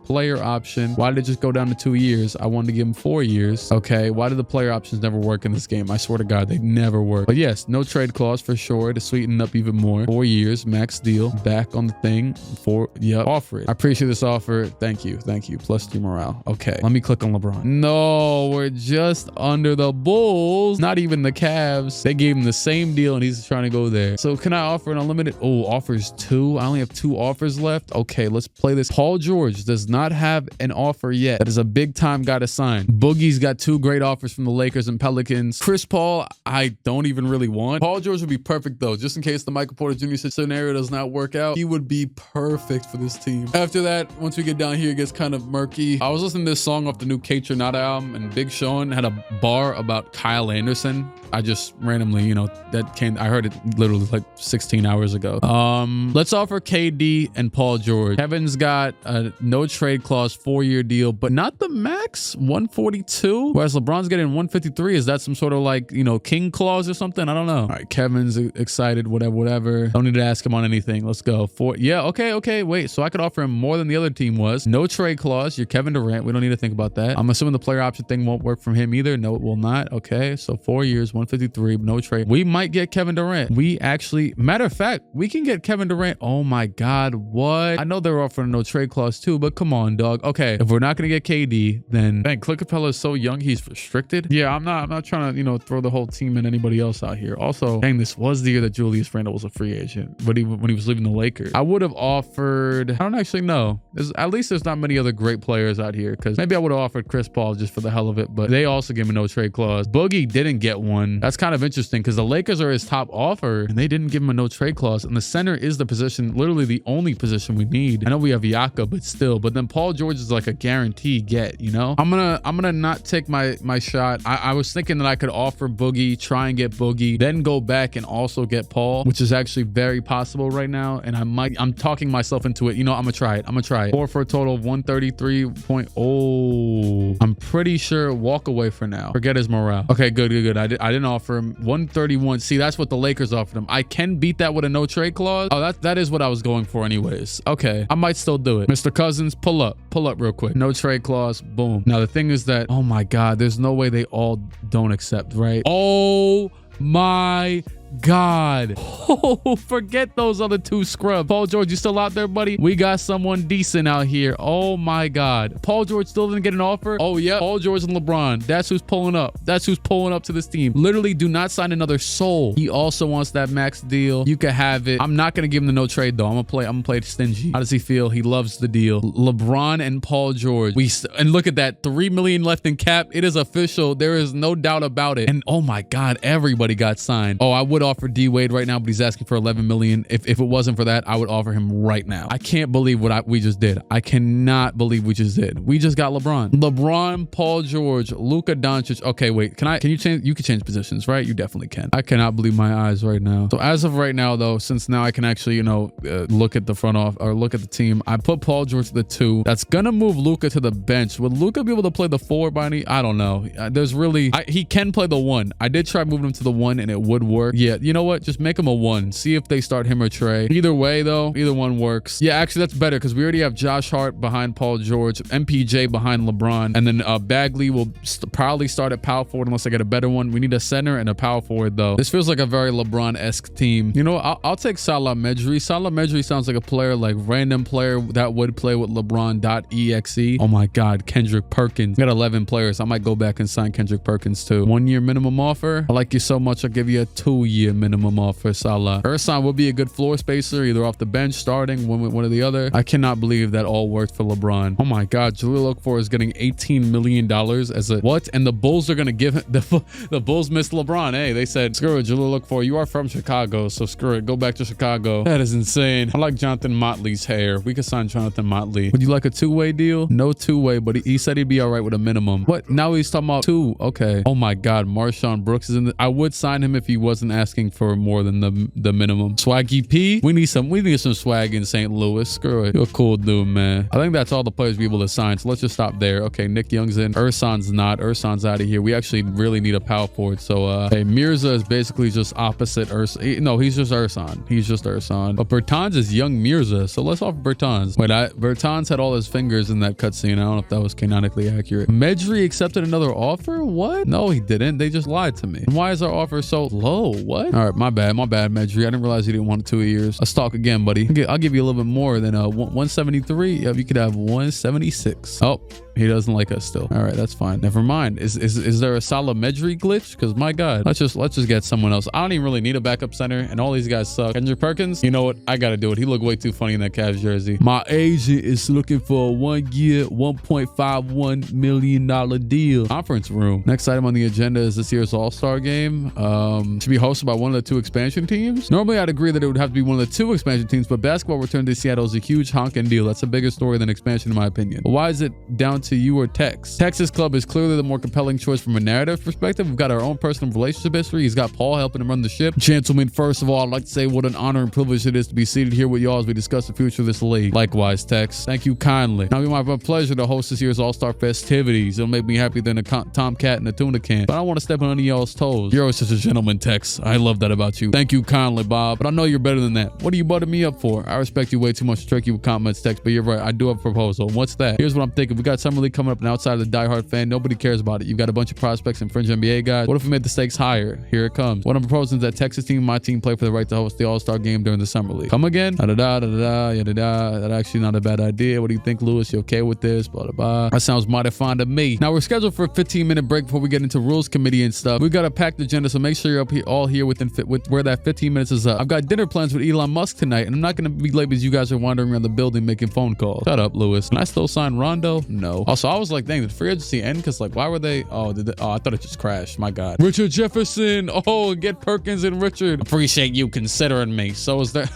Player option. Why did it just go down to 2 years? I wanted to give him 4 years. Okay. Why did the player options never work in this game? I swear to God. They never work. But yes, no trade clause for sure to sweeten up even more. 4 years, max deal, back on the thing. Offer it. I appreciate this offer. Thank you. Plus 2 morale. Okay, let me click on LeBron. No, we're just under the Bulls. Not even the Cavs. They gave him the same deal and he's trying to go there. So can I offer an unlimited? Oh, offers 2. I only have 2 offers left. Okay, let's play this. Paul George does not have an offer yet. That is a big time guy to sign. Boogie's got 2 great offers from the Lakers and Pelicans. Chris Paul, I don't even really want. Paul George would be perfect though, just in case the Michael Porter Jr. scenario does not work out. He would be perfect for this team. After that, once we get down here, it gets kind of murky. I was listening to this song off the new Kate Trinata album, and Big Sean had a bar about Kyle Anderson. I just randomly, I heard it literally like 16 hours ago. Let's offer KD and Paul George. Kevin's got a no trade clause 4-year deal, but not the max, 142. Whereas LeBron's getting 153. Is that some sort of like, know, king clause or something. I don't know. All right, Kevin's excited, whatever. Don't need to ask him on anything. Let's go. Yeah, okay. Wait, so I could offer him more than the other team was. No trade clause. You're Kevin Durant. We don't need to think about that. I'm assuming the player option thing won't work from him either. No, it will not. Okay, so 4 years, 153, no trade. We might get Kevin Durant. We actually, matter of fact, we can get Kevin Durant. Oh my God, what? I know they're offering no trade clause too, but come on, dog. Okay, if we're not gonna get KD, then dang, Clique Capella is so young, he's restricted. Yeah, I'm not trying to, you know, throw the whole team and anybody else out here. Also, dang, this was the year that Julius Randle was a free agent, but when he was leaving the Lakers, I would have offered, I don't actually know. At least there's not many other great players out here, because maybe I would have offered Chris Paul just for the hell of it, but they also gave me no trade clause. Boogie didn't get one. That's kind of interesting because the Lakers are his top offer and they didn't give him a no trade clause. And the center is the position, literally the only position we need. I know we have Yaka, but still. But then Paul George is like a guarantee get, you know? I'm gonna not take my shot. I was thinking that I could offer Boogie, try and get Boogie, then go back and also get Paul, which is actually very possible right now. And I'm talking myself into it. You know, I'm gonna try it. 4 for a total of 133. Oh, I'm pretty sure walk away for now. Forget his morale. Okay, good. I didn't offer him 131. See, that's what the Lakers offered him. I can beat that with a no trade clause. Oh, that is what I was going for anyways. Okay, I might still do it. Mr. Cousins, pull up real quick. No trade clause, boom. Now the thing is that, oh my God, there's no way they all don't accept, right? Oh my God. Oh, forget those other two scrubs. Paul George, you still out there, buddy? We got someone decent out here. Oh my God. Paul George still didn't get an offer? Oh yeah, Paul George and LeBron. That's who's pulling up. That's who's pulling up to this team. Literally do not sign another soul. He also wants that max deal. You can have it. I'm not gonna give him the no trade though. I'm gonna play stingy. How does he feel? He loves the deal. LeBron and Paul George. And look at that, 3 million left in cap. It is official. There is no doubt about it. And oh my God, everybody got signed. Oh, I would offer D Wade right now, but he's asking for 11 million. If it wasn't for that, I would offer him right now. I can't believe what we just did. I cannot believe we just did. We just got LeBron, Paul George, Luka Doncic. Okay, wait, can you change? You can change positions, right? You definitely can. I cannot believe my eyes right now. So as of right now though, since now I can actually, you know, look at the front off or look at the team, I put Paul George to the 2. That's gonna move Luka to the bench. Would Luka be able to play the 4 by any? I don't know. There's really, he can play the 1. I did try moving him to the 1 and it would work. Yeah, you know what? Just make him a 1. See if they start him or Trey. Either way though, either one works. Yeah, actually that's better because we already have Josh Hart behind Paul George, MPJ behind LeBron, and then Bagley will probably start at power forward unless I get a better one. We need a center and a power forward though. This feels like a very LeBron-esque team. You know what? I'll take Salah Mejri. Salah Mejri sounds like a player, like random player that would play with LeBron.exe. Oh my God, Kendrick Perkins. We got 11 players. I might go back and sign Kendrick Perkins too. 1 year minimum offer. I like you so much. I'll give you a 2-year minimum offer. Salah. Ersan will be a good floor spacer, either off the bench, starting, one or the other. I cannot believe that all worked for LeBron. Oh my God, Jahlil Okafor is getting $18 million as a what? And the Bulls are gonna give him the Bulls missed LeBron. Hey, they said screw it, Jahlil Okafor. You are from Chicago, so screw it. Go back to Chicago. That is insane. I like Jonathan Motley's hair. We could sign Jonathan Motley. Would you like a 2-way deal? No 2-way, but he said he'd be all right with a minimum. What? Now he's talking about 2. Okay. Oh my God, Marshawn Brooks is in the. I would sign him if he wasn't asking for more than the minimum. Swaggy P, we need some swag in St. Louis. Screw it. You're a cool dude, man. I think that's all the players we're able to sign, so let's just stop there. Okay, Nick Young's in. Ersan's not. Ersan's out of here. We actually really need a power forward. So hey, Mirza is basically just opposite Ersan. No, he's just Ersan. He's just Ersan. But Bertans is young Mirza, so let's offer Bertans. Wait, Bertans had all his fingers in that cutscene. I don't know if that was canonically accurate. Medri accepted another offer? What? No, he didn't. They just lied to me. And why is our offer so low? What? All right, my bad, Medri. I didn't realize you didn't want 2 years. Let's talk again, buddy. I'll give you a little bit more than 173. Yeah, you could have 176. Oh, he doesn't like us still. All right, that's fine. Never mind. Is there a Salah Medri glitch? Because my God, let's just get someone else. I don't even really need a backup center, and all these guys suck. Kendrick Perkins, you know what? I gotta do it. He looked way too funny in that Cavs jersey. My agent is looking for a 1 year, $1.51 million deal. Conference room. Next item on the agenda is this year's All-Star game. Should be hosted by one of the 2 expansion teams? Normally, I'd agree that it would have to be one of the 2 expansion teams, but basketball return to Seattle is a huge honking deal. That's a bigger story than expansion, in my opinion. But why is it down to you or Tex? Texas Club is clearly the more compelling choice from a narrative perspective. We've got our own personal relationship history. He's got Paul helping him run the ship. Gentlemen, first of all, I'd like to say what an honor and privilege it is to be seated here with y'all as we discuss the future of this league. Likewise, Tex. Thank you kindly. Now, it might be my pleasure to host this year's All-Star festivities. It'll make me happier than a tomcat and a tuna can. But I don't want to step on any of y'all's toes. You're always such a gentleman, Tex. I love that about you. Thank you kindly, Bob. But I know you're better than that. What are you buttering me up for? I respect you way too much to trick you with comments, Tex, but you're right. I do have a proposal. What's that? Here's what I'm thinking. We got Summer League coming up, and outside of the diehard fan, nobody cares about it. You've got a bunch of prospects and fringe NBA guys. What if we made the stakes higher? Here it comes. What I'm proposing is that Texas team, my team, play for the right to host the All-Star game during the Summer League. Come again? That's actually not a bad idea. What do you think, Lewis? You okay with this? Blah, blah, blah. That sounds mighty fine to me. Now, we're scheduled for a 15-minute break before we get into rules committee and stuff. We've got a packed agenda, so make sure you're up here, all here with where that 15 minutes is up. I've got dinner plans with Elon Musk tonight, and I'm not going to be late because you guys are wandering around the building making phone calls. Shut up, Lewis. Can I still sign Rondo? No. Also, I was like, dang, did free agency end? Because, like, why were they? Oh, I thought it just crashed. My God. Richard Jefferson. Oh, get Perkins and Richard. Appreciate you considering me. So is there.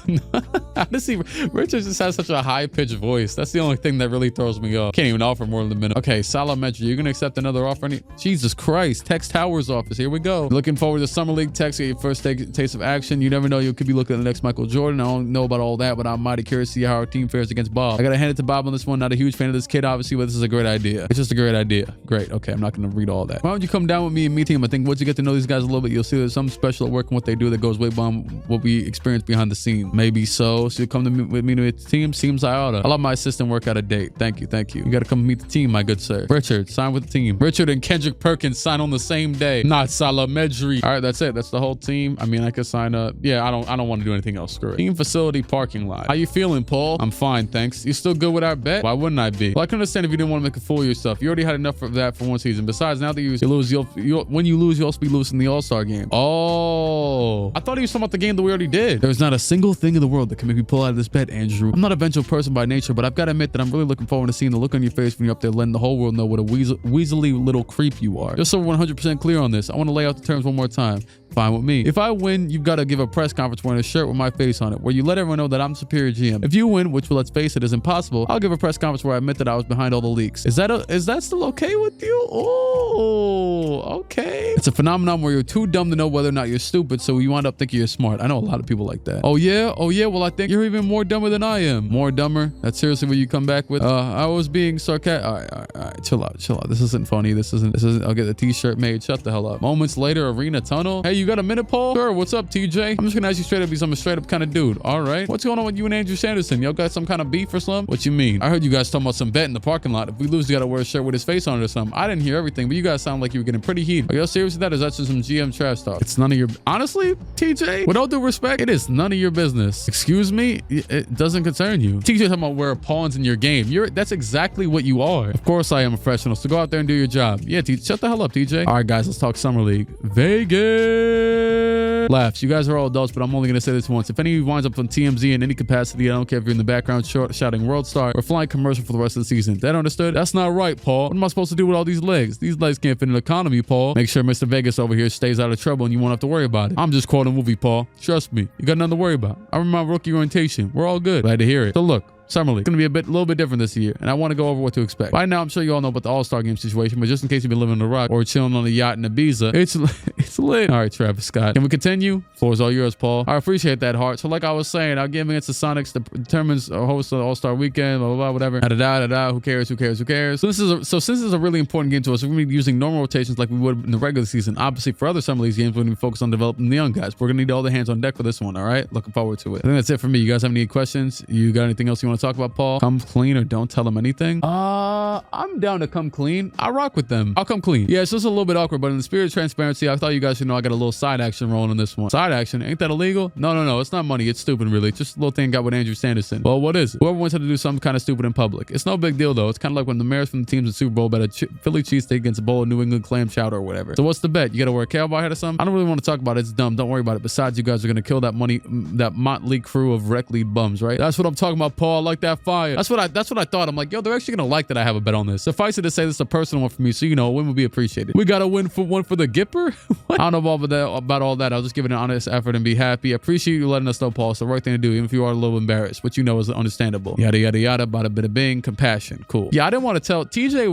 Honestly, Richard just has such a high-pitched voice. That's the only thing that really throws me off. Can't even offer more than a minute. Okay, Salametry, you're going to accept another offer? Jesus Christ. Tex Towers office. Here we go. Looking forward to Summer League. Tex, get your first taste of action. You never know. You could be looking at the next Michael Jordan. I don't know about all that, but I'm mighty curious to see how our team fares against Bob. I got to hand it to Bob on this one. Not a huge fan of this kid, obviously, but this is a great idea. It's just a great idea. Great. Okay, I'm not going to read all that. Why don't you come down with me and meet him? I think once you get to know these guys a little bit, you'll see there's something special at work and what they do that goes way beyond what we experience behind the scenes. Maybe so. So you come to meet with me to the team? Seems I oughta. I'll let my assistant work out a date. Thank you. Thank you. You got to come meet the team, my good sir. Richard, sign with the team. Richard and Kendrick Perkins sign on the same day. Not Salamedri. All right, that's it. That's the whole team. I mean, I could sign up. Yeah, I don't want to do anything else. Screw it. Team facility parking lot. How you feeling, Paul? I'm fine, thanks. You still good with our bet? Why wouldn't I be? Well, I can understand if you didn't want to make a fool of yourself. You already had enough of that for one season. Besides, now that you lose, when you lose, you'll also be losing the All-Star game. Oh, I thought he was talking about the game that we already did. There's not a single thing in the world that can make me pull out of this bet, Andrew. I'm not a vengeful person by nature, but I've got to admit that I'm really looking forward to seeing the look on your face when you're up there letting the whole world know what a weaselly little creep you are. Just so we're 100% clear on this, I want to lay out the terms one more time. Fine with me. If I win, you've got to give a press conference wearing a shirt with my face on it, where you let everyone know that I'm superior GM. If you win, which, well, let's face it, is impossible, I'll give a press conference where I admit that I was behind all the leaks. Is that still okay with you? Oh, okay. It's a phenomenon where you're too dumb to know whether or not you're stupid, so you wind up thinking you're smart. I know a lot of people like that. Oh yeah? Oh yeah? Well, I think you're even more dumber than I am. More dumber? That's seriously what you come back with? I was being sarcastic. All right. Chill out. This isn't funny. This isn't. I'll get the t-shirt made. Shut the hell up. Moments later, arena tunnel. Hey, you got a minute, Paul? Sure. What's up, TJ? I'm just gonna ask you straight up because I'm a straight up kind of dude. All right. What's going on with you and Andrew Sanderson? Y'all got some kind of beef or something? What you mean? I heard you guys talking about some bet in the parking lot. If we lose, you gotta wear a shirt with his face on it or something. I didn't hear everything, but you guys sound like you were getting pretty heated. Are y'all serious with that? Or is that just some GM trash talk? It's none of your... Honestly, TJ, with all due respect, it is none of your business. Excuse me? It doesn't concern you. TJ talking about where pawns in your game. That's exactly what you are. Of course I am a professional, so go out there and do your job. Yeah, shut the hell up, TJ. All right, guys, let's talk Summer League. Vegas! Laughs. You guys are all adults, but I'm only going to say this once. If any of you winds up on TMZ in any capacity, I don't care if you're in the background shouting World Star or flying commercial for the rest of the season. That understood? That's not right, Paul. What am I supposed to do with all these legs? These legs can't fit in the economy, Paul. Make sure Mr. Vegas over here stays out of trouble and you won't have to worry about it. I'm just quoting a movie, Paul. Trust me. You got nothing to worry about. I remember my rookie orientation. We're all good. Glad to hear it. So look. Summer League. It's going to be a little bit different this year, and I want to go over what to expect. By now, I'm sure you all know about the All-Star Game situation, but just in case you've been living on the rock or chilling on a yacht in Ibiza, it's lit. All right, Travis Scott. Can we continue? Floor's all yours, Paul. I appreciate that, Hart. So like I was saying, our game against the Sonics determines a host of the All-Star Weekend, blah, blah, blah, whatever. Who cares? So since this is a really important game to us, we're going to be using normal rotations like we would in the regular season. Obviously, for other Summer League games, we're going to be focused on developing the young guys. We're going to need all the hands on deck for this one, all right? Looking forward to it. I think that's it for me. You guys have any questions? You got anything else you want to talk about, Paul? Come clean or don't tell them anything? I'm down to come clean. I rock with them. I'll come clean. Yeah, it's just a little bit awkward, but in the spirit of transparency, I thought you guys should know I got a little side action rolling on this one. Side action? Ain't that illegal? No. It's not money. It's stupid, really. It's just a little thing I got with Andrew Sanderson. Well, what is it? Whoever wants to do something kind of stupid in public. It's no big deal, though. It's kind of like when the mayors from the teams in Super Bowl bet a Philly cheesesteak against a bowl of New England clam chowder or whatever. So what's the bet? You got to wear a cowboy hat or something? I don't really want to talk about it. It's dumb. Don't worry about it. Besides, you guys are going to kill that motley crew of rec lead bums, right? That's what I'm talking about, Paul. I like that fire. That's what I thought. I'm like, yo, they're actually going to like that I have a a bet on this. Suffice it to say, this is a personal one for me, so you know, a win would be appreciated. We got a win for one for the Gipper. I don't know about all that. I'll just give it an honest effort and be happy. I appreciate you letting us know, Paul. It's the right thing to do, even if you are a little embarrassed, which you know is understandable. Yada yada yada. Bada bada bing. Compassion. Cool. Yeah, I didn't want to tell. TJ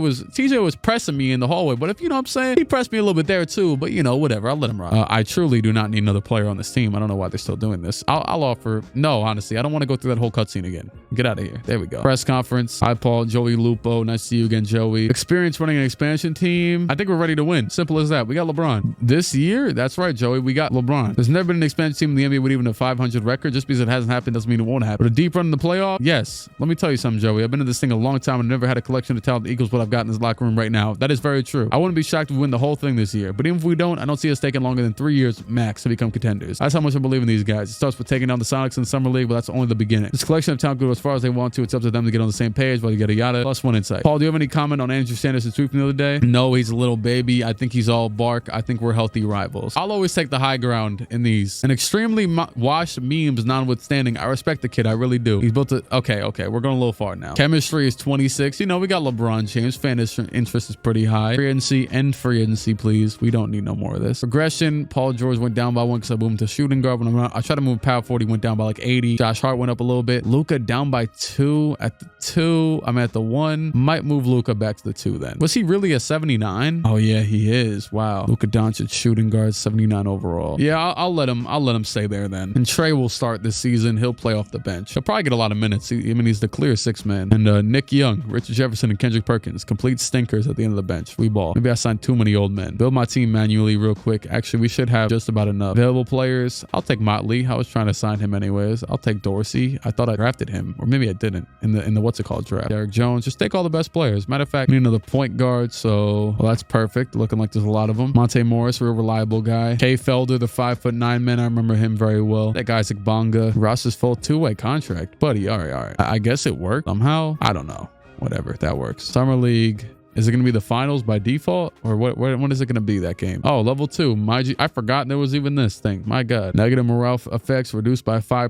was pressing me in the hallway, but if you know what I'm saying, he pressed me a little bit there too. But you know, whatever. I'll let him rock. I truly do not need another player on this team. I don't know why they're still doing this. I'll offer. No, honestly, I don't want to go through that whole cutscene again. Get out of here. There we go. Press conference. Hi, Paul. Joey Lupo. Nice to see you again, Joey. Experience running an expansion team. I think we're ready to win. Simple as that. We got LeBron this year. That's right, Joey. We got LeBron. There's never been an expansion team in the NBA with even a 500 record. Just because it hasn't happened doesn't mean it won't happen. But a deep run in the playoff, yes. Let me tell you something, Joey. I've been in this thing a long time and never had a collection of talent that equals what I've got in this locker room right now. That is very true. I wouldn't be shocked if we win the whole thing this year. But even if we don't, I don't see us taking longer than 3 years max to become contenders. That's how much I believe in these guys. It starts with taking down the Sonics in the Summer League, but that's only the beginning. This collection of talent go as far as they want to. It's up to them to get on the same page, whether you get a yada. Plus one insight. Paul, do you have any comment on Andrew Sanderson's tweet from the other day? No, he's a little baby. I think he's all bark. I think we're healthy rivals. I'll always take the high ground in these. And extremely washed memes notwithstanding, I respect the kid. I really do. He's built a... Okay. We're going a little far now. Chemistry is 26. You know, we got LeBron James. Fan interest is pretty high. Free agency, end free agency, please. We don't need no more of this. Progression, Paul George went down by 1 because I moved to shooting guard. When I tried to move power 40, went down by like 80. Josh Hart went up a little bit. Luka down by 2 at the 2. I'm at the 1. Might move Luka back to the 2 then. Was he really a 79? Oh yeah, he is. Wow. Luka Doncic shooting guard, 79 overall. Yeah, I'll let him stay there then. And Trey will start this season. He'll play off the bench. He'll probably get a lot of minutes. I mean, he's the clear 6 man. And Nick Young, Richard Jefferson, and Kendrick Perkins, complete stinkers at the end of the bench. We ball. Maybe I signed too many old men. Build my team manually real quick. Actually, we should have just about enough available players. I'll take Motley. I was trying to sign him anyways. I'll take Dorsey. I thought I drafted him, or maybe I didn't in the what's it called draft. Derek Jones. Just take all the best players. Matter of fact, we need another point guard. So well, that's perfect. Looking like there's a lot of them. Monte Morris, real reliable guy. Kay Felder, the 5'9" man. I remember him very well. That guy's Bonga. Ross's full 2-way contract, buddy. All right. I guess it worked somehow. I don't know. Whatever, that works. Summer League. Is it going to be the finals by default, or when is it going to be that game? Oh, level 2. I forgot there was even this thing. My God. Negative morale effects reduced by 5%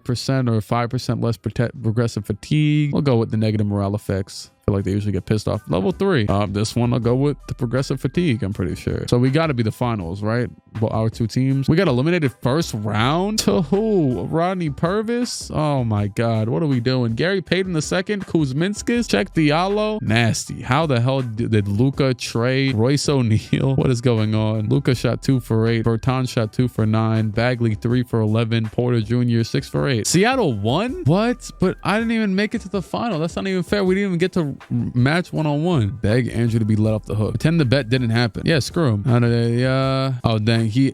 or 5% less progressive fatigue. We'll go with the negative morale effects. I feel like they usually get pissed off. Level 3. This one I'll go with the progressive fatigue, I'm pretty sure. So we got to be the finals, right? Well, our 2 teams. We got eliminated first round. To who? Rodney Purvis? Oh my God. What are we doing? Gary Payton II, Kuzminskis, Czech Diallo. Nasty. How the hell did Luka, Trey, Royce O'Neal? What is going on? Luka shot 2 for 8. Bertan shot 2 for 9. Bagley 3 for 11. Porter Jr. 6 for 8. Seattle won? What? But I didn't even make it to the final. That's not even fair. We didn't even get to match one-on-one. Beg Andrew to be let off the hook. Pretend the bet didn't happen. Yeah, screw him. Oh dang, he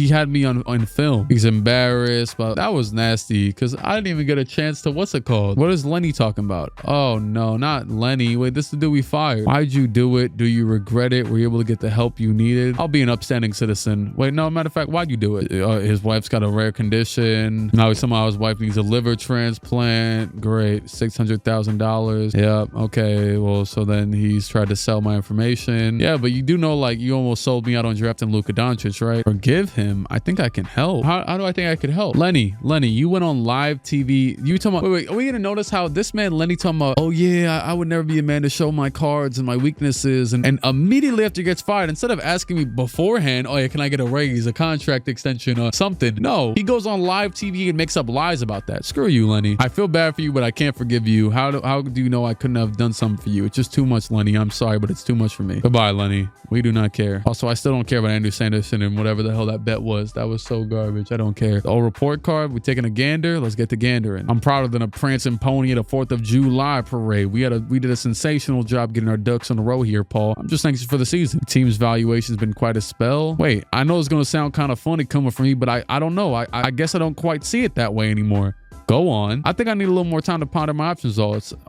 had me on film. He's embarrassed, but that was nasty because I didn't even get a chance to what's it called? What is Lenny talking about? Oh no, not Lenny. Wait, this is the dude we fired. Why'd you do it? Do you regret it? Were you able to get the help you needed? I'll be an upstanding citizen. Wait, no, matter of fact, why'd you do it? His wife's got a rare condition. Now somehow his wife needs a liver transplant. Great. $600,000. Yeah, okay. Well, so then he's tried to sell my information. Yeah, but you do know, like, you almost sold me out on drafting Luka Doncic, right? Forgive him. I think I can help. How do I think I could help? Lenny, you went on live TV. You talking about, wait, are we gonna notice how this man, Lenny, talking about, oh yeah, I would never be a man to show my cards and my weaknesses. And immediately after he gets fired, instead of asking me beforehand, oh yeah, can I get a raise, a contract extension or something? No, he goes on live TV and makes up lies about that. Screw you, Lenny. I feel bad for you, but I can't forgive you. How do you know I couldn't have done something for you? It's just too much, Lenny. I'm sorry, but it's too much for me. Goodbye, Lenny. We do not care. Also, I still don't care about Andrew Sanderson and whatever the hell that bet was. That was so garbage. I don't care. The old report card. We're taking a gander. Let's get the gander in. I'm prouder than a prancing pony at a 4th of July parade. We did a sensational job getting our ducks in a row here, Paul. I'm just anxious for the season. The team's valuation's been quite a spell. Wait, I know it's going to sound kind of funny coming from me, but I don't know. I guess I don't quite see it that way anymore. Go on. I think I need a little more time to ponder my options.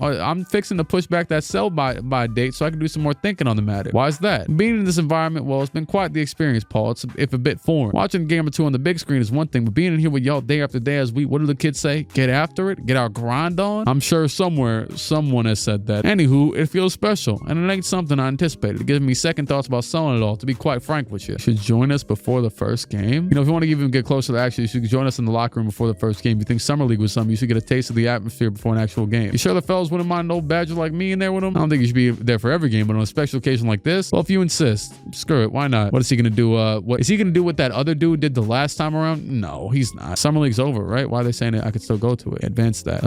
I'm fixing to push back that sell by date so I can do some more thinking on the matter. Why is that? Being in this environment, well, it's been quite the experience, Paul. It's a bit foreign. Watching a game or two on the big screen is one thing, but being in here with y'all day after day as what do the kids say? Get after it? Get our grind on? I'm sure somewhere someone has said that. Anywho, it feels special, and it ain't something I anticipated. It gives me second thoughts about selling it all, to be quite frank with you. You should join us before the first game. You know, if you want to even get closer to action, you should join us in the locker room before the first game. You think Summer League with something. You should get a taste of the atmosphere before an actual game. You sure the fellas wouldn't mind no badger like me in there with them? I don't think you should be there for every game, but on a special occasion like this, well, if you insist, screw it. Why not? What is he gonna do? What is he gonna do? What that other dude did the last time around? No, he's not. Summer League's over, right? Why are they saying it? I could still go to it. Advance that.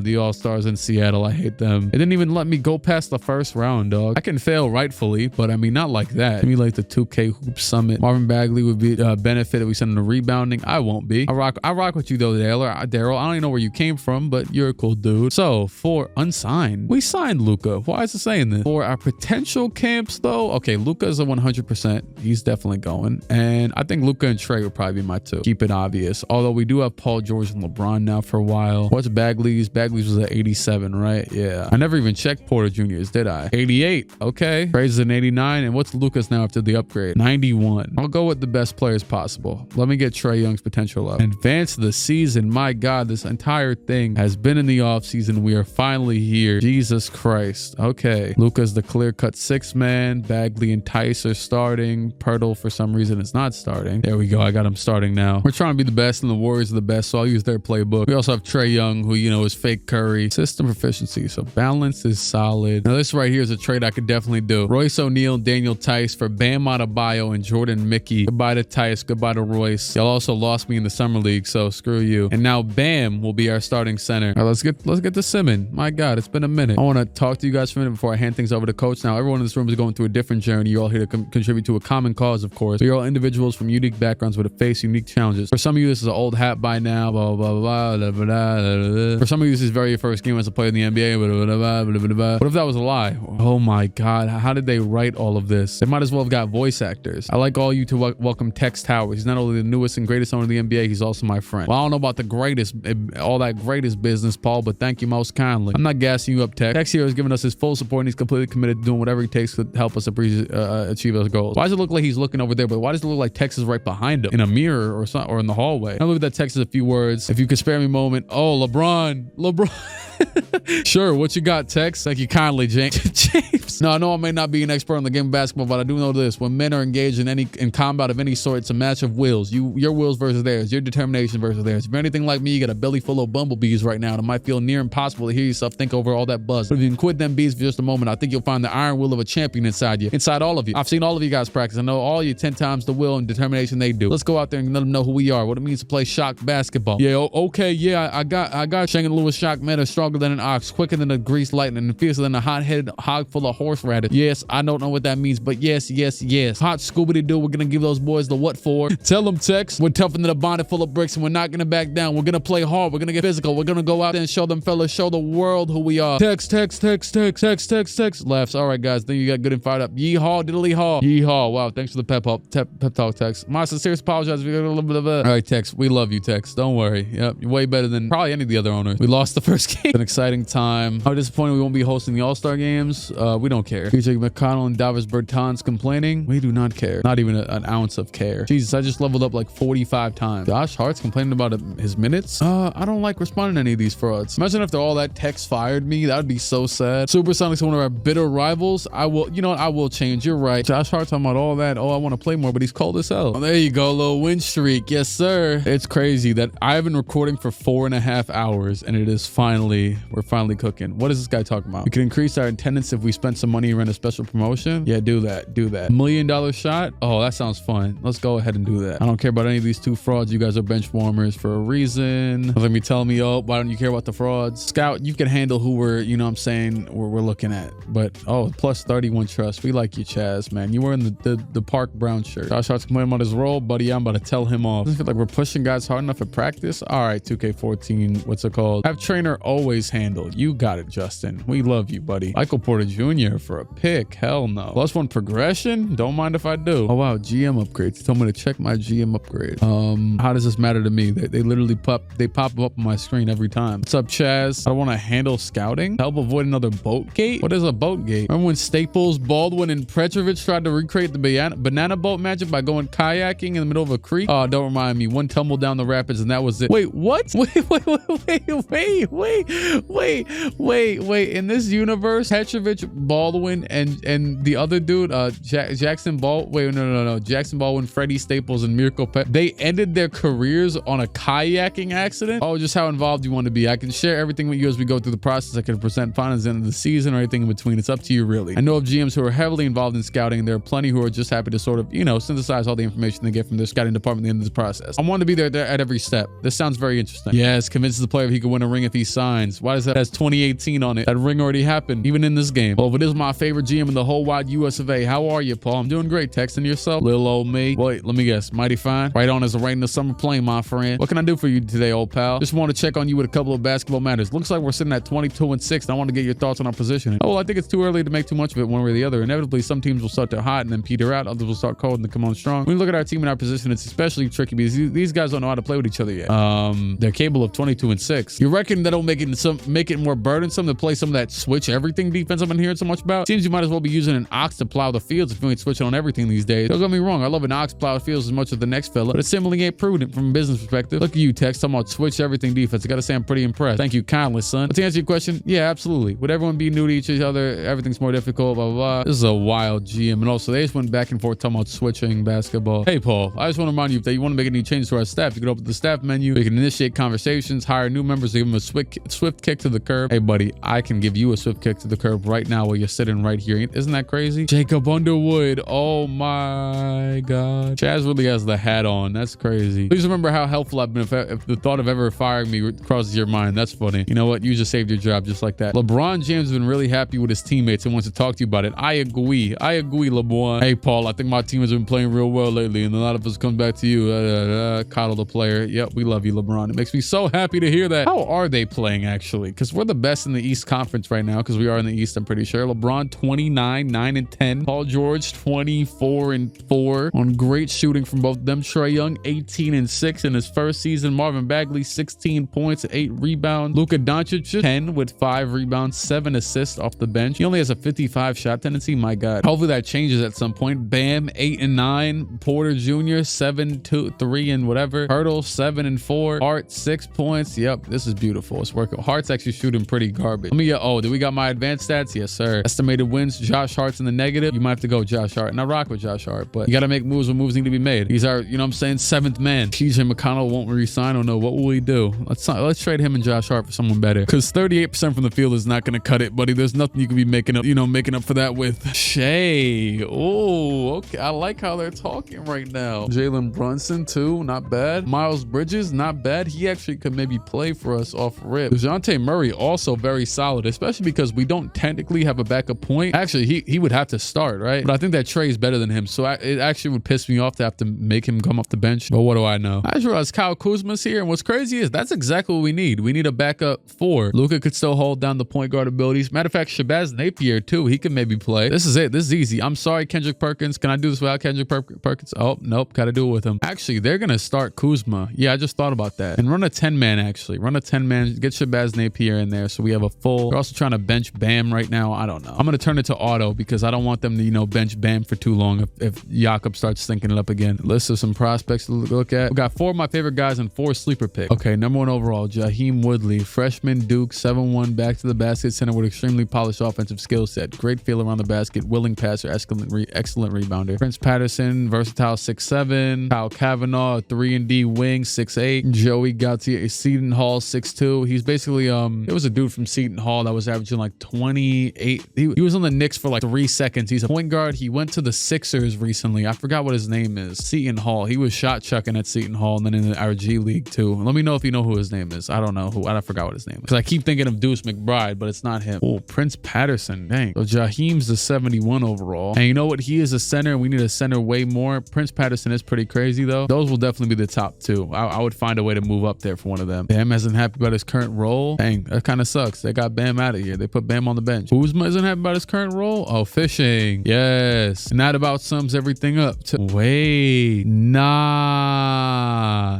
The All-Stars in Seattle. I hate them. It didn't even let me go past the first round, dog. I can fail rightfully, but I mean, not like that. Give me like the 2K Hoop Summit. Marvin Bagley would be benefited. We send him to rebounding. I won't be. I rock with you though, Daryl. I don't even know where you came from, but you're a cool dude. So for unsigned, we signed Luka. Why is it saying this? For our potential camps though, okay, Luka is a 100%. He's definitely going. And I think Luka and Trey would probably be my two. Keep it obvious. Although we do have Paul George and LeBron now for a while. What's Bagley's? Bagley's was at 87, right? Yeah. I never even checked Porter Jr.'s, did I? 88. Okay. Trey's an 89. And what's Luka's now after the upgrade? 91. I'll go with the best players possible. Let me get Trey Young's potential up. Advance the season. My God, this entire thing has been in the offseason. We are finally here. Jesus Christ. Okay. Luka's the clear-cut six-man. Bagley and Tice are starting. Pirtle, for some reason, is not starting. There we go. I got him starting now. We're trying to be the best, and the Warriors are the best, so I'll use their playbook. We also have Trey Young, who, you know, is fake Curry. System proficiency. So balance is solid. Now, this right here is a trade I could definitely do. Royce O'Neal, Daniel Tice for Bam Adebayo and Jordan Mickey. Goodbye to Tice. Goodbye to Royce. Y'all also lost me in the summer league, so screw you. And now Bam will be our starting center. All right, let's get to Simmons. My God, it's been a minute. I want to talk to you guys for a minute before I hand things over to Coach. Now, everyone in this room is going through a different journey. You're all here to contribute to a common cause, of course. You're all individuals from unique backgrounds with a face unique challenges. For some of you, this is an old hat by now. Blah blah blah blah blah blah. For some of you, this is very first game as a player in the NBA. Blah, blah, blah, blah, blah, blah. What if that was a lie? Oh my God, how did they write all of this? They might as well have got voice actors. I like all you to welcome Tex Towers. He's not only the newest and greatest owner of the NBA, he's also my friend. Well, I don't know about the greatest, all that greatest business, Paul, but thank you most kindly. I'm not gassing you up, Tex. Tex here has given us his full support, and he's completely committed to doing whatever he takes to help us achieve our goals. Why does it look like he's looking over there, but why does it look like Tex is right behind him in a mirror or in the hallway? I look at that Tex as a few words. If you could spare me a moment. Oh, LeBron. Sure, what you got, Tex? Thank you kindly, James. No, I know I may not be an expert on the game of basketball, but I do know this. When men are engaged in combat of any sort, it's a match of wills. Your wills versus theirs, your determination versus theirs. If you're anything like me, you got a belly full of bumblebees right now, and it might feel near impossible to hear yourself think over all that buzz. But if you can quit them bees for just a moment, I think you'll find the iron will of a champion inside you, inside all of you. I've seen all of you guys practice. I know all you 10 times the will and determination they do. Let's go out there and let them know who we are, what it means to play shock basketball. Yeah, okay, yeah, I got Shannon Lewis shock men are stronger than an ox, quicker than a greased lightning, and fiercer than a hot-headed hog full of horseradish. Yes, I don't know what that means, but yes. Hot Scooby-Doo, we're gonna give those boys the what for. Tell them, Tex, we're tougher than a bonnet full of bricks, and we're not gonna back down. We're gonna play hard. We're gonna get physical. We're gonna go out there and show them fellas, show the world who we are. Tex. Laughs. All right, guys, think you got good and fired up. Yeehaw, diddly haw. Yeehaw. Wow, thanks for the pep talk, Tex. My sincere apologize if you got a little bit of a... All right, Tex, we love you, Tex. Don't worry. Yep, you're way better than probably any of the other owners. We lost the first game. It's an exciting time. I'm disappointed we won't be hosting the All-Star games. We don't care. DJ McConnell and Davis Bertans complaining. We do not care. Not even an ounce of care. Jesus, I just leveled up like 45 times. Josh Hart's complaining about his minutes. I don't like responding to any of these frauds. Imagine after all that Tex fired me. That would be so sad. Supersonic's one of our bitter rivals. I will change. You're right. Josh Hart talking about all that. Oh, I want to play more, but he's cold as hell. Oh, there you go. Little win streak. Yes, sir. It's crazy that I've been recording for 4.5 hours and we're finally cooking. What is this guy talking about? We can increase our attendance if we spend some money and run a special promotion. Yeah, do that. $1 million shot. Oh, that sounds fun. Let's go ahead and do that. I don't care about any of these two frauds. You guys are bench warmers for a reason. Let me tell me, oh, why don't you care about the frauds? Scout, you can handle who we're looking at. But oh, plus 31 trust. We like you, Chaz, man. You were in the Park Brown shirt. Josh Hart's complaining about his role, buddy. I'm about to tell him off. Doesn't feel like we're pushing guys hard enough at practice. All right, 2K14. What's it called? Have trainer always handle. You got it, Justin. We love you, buddy. Michael Porter Jr. for a pick. Hell no. +1 progression. Don't mind if I do. Oh wow, GM upgrades. He told me to check my GM upgrade. How does this matter to me? They literally pop up on my screen every time. What's up, Chaz? I want to handle scouting. Help avoid another boat gate. What is a boat gate? Remember when Staples, Baldwin, and Petrovic tried to recreate the banana boat magic by going kayaking in the middle of a creek? Oh, don't remind me. One tumble down the rapids and that was it. Wait, what? Wait. Wait. In this universe, Petrovic, Baldwin, and the other dude, Jackson Jackson Baldwin, Freddie Staples, and Mirko Pet, they ended their careers on a kayaking accident. Oh, just how involved you want to be. I can share everything with you as we go through the process. I can present finals at the end of the season or anything in between. It's up to you, really. I know of GMs who are heavily involved in scouting, and there are plenty who are just happy to sort of, you know, synthesize all the information they get from their scouting department at the end of the process. I want to be there at every step. This sounds very interesting. Yes, convinces the player he could win a ring if he signs. Why does that has 2018 on it? That ring already happened, even in this game. Well, if it is my favorite GM in the whole wide US of A, how are you, Paul? I'm doing great. Texting yourself, little old me. Wait, let me guess. Mighty fine. Right on as a rain in the summer plane, my friend. What can I do for you today, old pal? Just want to check on you with a couple of basketball matters. Looks like we're sitting at 22-6, and I want to get your thoughts on our positioning. Oh, well, I think it's too early to make too much of it one way or the other. Inevitably, some teams will start to hot and then peter out. Others will start cold and then come on strong. When you look at our team and our position, it's especially tricky because these guys don't know how to play with each other yet. They're capable of 22-6. You reckon that'll make it more burdensome to play some of that switch everything defense I've been hearing so much about? Seems you might as well be using an ox to plow the fields if you ain't switching on everything these days. Don't get me wrong, I love an ox plow fields as much as the next fella, but it simply ain't prudent from a business perspective. Look at you, Tex, talking about switch everything defense. I gotta say I'm pretty impressed. Thank you kindly, son. But to answer your question, yeah, absolutely. Would everyone be new to each other? Everything's more difficult, blah, blah, blah. This is a wild GM. And also, they just went back and forth talking about switching basketball. Hey, Paul, I just want to remind you, if you want to make any changes to our staff, you can open the staff menu. You can initiate conversations, hire new members, give them a swift kick to the curb. Hey, buddy, I can give you a swift kick to the curb right now while you're sitting right here. Isn't that crazy? Jacob Underwood. Oh my God. Chaz really has the hat on. That's crazy. Please remember how helpful I've been if the thought of ever firing me crosses your mind. That's funny. You know what? You just saved your job just like that. LeBron James has been really happy with his teammates and wants to talk to you about it. I agree, LeBron. Hey, Paul, I think my team has been playing real well lately, and a lot of us come back to you. Coddle the player. Yep, we love you, LeBron. It makes me so happy to hear that. How are they playing, actually? Because we're the best in the East Conference right now, because we are in the East, I'm pretty sure. LeBron, 29, 9, and 10. Paul George, 24 and 4 on great shooting from both of them. Trae Young, 18 and 6 in his first season. Marvin Bagley, 16 points, 8 rebounds. Luka Doncic, 10 with 5 rebounds, 7 assists off the bench. He only has a 55 shot tendency. My God. Hopefully that changes at some point. Bam, 8 and 9. Porter Jr., 7, 2, 3, and whatever. Hurdle, 7 and 4. Hart, 6 points. Yep, this is beautiful. It's working. Hart's actually shooting pretty garbage. Let me get, oh, did we got my advanced stats? Yes, sir. Estimated wins. Josh Hart's in the negative. You might have to go Josh Hart. And I rock with Josh Hart, but you got to make moves when moves need to be made. He's our, you know what I'm saying, 7th man. TJ McConnell won't resign. Oh no, what will we do? Let's trade him and Josh Hart for someone better. Because 38% from the field is not going to cut it, buddy. There's nothing you can be making up, making up for that with. Shea. Oh, okay. I like how they're talking right now. Jalen Brunson too, not bad. Miles Bridges, not bad. He actually could maybe play for us off rip. DeJounte Murray, also very solid, especially because we don't technically have a backup point. Actually, he would have to start, right? But I think that Trey is better than him, so it actually would piss me off to have to make him come off the bench. But what do I know? I just realized Kyle Kuzma's here, and what's crazy is that's exactly what we need. We need a backup 4. Luka could still hold down the point guard abilities. Matter of fact, Shabazz Napier too. He can maybe play. This is it. This is easy. I'm sorry, Kendrick Perkins. Can I do this without Kendrick Perkins? Oh, nope. Got to do it with him. Actually, they're going to start Kuzma. Yeah, I just thought about that. And run a 10-man, actually. Run a 10-man. Get Shabazz Napier in there so we have a full. They're also trying to bench Bam right now. I don't know. I'm going to turn it to auto because I don't want them to, bench Bam for too long if Jakob starts stinking it up again. List of some prospects to look at. We got 4 of my favorite guys and 4 sleeper picks. Okay, number 1 overall, Jaheim Woodley. Freshman, Duke, 7'1", back to the basket center with extremely polished offensive skill set. Great feel around the basket. Willing passer. Excellent rebounder. Prince Patterson, versatile, 6'7". Kyle Kavanaugh, 3-and-D wing, 6'8". Joey Gautier, Seton Hall, 6'2". He's basically, it was a dude from Seton Hall that was averaging like 28. He was on the Knicks for like 3 seconds. He's a point guard. He went to the Sixers recently. I forgot what his name is. Seton Hall. He was shot chucking at Seton Hall and then in our G League too. Let me know if you know who his name is. I don't know who. I forgot what his name is. Because I keep thinking of Deuce McBride, but it's not him. Oh, Prince Patterson. Dang. So Jaheim's the 71 overall. And you know what? He is a center. We need a center way more. Prince Patterson is pretty crazy though. Those will definitely be the top 2. I would find a way to move up there for one of them. Bam isn't happy about his current role. Dang, that kind of sucks. They got Bam out of here. They put Bam on the bench. Kuzma isn't happy about his current role. Oh, fishing. Yes. And that about sums everything up. Wait, nah.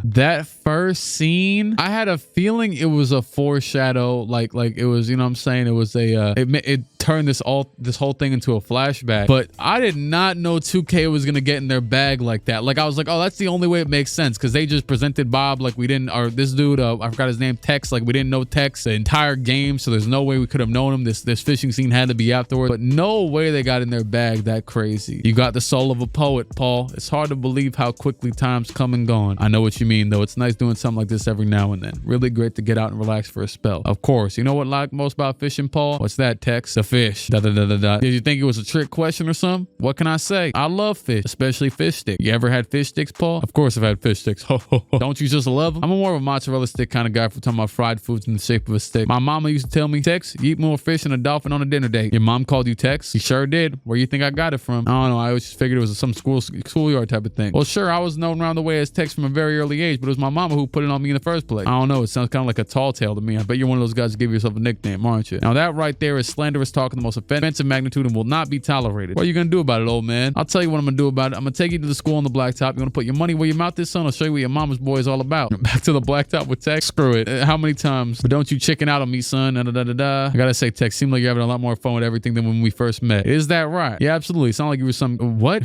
That first scene, I had a feeling it was a foreshadow. Like it was, you know what I'm saying? It was a, it turned this whole thing into a flashback. But I did not know 2K was gonna get in their bag like that. Like I was like, oh, that's the only way it makes sense because they just presented Bob like we didn't, or this dude, I forgot his name, Tex, like we didn't know text the entire game, so there's no way we could have known him. This fishing scene had to be afterwards, but no way they got in their bag that crazy. You got the soul of a poet, Paul. It's hard to believe how quickly time's come and gone. I know what you mean, though. It's nice doing something like this every now and then. Really great to get out and relax for a spell. Of course. You know what I like most about fishing, Paul? What's that, Tex? The fish. Did you think it was a trick question or something? What can I say? I love fish, especially fish sticks. You ever had fish sticks, Paul? Of course I've had fish sticks. Don't you just love them? I'm more of a mozzarella stick kind of guy for talking about fried foods in the shape of a stick. My mama used to tell me, Tex, you eat more fish than a dolphin on a dinner date. Your mom called you Tex? She sure did. Where you think I got it from? I don't know. I always just figured it was some schoolyard type of thing. Well, sure, I was known around the way as Tex from a very early age, but it was my mama who put it on me in the first place. I don't know. It sounds kind of like a tall tale to me. I bet you're one of those guys who give yourself a nickname, aren't you? Now that right there is slanderous talk of the most offensive magnitude and will not be tolerated. What are you gonna do about it, old man? I'll tell you what I'm gonna do about it. I'm gonna take you to the school on the blacktop. You're gonna put your money where your mouth is, son. I'll show you what your mama's boy is all about. Back to the blacktop with Tex. Screw it. How many times? But don't you chicken out on me, son. I gotta say, Tex, seemed like you're having a lot more fun with everything than when we first met. Is that right? Yeah, absolutely. Sound like you were some what?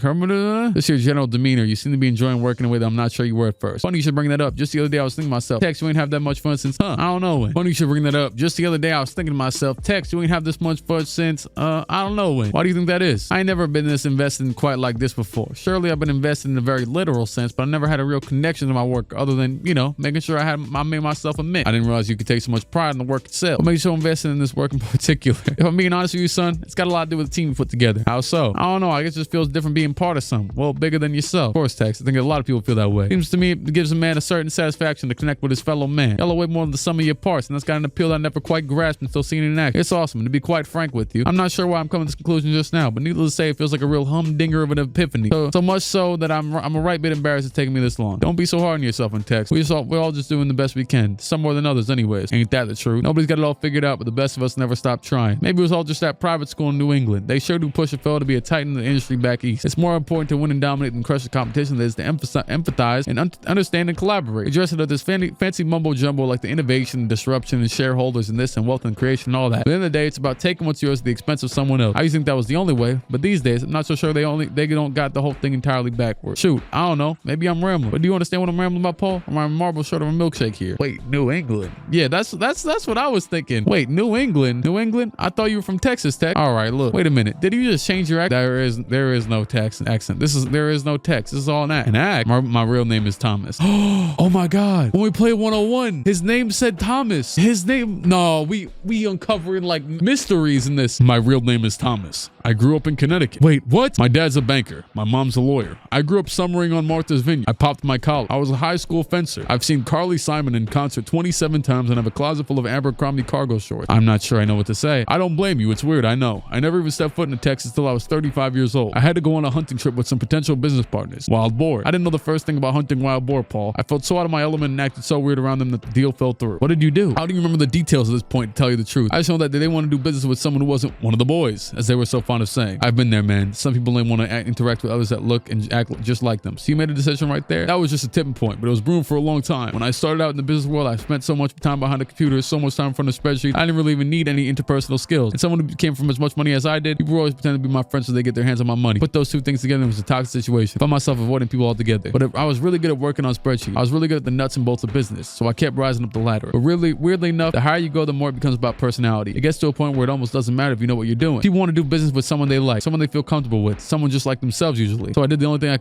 This your general demeanor. You seem to be enjoying working in a way that I'm not sure you were at first. Funny you should bring that up. Just the other day I was thinking to myself, Tex, you ain't have that much fun since I don't know when. Funny you should bring that up. Just the other day I was thinking to myself, Tex, you ain't have this much fun since I don't know when. Why do you think that is? I ain't never been this invested in quite like this before. Surely I've been invested in a very literal sense, but I never had a real connection to my work other than, you know, making sure I made myself a mint. I didn't realize you could take so much pride in the work itself. What made you so invested in this work in particular? If I'm being honest with you, son, it's got a lot to do with the team you put together. How so? I don't know. I guess it just feels different being part of something. Well, bigger than yourself. Of course, Tex. I think a lot of people feel that way. Seems to me it gives a man a certain satisfaction to connect with his fellow man. Y'all are way more than the sum of your parts, and that's got an appeal that I never quite grasped until seeing it in action. It's awesome. To be quite frank with you, I'm not sure why I'm coming to this conclusion just now, but needless to say, it feels like a real humdinger of an epiphany. So much so that I'm a right bit embarrassed it's taking me this long. Don't be so hard on yourself in Tex. We're all just doing the best we can. Some more than others anyways. Ain't that the truth? Nobody's got it all figured out, but the best of us never stop trying. Maybe it was all just that private school in New England. They sure do push a fellow to be a titan in the industry back east. It's more important to win and dominate than crush the competition than it is to empathize and understand and collaborate. Address it with this fancy mumbo jumbo like the innovation, disruption, and shareholders and this and wealth and creation and all that. But at the end of the day, it's about taking what's yours at the expense of someone else. I used to think that was the only way, but these days I'm not so sure they don't got the whole thing entirely backwards. Shoot, I don't know. Maybe I'm rambling. But do you understand what I'm rambling about, Paul? Or am I a marble short of a milkshake here? Wait, New England. Yeah, that's what I was thinking. Wait, New England? New England? I thought you were from Texas, Tech. All right, look. Wait a minute. Did you just change your accent? There is no Texan accent. There is no text. This is all an act. An act? My real name is Thomas. Oh my God. When we played 101, his name said Thomas. His name. No, we uncovering like mysteries in this. My real name is Thomas. I grew up in Connecticut. Wait, what? My dad's a banker. My mom's a lawyer. I grew up summering on Martha's Vineyard. I popped my collar. I was a high school fencer. I've seen Carly Simon in concert 27 times and have a closet full of Abercrombie cargo shorts. I'm not sure I know what to say. I don't blame you. It's weird. I know. I never even stepped foot into Texas till I was 35 years old. I had to go on a hunting trip with some potential business partners. Wild boar. I didn't know the first thing about hunting wild boar, Paul. I felt so out of my element and acted so weird around them that the deal fell through. What did you do? How do you remember the details at this point, to tell you the truth? I just know that they didn't want to do business with someone who wasn't one of the boys, as they were so fond of saying. I've been there, man. Some people didn't want to interact with others that look and act just like them. So you made a decision right there? That was just a tipping point, but it was brewing for a long time. When I started out in the business world, I spent so much time behind the computer, so much time in front of a spreadsheet, I didn't really even need any interpersonal skills. And someone who came from as much money as I did, people were always pretending to be my friends so they get their hands on my money. Put those two things together, it was a toxic situation. I found myself avoiding people altogether. But I was really good at working on spreadsheets. I was really good at the nuts and bolts of business, so I kept rising up the ladder. But really, weirdly enough, the higher you go, the more it becomes about personality. It gets to a point where it almost doesn't matter if you know what you're doing. People want to do business with someone they like, someone they feel comfortable with, someone just like themselves usually. So I did the only thing I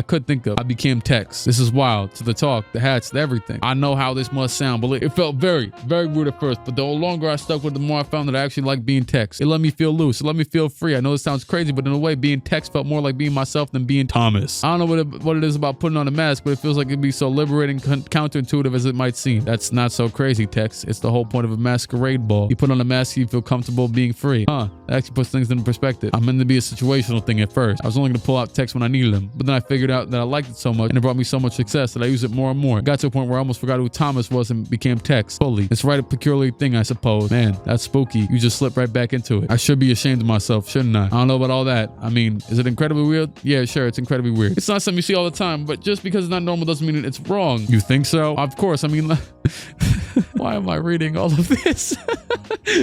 could think of. I became Tex. This is wild. To the talk, the hats, the everything. I know how this must sound, but it felt very, very weird at first. But the longer I stuck with it, the more I found that I actually liked being Tex. It let me feel loose. It let me feel free. I know this sounds crazy, but in a way, being Tex felt more like being myself than being Thomas. I don't know what it is about putting on a mask, but it feels like it'd be so liberating, counterintuitive as it might seem. That's not so crazy, Tex. It's the whole point of a masquerade ball. You put on a mask, you feel comfortable being free. That actually puts things into perspective. I'm meant to be a situational thing at first. I was only going to pull out Tex when I needed them, but then I figured out that I liked it so much and it brought me so much success that I use it more and more. It got to a point where I almost forgot who Thomas was and became Tex fully. It's right a peculiar thing, I suppose. Man, that's spooky. You just slip right back into it. I should be ashamed of myself, shouldn't I? I don't know about all that. I mean, is it incredibly weird? Yeah, sure, it's incredibly weird. It's not something you see all the time, but just because it's not normal doesn't mean it's wrong. You think so? Of course. I mean, Why am I reading all of this?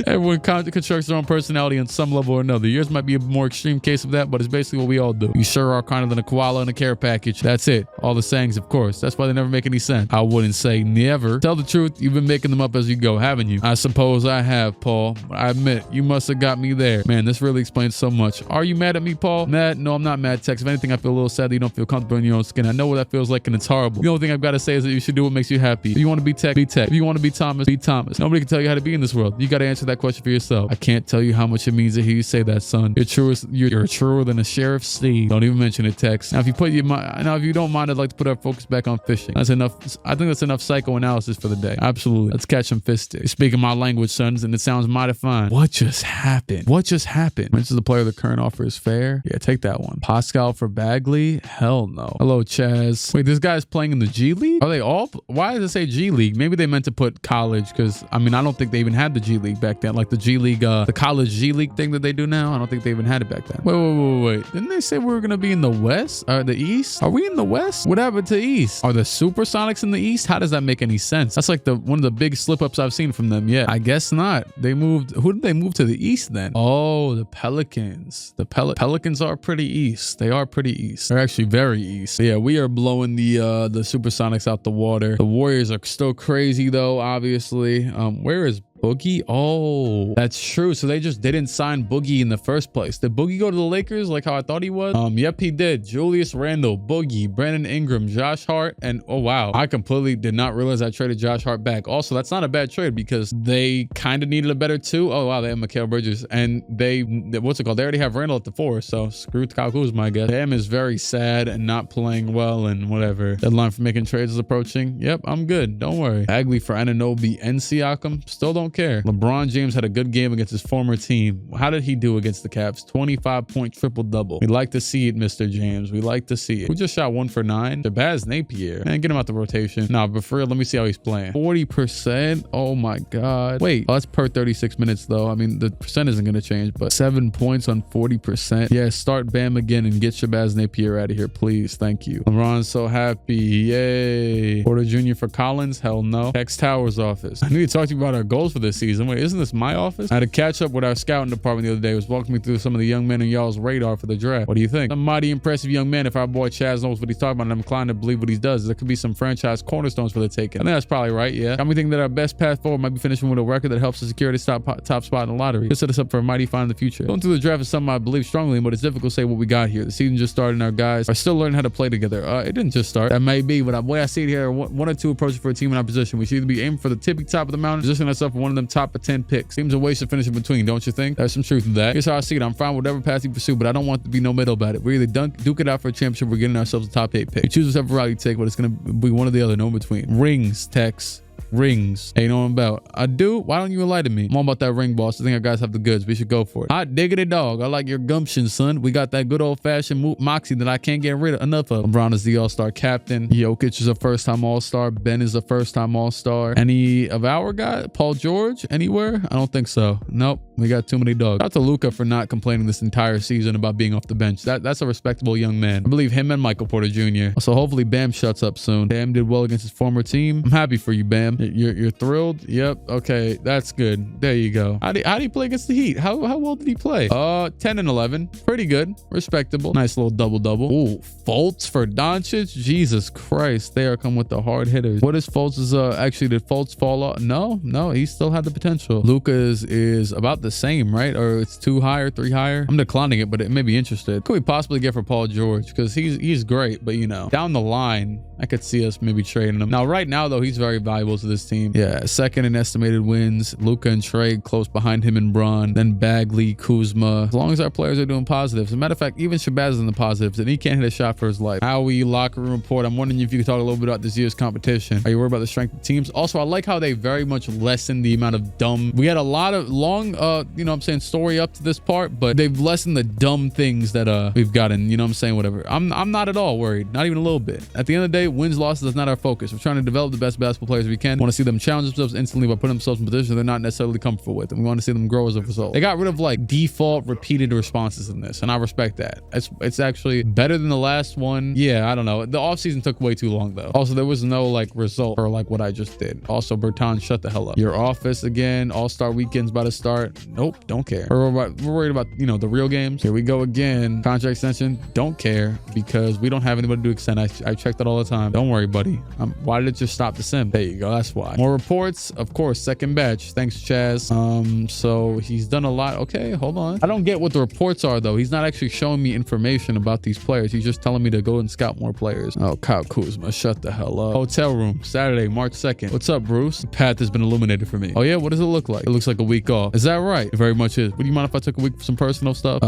Everyone constructs their own personality on some level or another. Yours might be a more extreme case of that, but it's basically what we all do. You sure are kinder than a koala in a care package. That's it. All the sayings, of course. That's why they never make any sense. I wouldn't say never. Tell the truth, you've been making them up as you go, haven't you? I suppose I have, Paul. I admit, you must have got me there. Man, this really explains so much. Are you mad at me, Paul? Mad? No, I'm not mad, Tex. If anything, I feel a little sad that you don't feel comfortable in your own skin. I know what that feels like, and it's horrible. The only thing I've got to say is that you should do what makes you happy. If you want to be Tex, be Tex. If you want to be Thomas, be Thomas. Nobody can tell you how to be in this world. You got to answer that question for yourself. I can't tell you how much it means to hear you say that, son. You're truer than a sheriff's steed. Don't even mention it, Tex. Now, if you don't mind, I'd like to put our focus back on fishing. That's enough. I think that's enough psychoanalysis for the day. Absolutely. Let's catch some fish sticks. You're speaking my language, sons, and it sounds mighty fine. What just happened? What just happened? Mentions the player the current offer is fair. Yeah, take that one. Pascal for Bagley? Hell no. Hello, Chaz. Wait, this guy's playing in the G League? Are they all? Why does it say G League? Maybe they meant to put college, because I mean, I don't think they even had the G League back then. Like the G League, the college G League thing that they do now. I don't think they even had it back then. Wait. Didn't they say we were going to be in the West? Or the East? Are we in the West? What happened to East? Are the Supersonics in the East? How does that make any sense? That's like one of the big slip-ups I've seen from them. Yeah, I guess not. They moved. Who did they move to the East then? Oh, the Pelicans. The Pelicans are pretty East. They are pretty East. They're actually very East. Yeah, we are blowing the Supersonics out the water. The Warriors are still crazy though, obviously. Where is Boogie? Oh, that's true. So they just didn't sign Boogie in the first place. Did Boogie go to the Lakers like how I thought he was? Yep, he did. Julius Randle, Boogie, Brandon Ingram, Josh Hart, and oh wow, I completely did not realize I traded Josh Hart back. Also, that's not a bad trade because they kind of needed a better two. Oh wow, they have Mikal Bridges, and they what's it called? They already have Randle at the 4, so screw Kyle Kuzma, I guess. Bam is very sad and not playing well and whatever. Deadline for making trades is approaching. Yep, I'm good. Don't worry. Bagley for Anunoby and Siakam. Still don't care. LeBron James had a good game against his former team. How did he do against the Cavs? 25-point triple-double. We like to see it, Mr. James. We like to see it. We just shot 1 for 9. Shabazz Napier. Man, get him out the rotation. Nah, but for real, let me see how he's playing. 40%. Oh my God. Wait, that's per 36 minutes though. I mean, the percent isn't going to change, but 7 points on 40%. Yeah, start Bam again and get Shabazz Napier out of here, please. Thank you. LeBron's so happy. Yay. Porter Jr. for Collins? Hell no. Tex Towers' office. I need to talk to you about our goals for this season. Wait, isn't this my office? I had to catch up with our scouting department the other day. It was walking me through some of the young men on y'all's radar for the draft. What do you think? Some mighty impressive young man. If our boy Chaz knows what he's talking about, and I'm inclined to believe what he does. There could be some franchise cornerstones for the taking. I think that's probably right, yeah. Got me thinking that our best path forward might be finishing with a record that helps us secure this top spot in the lottery. This set us up for a mighty find in the future. Going through the draft is something I believe strongly in, but it's difficult to say what we got here. The season just started and our guys are still learning how to play together. It didn't just start. That may be, but the way I see it here, one or two approaches for a team in our position. We should either be aiming for the tippy top of the mountain, positioning ourselves for one of them top of 10 picks. Seems a waste to finish in between, don't you think? There's some truth in that. Here's how I see it. I'm fine with whatever path you pursue, but I don't want to be no middle about it. We're either duke it out for a championship, we're getting ourselves a top 8 pick. We choose whichever route you take, but it's going to be one or the other, no in between. Rings, Tex. Rings. Hey, you know what I'm about? I do? Why don't you enlighten me? I'm all about that ring, boss. I think our guys have the goods. We should go for it. Hot diggity dog. I like your gumption, son. We got that good old-fashioned moxie that I can't get rid of enough of. LeBron is the all-star captain. Jokic is a first-time all-star. Ben is a first-time all-star. Any of our guys? Paul George? Anywhere? I don't think so. Nope. We got too many dogs. Shout out to Luka for not complaining this entire season about being off the bench. That's a respectable young man. I believe him and Michael Porter Jr. So hopefully Bam shuts up soon. Bam did well against his former team. I'm happy for you, Bam. You're thrilled? Yep. Okay, that's good. There you go. How did he play against the Heat? How well did he play? 10 and 11. Pretty good. Respectable. Nice little double-double. Ooh, Fultz for Doncic? Jesus Christ. They are coming with the hard hitters. What is Fultz's, actually, did Fultz fall off? No, he still had the potential. Luka is about the same, right? Or it's 2 higher, 3 higher? I'm declining it, but it may be interested. What could we possibly get for Paul George? Because he's great, but you know, down the line, I could see us maybe trading him. Now, right now, though, he's very valuable to this team. Yeah, second in estimated wins. Luka and Trey close behind him and Bron. Then Bagley, Kuzma. As long as our players are doing positives. As a matter of fact, even Shabazz is in the positives, and he can't hit a shot for his life. Howie, locker room report. I'm wondering if you could talk a little bit about this year's competition. Are you worried about the strength of teams? Also, I like how they very much lessened the amount of dumb. We had a lot of long, you know what I'm saying, story up to this part, but they've lessened the dumb things that we've gotten, you know what I'm saying, whatever. I'm not at all worried. Not even a little bit. At the end of the day, wins, losses is not our focus. We're trying to develop the best basketball players we can. We want to see them challenge themselves instantly by putting themselves in positions they're not necessarily comfortable with, and we want to see them grow as a result. They got rid of like default repeated responses in this, and I respect that. It's actually better than the last one. Yeah, I don't know. The offseason took way too long though. Also, there was no like result for like what I just did. Also, Bertan, shut the hell up. Your office again. All-Star Weekend's about to start. Nope, don't care. We're worried about, you know, the real games. Here we go again. Contract extension. Don't care because we don't have anybody to extend. I check that all the time. Don't worry, buddy. Why did it just stop the sim? There you go. That's why. More reports, of course. Second batch. Thanks, Chaz. So he's done a lot. Okay, hold on. I don't get what the reports are though. He's not actually showing me information about these players. He's just telling me to go and scout more players. Oh, Kyle Kuzma, shut the hell up. Hotel room, Saturday, March 2nd. What's up, Bruce? The path has been illuminated for me. Oh yeah, what does it look like? It looks like a week off. Is that right? It very much is. Would you mind if I took a week for some personal stuff?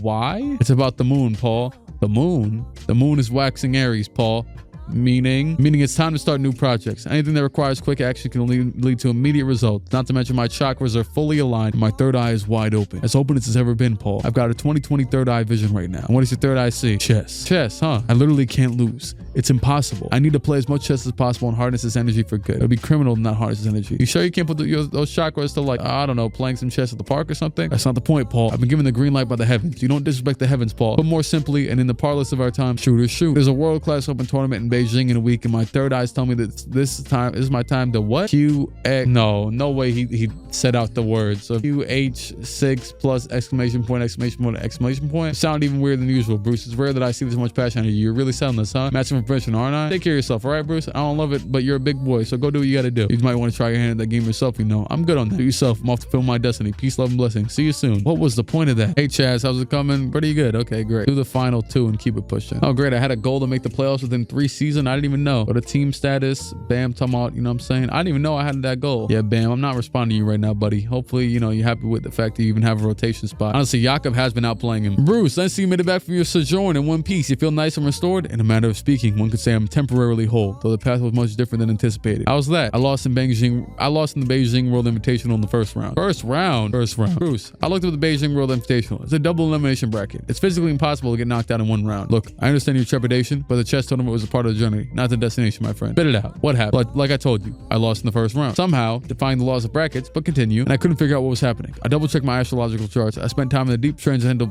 Why? It's about the moon, Paul. The moon? The moon is waxing Aries, Paul. Meaning it's time to start new projects. Anything that requires quick action can only lead to immediate results. Not to mention my chakras are fully aligned and my third eye is wide open. As open as it's ever been, Paul. I've got a 20/20 third eye vision right now. And what does your third eye see? Chess. Chess, huh? I literally can't lose. It's impossible. I need to play as much chess as possible and harness this energy for good. It would be criminal to not harness this energy. You sure you can't put those chakras to like, I don't know, playing some chess at the park or something? That's not the point, Paul. I've been given the green light by the heavens. You don't disrespect the heavens, Paul. But more simply, and in the parlance of our time, shooters shoot. There's a world-class open tournament in Beijing in a week, and my third eyes tell me that this is my time to what? QX. No way he set out the words. So QH6 plus exclamation point, exclamation point, exclamation point. Sound even weirder than usual, Bruce. It's rare that I see this much passion in you. You're really selling this, huh? Matching for permission, aren't I? Take care of yourself, all right, Bruce? I don't love it, but you're a big boy, so go do what you gotta do. You might want to try your hand at that game yourself, you know. I'm good on that. Do yourself. I'm off to film my destiny. Peace, love, and blessing. See you soon. What was the point of that? Hey, Chaz, how's it coming? Pretty good. Okay, great. Do the final 2 and keep it pushing. Oh, great. I had a goal to make the playoffs within 3 seasons. I didn't even know. But a team status, Bam, talking about, you know what I'm saying? I didn't even know I had that goal. Yeah, Bam, I'm not responding to you right now, buddy. Hopefully, you know, you're happy with the fact that you even have a rotation spot. Honestly, Jakob has been outplaying him. Bruce, let's see you made it back from your sojourn in one piece. You feel nice and restored? In a matter of speaking, one could say I'm temporarily whole, though the path was much different than anticipated. How's that? I lost in the Beijing World Invitational in the first round. First round. Bruce, I looked up the Beijing World Invitational. It's a double elimination bracket. It's physically impossible to get knocked out in one round. Look, I understand your trepidation, but the chess tournament was a part of the journey, not the destination, my friend. Spit it out. What happened? Like I told you, I lost in the first round. Somehow, defying the laws of brackets, but continue, and I couldn't figure out what was happening. I double checked my astrological charts. I spent time in the deep transcendental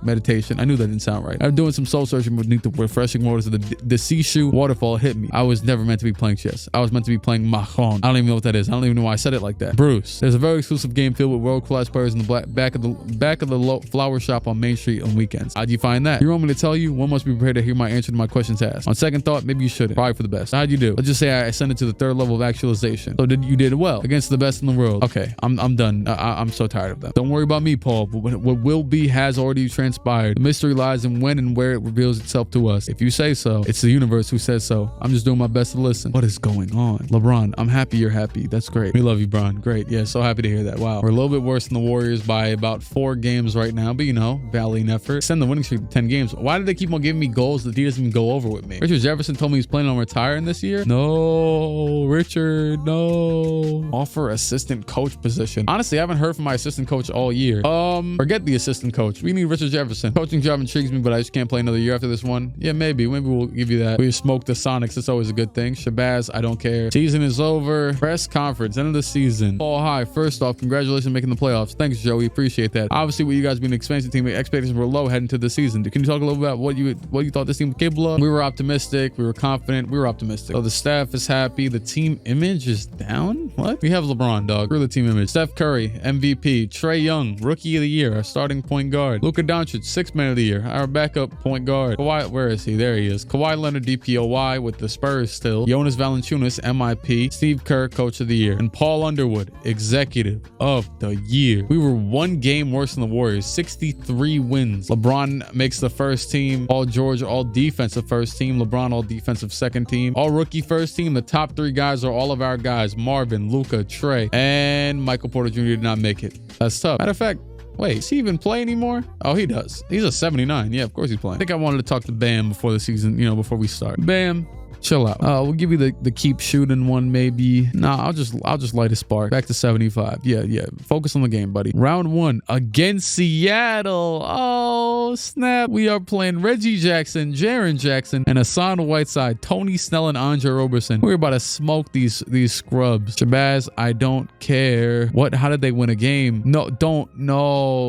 meditation. I knew that didn't sound right. I'm doing some soul searching beneath the refreshing waters of the Sishu waterfall hit me. I was never meant to be playing chess. I was meant to be playing Mahon. I don't even know what that is. I don't even know why I said it like that. Bruce, there's a very exclusive game filled with world-class players in the back of the flower shop on Main Street on weekends. How'd you find that? You want me to tell you? One must be prepared to hear my answer to my questions asked. On second thought, maybe you shouldn't. Probably for the best. How'd you do? Let's just say I ascended to the 3rd level of actualization. So you did well against the best in the world. Okay, I'm done. I'm so tired of them. Don't worry about me, Paul. What will be has already transpired. The mystery lies in when and where it reveals itself to us. If you say so, it's the universe who says so. I'm just doing my best to listen. What is going on? LeBron, I'm happy you're happy. That's great. We love you, Bron. Great. Yeah, so happy to hear that. Wow. We're a little bit worse than the Warriors by about 4 games right now, but you know, valiant effort. Send the winning streak to 10 games. Why did they keep on giving me goals that he doesn't even go over with me? Richard Jefferson told me he's planning on retiring this year. No, Richard, no. Offer assistant coach position. Honestly, I haven't heard from my assistant coach all year. Forget the assistant coach. We need Richard Jefferson. Coaching job intrigues me, but I just can't play another year after this one. Yeah, maybe we'll give you that. We smoked the Sonics. That's always a good thing. Shabazz, I don't care. Season is over. Press conference, end of the season. Paul, hi. First off, congratulations on making the playoffs. Thanks, Joey. Appreciate that. Obviously, with you guys being an expansion team, expectations were low heading to the season. Can you talk a little about what you thought this team was capable of? We were optimistic. We were confident. We were optimistic. So the staff is happy. The team image is down. What? We have LeBron, dog. Screw the team image. Steph Curry, MVP. Trae Young, Rookie of the Year, our starting point guard. Luka Doncic, 6th Man of the Year, our backup point guard. Kawhi, where is he? There he is. Kawhi Leonard, DPOY with the Spurs still. Jonas Valanciunas, MIP. Steve Kerr, Coach of the Year. And Paul Underwood, Executive of the Year. We were 1 game worse than the Warriors. 63 wins. LeBron makes the first team. Paul George, all defensive first team. LeBron, all defensive second team. All rookie first team. The top 3 guys are all of our guys. Marvin, Luka, Trae, and Michael Porter Jr. did not make it. That's tough. Matter of fact, wait, does he even play anymore? Oh, he does. He's a 79. Yeah, of course he's playing. I think I wanted to talk to Bam before the season, you know, before we start. Bam, Chill out. We'll give you the keep shooting one maybe. Nah, I'll just light a spark. Back to 75. Yeah. Focus on the game, buddy. Round 1 against Seattle. Oh, snap. We are playing Reggie Jackson, Jaren Jackson, and Hassan Whiteside, Tony Snell, and Andre Roberson. We're about to smoke these scrubs. Shabazz, I don't care. What? How did they win a game? No,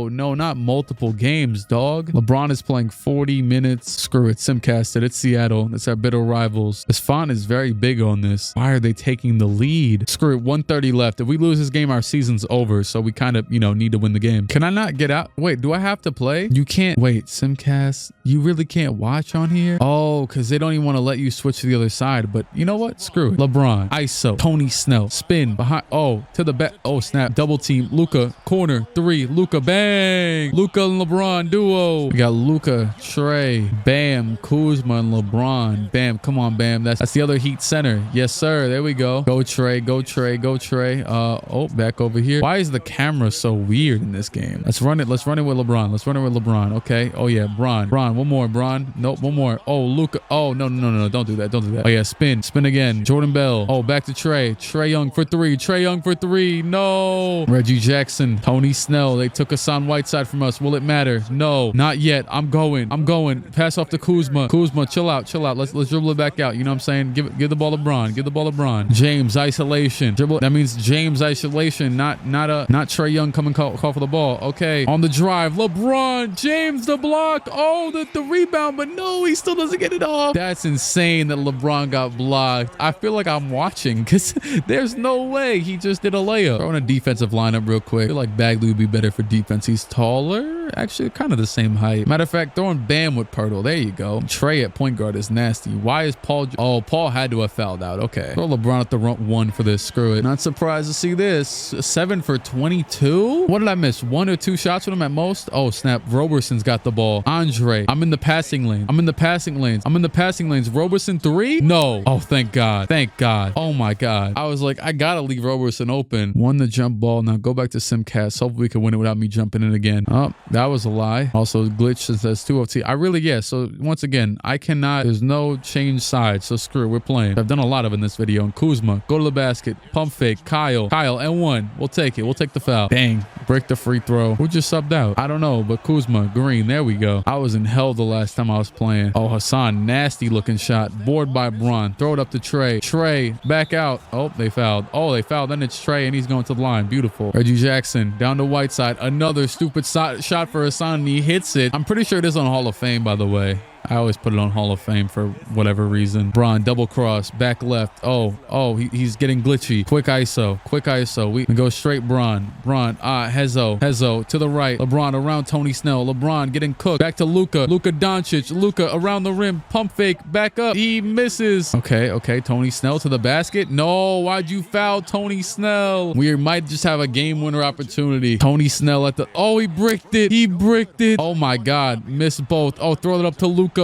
not multiple games, dog. LeBron is playing 40 minutes. Screw it. Simcast it. It's Seattle. It's our bitter rivals. This font is very big on this. Why are they taking the lead? Screw it. 130 left. If we lose this game, our season's over. So we kind of, need to win the game. Can I not get out? Wait, do I have to play? You can't. Wait, Simcast, you really can't watch on here? Oh, because they don't even want to let you switch to the other side. But you know what? Screw it. LeBron, ISO, Tony Snell, spin behind. Oh, to the back. Oh, snap. Double team. Luka, corner, 3. Luka, bang. Luka and LeBron duo. We got Luka, Trey, Bam, Kuzma, and LeBron. Bam. Come on, Bam. That's the other Heat center. Yes, sir. There we go. Go Trey. Go Trey. Go Trey. Oh, back over here. Why is the camera so weird in this game? Let's run it. Let's run it with LeBron. Let's run it with LeBron. Okay. Oh yeah, Bron. One more, Bron. Nope. One more. Oh, Luka. Oh, no. Don't do that. Don't do that. Oh yeah, spin again. Jordan Bell. Oh, back to Trey. Trey Young for 3. Trey Young for 3. No. Reggie Jackson. Tony Snell. They took Hassan Whiteside from us. Will it matter? No, not yet. I'm going. Pass off to Kuzma. Chill out. Let's dribble it back out. You know what I'm saying? Give the ball to Bron. Give the ball to Bron. James isolation. Dribble. That means James isolation. Not Trey Young coming call for the ball. Okay. On the drive. LeBron James the block. Oh, the rebound, but no, he still doesn't get it off. That's insane that LeBron got blocked. I feel like I'm watching because there's no way he just did a layup. Throwing a defensive lineup real quick. I feel like Bagley would be better for defense. He's taller. Actually, kind of the same height. Matter of fact, throwing Bam with Pirtle. There you go. Trey at point guard is nasty. Why is Paul? Oh, Paul had to have fouled out. Okay. Throw LeBron at the 1 for this. Screw it. Not surprised to see this. 7 for 22. What did I miss? 1 or 2 shots with him at most? Oh, snap. Roberson's got the ball. Andre. I'm in the passing lane. I'm in the passing lanes. Roberson 3? No. Oh, thank God. Oh my God. I was like, I gotta leave Roberson open. Won the jump ball. Now go back to Simcast. Hopefully we can win it without me jumping in again. Oh, that was a lie. Also glitch says 2OT. So once again, I cannot, there's no change sides. So screw it. We're playing. I've done a lot of in this video. And Kuzma, go to the basket. Pump fake. Kyle and 1. We'll take it. We'll take the foul. Bang. Break the free throw. Who just subbed out? I don't know, but Kuzma, green. There we go. I was in hell the last time I was playing. Oh, Hassan, nasty looking shot. Board by Bron. Throw it up to Trey. Trey, back out. Oh, they fouled. Then it's Trey, and he's going to the line. Beautiful. Reggie Jackson, down to Whiteside. Another stupid shot for Hassan, and he hits it. I'm pretty sure it is on Hall of Fame, by the way. I always put it on Hall of Fame for whatever reason. Bron, double cross, back left. He's getting glitchy. Quick ISO. We go straight Bron. Hezo to the right. LeBron around Tony Snell. LeBron getting cooked. Back to Luka. Luka Doncic. Luka around the rim. Pump fake. Back up. He misses. Okay. Tony Snell to the basket. No, why'd you foul Tony Snell? We might just have a game winner opportunity. Tony Snell at the, he bricked it. Oh my God. Missed both. Oh, throw it up to Luka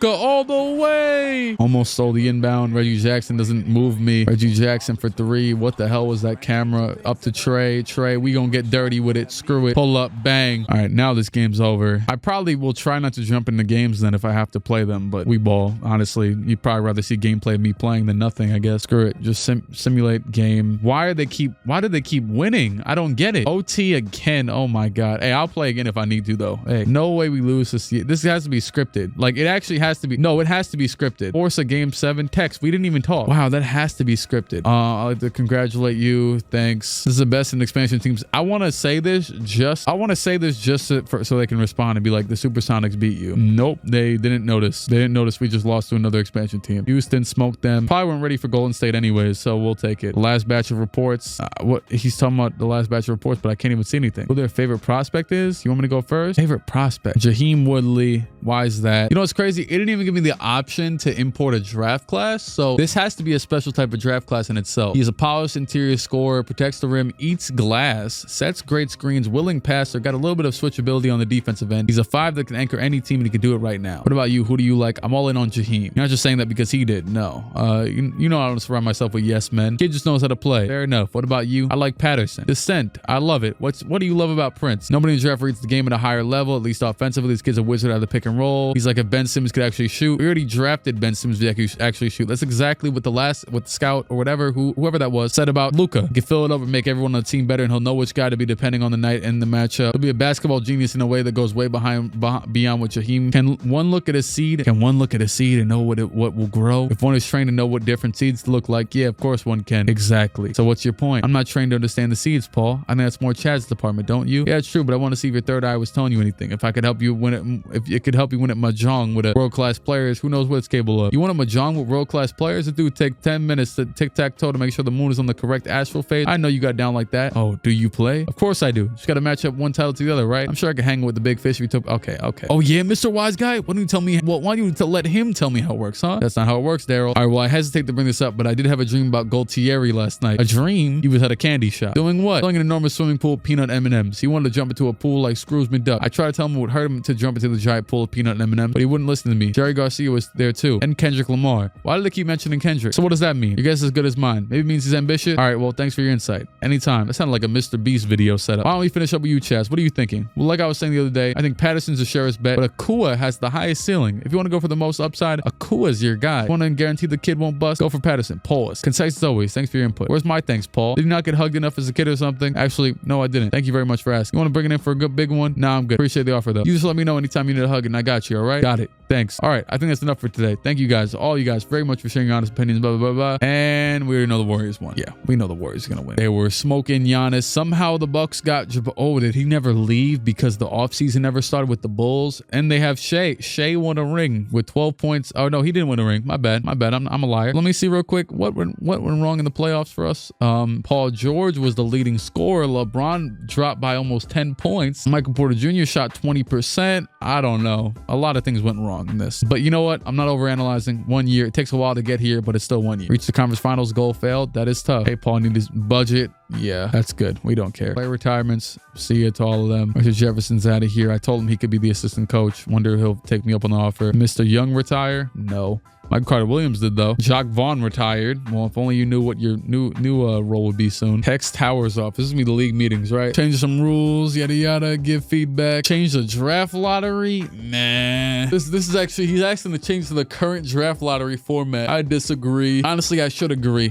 all the way. Almost stole the inbound. Reggie Jackson doesn't move me. Reggie Jackson for 3. What the hell was that camera? Up to Trey. We gonna get dirty with it. Screw it. Pull up. Bang. All right, now this game's over. I probably will try not to jump into games then if I have to play them, but we ball. Honestly, you'd probably rather see gameplay of me playing than nothing, I guess. Screw it. Just simulate game. Why do they keep winning? I don't get it. OT again. Oh my God. Hey, I'll play again if I need to though. Hey, no way we lose this. This has to be scripted. Like it actually has to be. No, it has to be scripted. Force a game 7 text. We didn't even talk. Wow, that has to be scripted. I'd like to congratulate you. Thanks. This is the best in expansion teams. I want to say this just so they can respond and be like, the Supersonics beat you. Nope, they didn't notice. We just lost to another expansion team. Houston smoked them. Probably weren't ready for Golden State anyways, so we'll take it. Last batch of reports. What he's talking about, the last batch of reports, but I can't even see anything. Who their favorite prospect is? You want me to go first? Favorite prospect. Jaheim Woodley. Why is that? You know what's crazy? It didn't even give me the option to import a draft class, so this has to be a special type of draft class in itself. He's a polished interior scorer, protects the rim, eats glass, sets great screens, willing passer, got a little bit of switchability on the defensive end. He's a 5 that can anchor any team, and he can do it right now. What about you? Who do you like? I'm all in on Jaheim. You're not just saying that because he did. No. You know I don't surround myself with yes men. Kid just knows how to play. Fair enough. What about you? I like Patterson. Descent. I love it. What do you love about Prince? Nobody in the draft reads the game at a higher level, at least offensively. This kid's a wizard out of the pick and roll. He's like a Ben Simmons could actually shoot. We already drafted Ben Simmons to actually shoot. That's exactly what the scout or whatever, whoever that was, said about Luka. He can fill it up and make everyone on the team better, and he'll know which guy to be depending on the night and the matchup. He'll be a basketball genius in a way that goes way beyond what Jaheim. Can one look at a seed? Can one look at a seed and know what will grow? If one is trained to know what different seeds look like, yeah, of course one can. Exactly. So what's your point? I'm not trained to understand the seeds, Paul. I think that's more Chad's department, don't you? Yeah, it's true, but I want to see if your third eye was telling you anything. If I could help you win it, if it could help you win at Mahjong with a world-class players, who knows what it's capable of. You want a Mahjong with world-class players? The dude take 10 minutes to tic-tac-toe to make sure the moon is on the correct astral phase. I know you got down like that. Oh, do you play? Of course I do. Just got to match up one title to the other, right? I'm sure I can hang with the big fish if you took. Okay. Oh yeah, Mr. Wise Guy. Why don't you tell me? Well, why don't you let him tell me how it works, huh? That's not how it works, Daryl. All right. Well, I hesitate to bring this up, but I did have a dream about Gualtieri last night. A dream? He was at a candy shop. Doing what? Filling an enormous swimming pool of peanut M&Ms. He wanted to jump into a pool like Scrooge McDuck. I tried to tell him it would hurt him to jump into the giant pool of peanut M&Ms, but he wouldn't listen to me. Jerry Garcia was there too, and Kendrick Lamar. Why did they keep mentioning Kendrick? So what does that mean? Your guess is as good as mine. Maybe it means he's ambitious. All right. Well, thanks for your insight. Anytime. That sounded like a Mr. Beast video setup. Why don't we finish up with you, Chaz? What are you thinking? Well, like I was saying the other day, I think Patterson's a surest bet, but Akua has the highest ceiling. If you want to go for the most upside, Akua's your guy. Want to guarantee the kid won't bust? Go for Patterson. Pause. Concise as always. Thanks for your input. Where's my thanks, Paul? Did you not get hugged enough as a kid or something? Actually, no, I didn't. Thank you very much for asking. You want to bring it in for a good big one? Nah, I'm good. Appreciate the offer though. You just let me know anytime you need a hug and I got you, all right? Got it. Thanks. All right. I think that's enough for today. Thank you guys, all you guys, very much for sharing your honest opinions, blah, blah, blah, blah. And we already know the Warriors won. Yeah, we know the Warriors are going to win. They were smoking Giannis. Somehow the Bucks got, oh, did he never leave because the offseason never started with the Bulls? And they have Shea. Shea won a ring with 12 points. Oh, no, he didn't win a ring. My bad. I'm a liar. Let me see real quick. What went wrong in the playoffs for us? Paul George was the leading scorer. LeBron dropped by almost 10 points. Michael Porter Jr. shot 20%. I don't know. A lot of things went wrong in this. But you know what? I'm not overanalyzing. 1 year. It takes a while to get here, but it's still 1 year. Reach the conference finals, goal failed. That is tough. Hey, Paul, need his budget. Yeah, that's good. We don't care. Player retirements. See you to all of them. Mr. Jefferson's out of here. I told him he could be the assistant coach. Wonder if he'll take me up on the offer. Mr. Young retire? No. Michael Carter Williams did though. Jacques Vaughn retired. Well, if only you knew what your new role would be soon. Hex Towers off. This is me the league meetings, right? Change some rules, yada yada. Give feedback. Change the draft lottery. Nah. This is actually he's asking to change to the current draft lottery format. I disagree. Honestly, I should agree.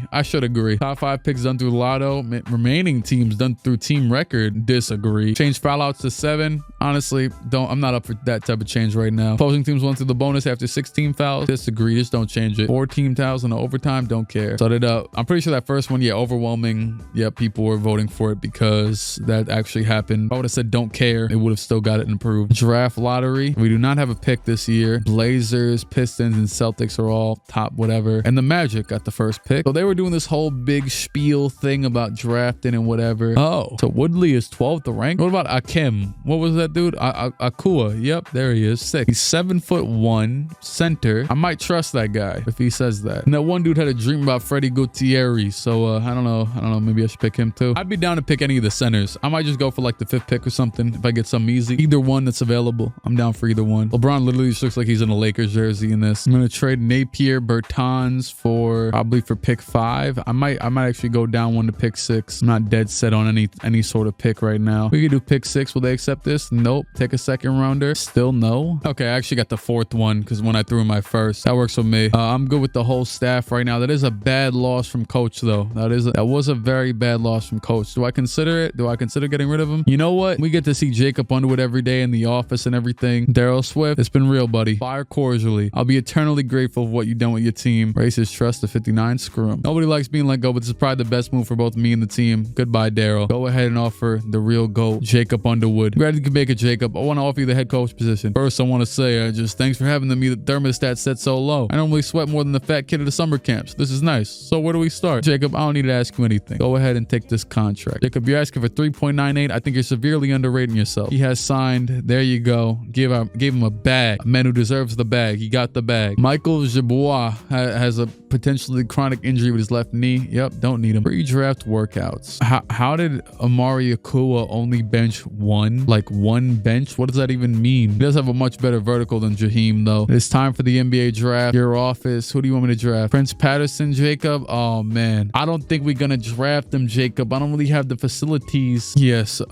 Top 5 picks done through Lotto. Remaining teams done through team record. Disagree. Change foul outs to 7. Honestly, I'm not up for that type of change right now. Opposing teams went through the bonus after 16 fouls. Disagree. Just don't change it. 4 team fouls in the overtime. Don't care. Set it up. I'm pretty sure that first one, yeah, overwhelming. Yeah, people were voting for it because that actually happened. If I would have said don't care, it would have still got it improved. Draft lottery. We do not have a pick this year. Blazers, Pistons, and Celtics are all top whatever. And the Magic got the first pick. So they were doing this whole big spiel thing about drafting and whatever. Oh, so Woodley is 12th ranked. What about Akim? What was that dude? Akua. Yep, there he is. Sick. He's 7'1" center. I might trust that guy if he says that. And that one dude had a dream about Freddie Gutierrez. So I don't know. Maybe I should pick him too. I'd be down to pick any of the centers. I might just go for like the 5th pick or something if I get some easy. Either one that's available. I'm down for either one. LeBron literally just looks like he's in a Lakers jersey in this. I'm gonna trade Napier Bertans for probably for pick 5. I might actually go down one to pick 6. I'm not dead set on any sort of pick right now. We could do pick 6. Will they accept this? Nope. Take a 2nd rounder. Still no. Okay, I actually got the 4th one because when I threw my first, that works for me. I'm good with the whole staff right now. That is a bad loss from coach though. That was a very bad loss from coach. Do I consider it? Do I consider getting rid of him? You know what? We get to see Jacob Underwood every day in the office and everything. Daryl Swift, it's been real, buddy. Fire cordially. I'll be eternally grateful for what you've done with your team. Racist trust to 59. Screw him. Nobody likes being let go, but this is probably the best move for both me and the team. Goodbye, Daryl. Go ahead and offer the real GOAT, Jacob Underwood. Glad you can make it, Jacob. I want to offer you the head coach position. First, I want to say, just thanks for having the thermostat set so low. I normally sweat more than the fat kid at the summer camps. This is nice. So where do we start? Jacob, I don't need to ask you anything. Go ahead and take this contract. Jacob, you're asking for 3.98. I think you're severely underrating yourself. He has signed. There you go. Gave him a bag. A man who deserves the bag. He got the bag. Michael Jabbois has a potentially chronic injury with his left knee. Yep, don't need him. Pre-draft workouts. How did Amari Akua only bench 1? Like 1 bench? What does that even mean? He does have a much better vertical than Jaheim though. It's time for the NBA draft. Your your office. Who do you want me to draft? Prince Patterson, Jacob? Oh, man. I don't think we're going to draft them, Jacob. I don't really have the facilities. Yes.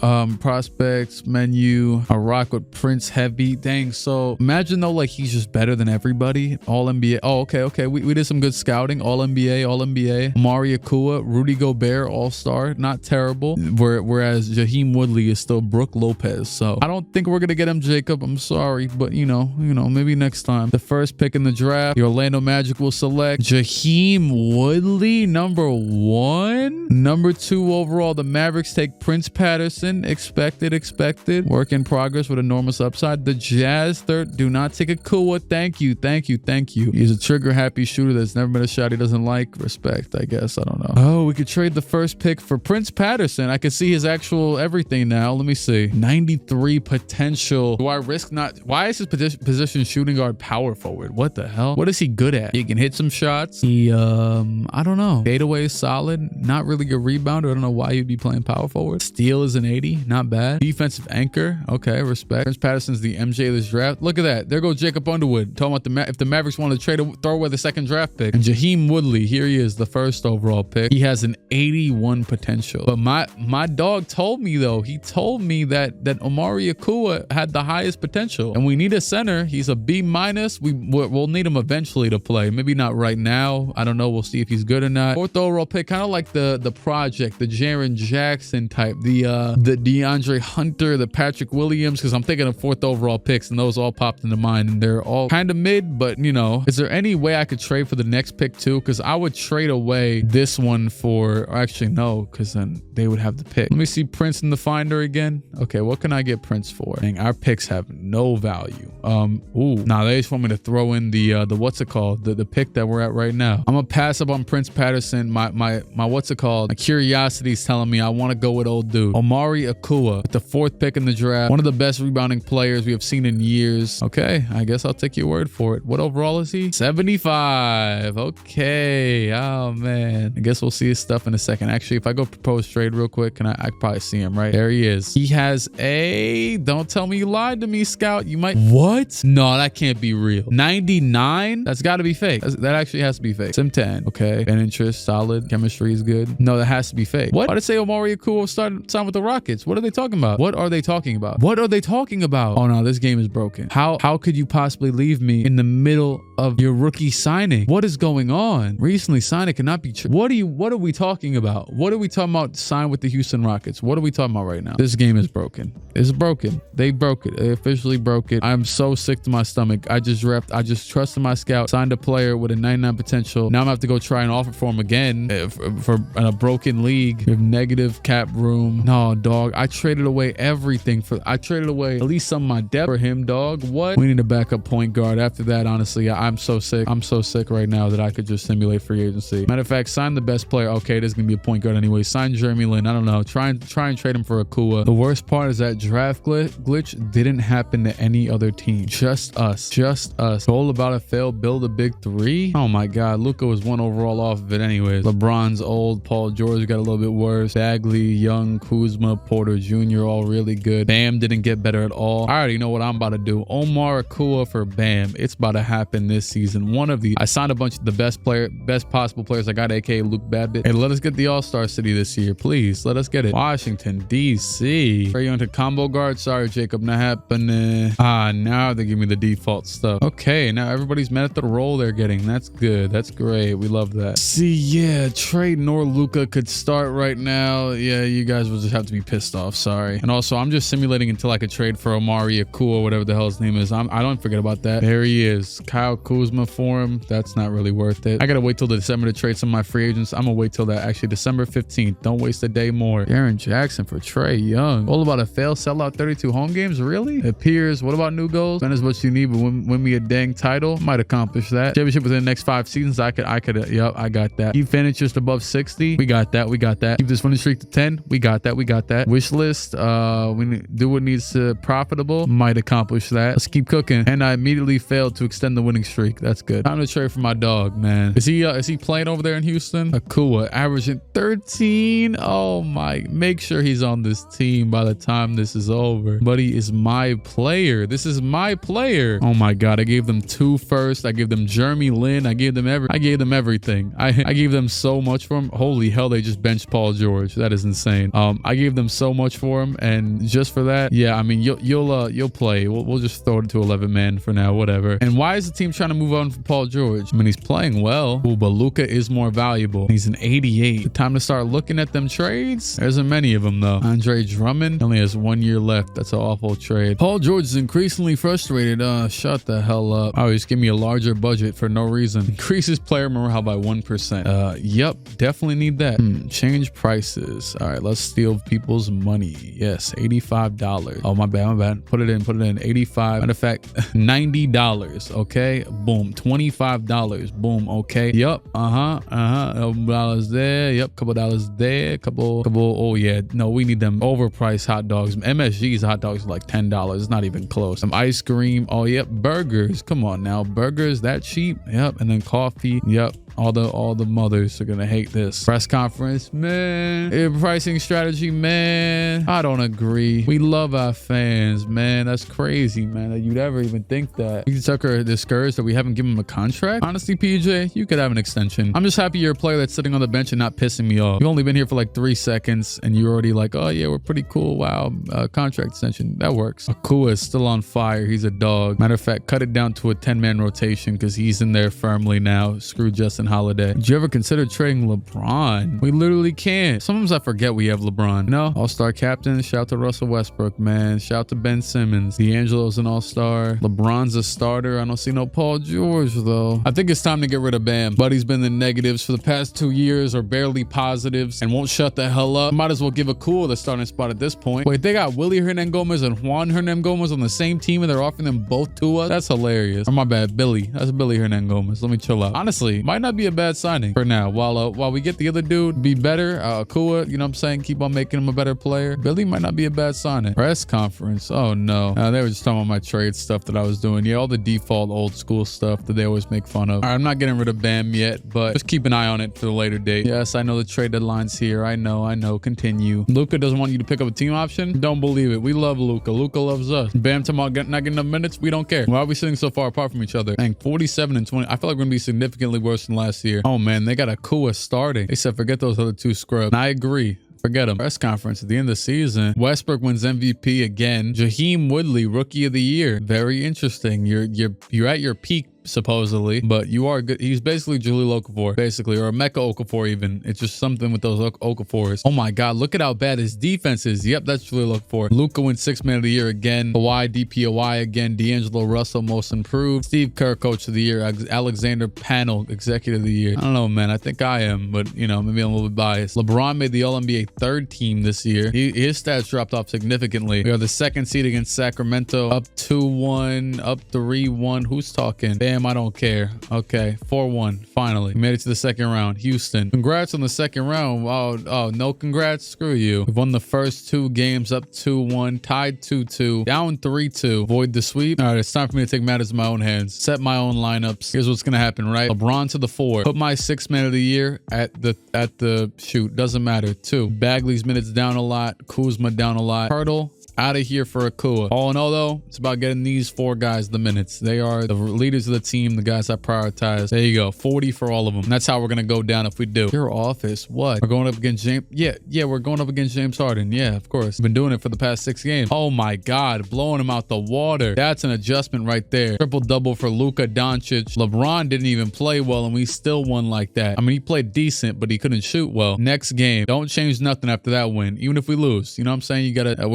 Prospects, menu. I rock with Prince Heavy. Dang. So imagine though, like he's just better than everybody. All NBA. Oh, okay. We did some good scouting. All NBA. Amari Akua, Rudy Gobert, all-star. Not terrible. Whereas Jaheim Woodley is still Brooke Lopez. So I don't think we're going to get him, Jacob. I'm sorry. But you know, maybe next time. The first pick in the draft, the Orlando Magic will select Jaheim Woodley, number 1. Number 2 overall, the Mavericks take Prince Patterson. Expected. Work in progress with enormous upside. The Jazz third, do not take Akua. Thank you. He's a trigger-happy shooter that's never been a shot he doesn't like. Respect, I guess. I don't know. Oh, we could trade the first pick for Prince Patterson. I can see his actual everything now. Let me see. 93 potential. Do I risk not? Why is his position shooting guard power forward? What the hell? What is he good at? He can hit some shots. He, I don't know. Fadeaway is solid. Not really a rebounder. I don't know why you'd be playing power forward. Steal is an 80. Not bad. Defensive anchor. Okay, respect. Prince Patterson's the MJ of this draft. Look at that. There goes Jacob Underwood. Talking about if the Mavericks want to trade, throw away the second draft pick. And Jaheim Woodley, here he is, the first overall pick. He has an 81 potential. But my dog told me though, he told me that Omari Akua had the highest potential. And we need a center. He's a B-. We'll need him eventually to play. Maybe not right now. I don't know. We'll see if he's good or not. Fourth overall pick, kind of like the project, the Jaren Jackson type, the DeAndre Hunter, the Patrick Williams, because I'm thinking of fourth overall picks and those all popped into mind and they're all kind of mid, but you know, is there any way I could trade for the next pick too? Because I would trade away this one for, or actually no, because then they would have the pick. Let me see Prince in the finder again. Okay, what can I get Prince for? Dang, our picks have no value. Nah, they just want me to throw in the what's it called? The pick that we're at right now. I'm gonna pass up on Prince Patterson. My what's it called? My curiosity is telling me I want to go with old dude. Omari Akua with the 4th pick in the draft. One of the best rebounding players we have seen in years. Okay, I guess I'll take your word for it. What overall is he? 75. Okay. Oh man. I guess we'll see his stuff in a second. Actually, if I go propose trade real quick, I can probably see him right there. He is. He has a. Don't tell me you lied to me, Scout. You might. What? No, that can't be real. 99. That's got to be fake. That actually has to be fake. Sim 10. Okay. And interest solid. Chemistry is good. No, that has to be fake. What? Why did say Omari Akua signed with the Rockets? What are they talking about? What are they talking about? What are they talking about? Oh no, this game is broken. How could you possibly leave me in the middle of your rookie signing? What is going on? Recently signed, it cannot be true. What are we talking about? What are we talking about? Sign with the Houston Rockets. What are we talking about right now? This game is broken. It's broken. They broke it. They officially broke it. I'm so sick to my stomach. I just trusted my scout, signed a player with a 99 potential. Now I'm gonna have to go try and offer for him again for a broken league with negative cap room. No, dog. I traded away everything I traded away at least some of my depth for him, dog. What? We need a backup point guard. After that, honestly, I'm so sick. I'm so sick right now that I could just simulate free agency. Matter of fact, sign the best player. Okay, there's gonna be a point guard anyway. Sign Jeremy Lin. I don't know. Try and trade him for Akua. The worst part is that draft glitch didn't happen to any other team. Just us. Goal about a fail. Build a big 3. Oh my God. Luka was 1 overall off of it anyways. LeBron's old. Paul George got a little bit worse. Bagley, Young, Kuzma, Porter Jr. all really good. Bam didn't get better at all. I already know what I'm about to do. Omar Akua for Bam. It's about to happen this season. I signed a bunch of the best possible players I got, aka Luke Babbitt. Hey, let us get the All-Star City this year, please. Let us get it. Washington, D.C. Trae Young to combo guard. Sorry, Jacob, not happening. Now they give me the default stuff. Okay, now everybody's mad at the role they're getting. That's good. That's great. We love that. See, yeah, Trae nor Luka could start right now. Yeah, you guys will just have to be pissed off. Sorry. And also, I'm just simulating until I could trade for Omari Akua, whatever the hell his name is. I don't forget about that. There he is. Kyle Kuzma for him. That's not really worth it. I gotta wait till December to trade some of my free agents. I'm gonna wait till that. Actually, December 15th. Don't waste a day more. Jaren Jackson for Trae Young. All about a fail sellout 32 home games. Really? It appears. What about new goals? That is what you need, but win me a dang title. Might accomplish that. Championship within the next 5 seasons. I could. Yep, I got that. Keep finish just above 60. We got that. Keep this winning streak to 10. We got that. Wish list. We do what needs to profitable. Might accomplish that. Let's keep cooking. And I immediately failed to extend the winning streak. That's good. Time to trade for my dog, man. Is he playing over there in Houston? Akua averaging 13. Oh my. Make sure he's on this team by the time this is over. Buddy is my player. player. This is my player. Oh my God. I gave them 2 first. I gave them Jeremy Lin. I gave them everything. I gave them so much for him. Holy hell, they just benched Paul George. That is insane. I gave them so much for him, and just for that, yeah, I mean, you'll play. We'll just throw it to 11 man for now, whatever. And why is the team trying to move on from Paul George? I mean, he's playing well. Ooh, but Luka is more valuable. He's an 88. Time to start looking at them trades. There isn't many of them though. Andre Drummond only has 1 year left. That's an awful trade. Paul George is increasingly frustrated. Shut the hell up. Oh, just give me a larger budget for no reason. Increases player morale by 1%. Yep, definitely need that. Change prices. All right, let's steal people's money. Yes, $85. Oh, my bad. Put it in. 85. Matter of fact, $90. Okay, boom. $25. Boom. Okay. Yep. $1 there. Yep. Couple dollars there. Couple. Oh yeah. No, we need them overpriced hot dogs. MSG's hot dogs are like $10. It's not even close. Some ice cream. Oh yep. Burgers. Come on now. Burgers that cheap. Yep. And then coffee. Yep. All the mothers are gonna hate this. Press conference, man. Pricing strategy, man. I don't agree. We love our fans, man. That's crazy, man, that you'd ever even think that. PJ Tucker discouraged that we haven't given him a contract. Honestly, PJ, you could have an extension. I'm just happy you're a player that's sitting on the bench and not pissing me off. You've only been here for like 3 seconds and you're already like, oh yeah, we're pretty cool. Wow, contract extension. That works. Akua is still on fire. He's a dog. Matter of fact, cut it down to a 10-man rotation because he's in there firmly now. Screw Justin Holiday. Did you ever consider trading LeBron? We literally can't. Sometimes I forget we have LeBron. You know, all-star captain. Shout out to Russell Westbrook, man. Shout out to Ben Simmons. D'Angelo's an all-star. LeBron's a starter. I don't see no Paul George though. I think it's time to get rid of Bam. Buddy's been the negatives for the past 2 years or barely positives and won't shut the hell up. Might as well give a cool the starting spot at this point. Wait, they got Willie Hernangomez and Juan Hernangomez on the same team and they're offering them both to us? That's hilarious. Or my bad, Billy. That's Billy Hernangomez. Let me chill out. Honestly, might not be a bad signing for now. While we get the other dude be better, Akua, you know what I'm saying? Keep on making him a better player. Billy might not be a bad signing. Press conference. Oh no. They were just talking about my trade stuff that I was doing. Yeah, all the default old school stuff that they always make fun of. All right, I'm not getting rid of Bam yet, but just keep an eye on it for the later date. Yes, I know the trade deadline's here. I know. Continue. Luka doesn't want you to pick up a team option. Don't believe it. We love Luka. Luka loves us. Bam tomorrow not getting enough minutes. We don't care. Why are we sitting so far apart from each other? Dang, 47 and 20. I feel like we're gonna be significantly worse than last year. Oh man, they got Akua starting. They said forget those other 2 scrubs. And I agree. Forget him. Press conference at the end of the season. Westbrook wins MVP again. Jaheim Woodley, Rookie of the Year. Very interesting. You're at your peak supposedly, but you are good. He's basically Jaleel Okafor, basically, or a Mecca Okafor even. It's just something with those Okafors. Oh my God, look at how bad his defense is. Yep, that's Jaleel Okafor. Luka wins 6th Man of the Year again. Kawhi, DPOY again. D'Angelo Russell, Most Improved. Steve Kerr, Coach of the Year. Alexander Panel, Executive of the Year. I don't know, man. I think I am, but you know, maybe I'm a little bit biased. LeBron made the All-NBA 3rd team this year. His stats dropped off significantly. We are the 2nd seed against Sacramento. Up 2-1, up 3-1. Who's talking? Damn, I don't care. Okay, 4-1. Finally, we made it to the 2nd round. Houston, congrats on the 2nd round. Oh, no congrats. Screw you. We've won the first 2 games, up 2-1, tied 2-2, down 3-2. Avoid the sweep. All right, it's time for me to take matters in my own hands. Set my own lineups. Here's what's gonna happen, right? LeBron to the 4. Put my 6th Man of the Year at the shoot. Doesn't matter. 2. Bagley's minutes down a lot. Kuzma down a lot. Hurdle out of here for Akua. All in all, though, it's about getting these 4 guys the minutes. They are the leaders of the team, the guys I prioritize. There you go. 40 for all of them. And that's how we're going to go down if we do. Your office, what? We're going up against James. Yeah, we're going up against James Harden. Yeah, of course. We've been doing it for the past 6 games. Oh my God, blowing him out the water. That's an adjustment right there. Triple-double for Luka Doncic. LeBron didn't even play well, and we still won like that. I mean, he played decent, but he couldn't shoot well. Next game, don't change nothing after that win, even if we lose. You know what I'm saying? You got to,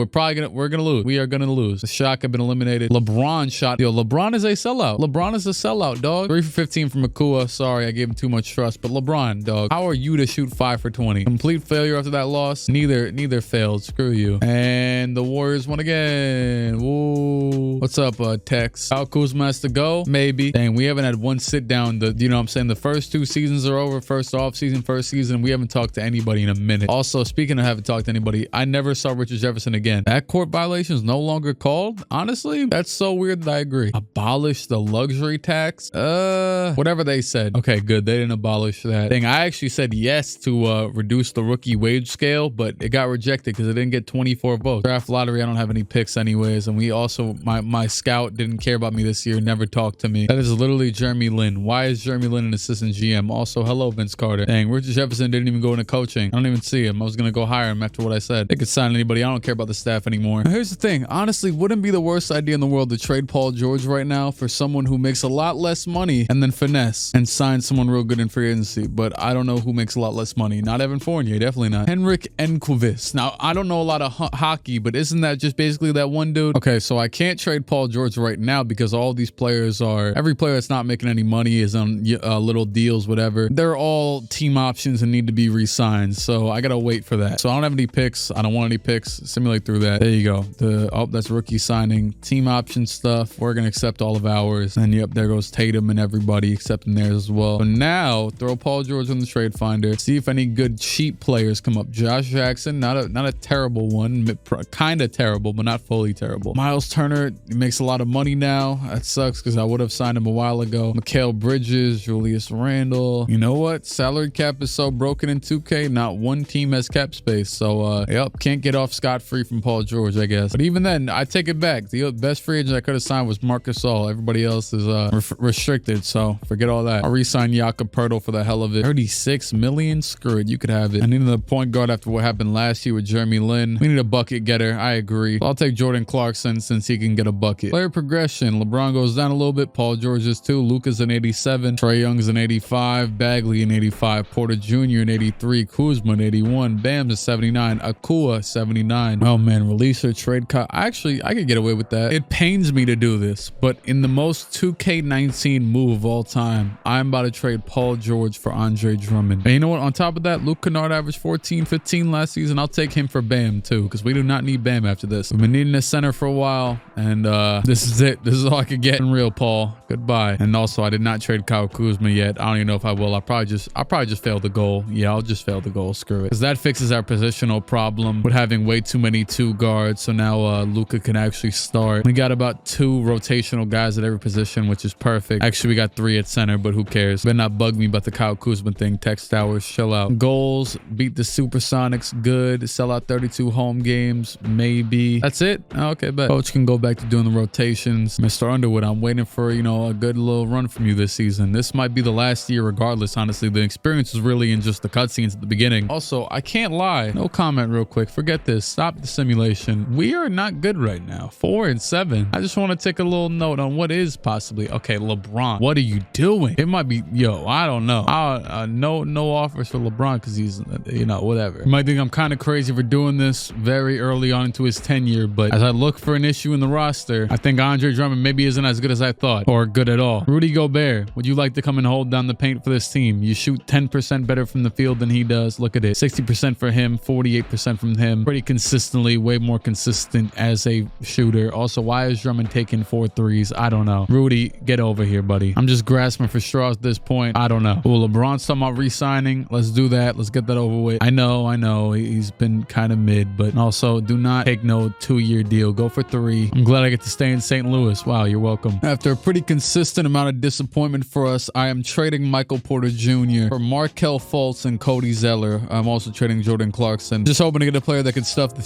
we're gonna lose. We are gonna lose. The shot have been eliminated. LeBron shot. Yo, LeBron is a sellout. LeBron is a sellout, dog. 3 for 15 from Akua. Sorry, I gave him too much trust. But LeBron, dog, how are you to shoot 5 for 20? Complete failure after that loss. Neither failed. Screw you. And the Warriors won again. Woo. What's up, Tex? How Kuzma has to go? Maybe. Dang, we haven't had one sit down. You know what I'm saying? The first 2 seasons are over. First off season, first season. We haven't talked to anybody in a minute. Also, speaking of haven't talked to anybody, I never saw Richard Jefferson again. That court court violations no longer called. Honestly, that's so weird that I agree. Abolish the luxury tax. Whatever they said. Okay, good. They didn't abolish that thing. I actually said yes to reduce the rookie wage scale, but it got rejected because it didn't get 24 votes. Draft lottery, I don't have any picks anyways. And we also, my scout didn't care about me this year, never talked to me. That is literally Jeremy Lin. Why is Jeremy Lin an assistant GM? Also, hello, Vince Carter. Dang, Richard Jefferson didn't even go into coaching. I don't even see him. I was going to go hire him after what I said. They could sign anybody. I don't care about the staff anymore. Now, here's the thing. Honestly, wouldn't be the worst idea in the world to trade Paul George right now for someone who makes a lot less money and then finesse and sign someone real good in free agency. But I don't know who makes a lot less money. Not Evan Fournier. Definitely not. Henrik Enquist. Now, I don't know a lot of hockey, but isn't that just basically that one dude? Okay, so I can't trade Paul George right now because all these players are, every player that's not making any money is on little deals, whatever. They're all team options and need to be re-signed. So I got to wait for that. So I don't have any picks. I don't want any picks. Simulate through that. There you go. That's rookie signing. Team option stuff. We're going to accept all of ours. And yep, there goes Tatum and everybody accepting theirs as well. So now throw Paul George on the trade finder. See if any good cheap players come up. Josh Jackson, not a terrible one. Kind of terrible, but not fully terrible. Miles Turner makes a lot of money now. That sucks because I would have signed him a while ago. Mikal Bridges, Julius Randle. You know what? Salary cap is so broken in 2K. Not one team has cap space. So, yep, can't get off scot-free from Paul George, I guess. But even then, I take it back. The best free agent I could have signed was Marc Gasol. Everybody else is restricted, so forget all that. I'll re-sign Jakob Poeltl for the hell of it. 36 million? Screw it. You could have it. I need another point guard after what happened last year with Jeremy Lin. We need a bucket getter. I agree. So I'll take Jordan Clarkson since he can get a bucket. Player progression. LeBron goes down a little bit. Paul George is too. Luka's an 87. Trae Young's an 85. Bagley an 85. Porter Jr. an 83. Kuzma an 81. Bam's a 79. Akua 79. Oh man, release or trade I could get away with that. It pains me to do this, but in the most 2K19 move of all time, I'm about to trade Paul George for Andre Drummond. And you know what? On top of that, Luke Kennard averaged 14, 15 last season. I'll take him for Bam too, because we do not need Bam after this. We've been needing a center for a while, and this is it. This is all I could get in real, Paul. Goodbye. And also, I did not trade Kyle Kuzma yet. I don't even know if I will. I'll probably just fail the goal. Yeah, I'll just fail the goal. Screw it. Because that fixes our positional problem with having way too many two guards. So now Luka can actually start. We got about 2 rotational guys at every position, which is perfect. Actually, we got 3 at center, but who cares? Better not bug me about the Kyle Kuzma thing. Text Towers, chill out. Goals, beat the Supersonics, good. Sell out 32 home games, maybe. That's it? Okay, bet. Coach can go back to doing the rotations. Mr. Underwood, I'm waiting for, you know, a good little run from you this season. This might be the last year regardless, honestly. The experience is really in just the cutscenes at the beginning. Also, I can't lie. No comment real quick. Forget this. Stop the simulation. We are not good right now. 4-7. I just want to take a little note on what is possibly. Okay, LeBron, what are you doing? It might be, yo, I don't know. No offers for LeBron because he's, you know, whatever. You might think I'm kind of crazy for doing this very early on into his tenure, but as I look for an issue in the roster, I think Andre Drummond maybe isn't as good as I thought, or good at all. Rudy Gobert, would you like to come and hold down the paint for this team? You shoot 10% better from the field than he does. Look at it. 60% for him, 48% from him. Pretty consistently, way more consistent as a shooter. Also, why is Drummond taking 4 threes? I don't know. Rudy, get over here, buddy. I'm just grasping for straws at this point. I don't know. Well, LeBron's talking about re-signing. Let's do that. Let's get that over with. I know. He's been kind of mid, but also do not take no 2-year deal. Go for 3. I'm glad I get to stay in St. Louis. Wow, you're welcome. After a pretty consistent amount of disappointment for us, I am trading Michael Porter Jr. for Markelle Fultz and Cody Zeller. I'm also trading Jordan Clarkson. Just hoping to get a player that can stuff the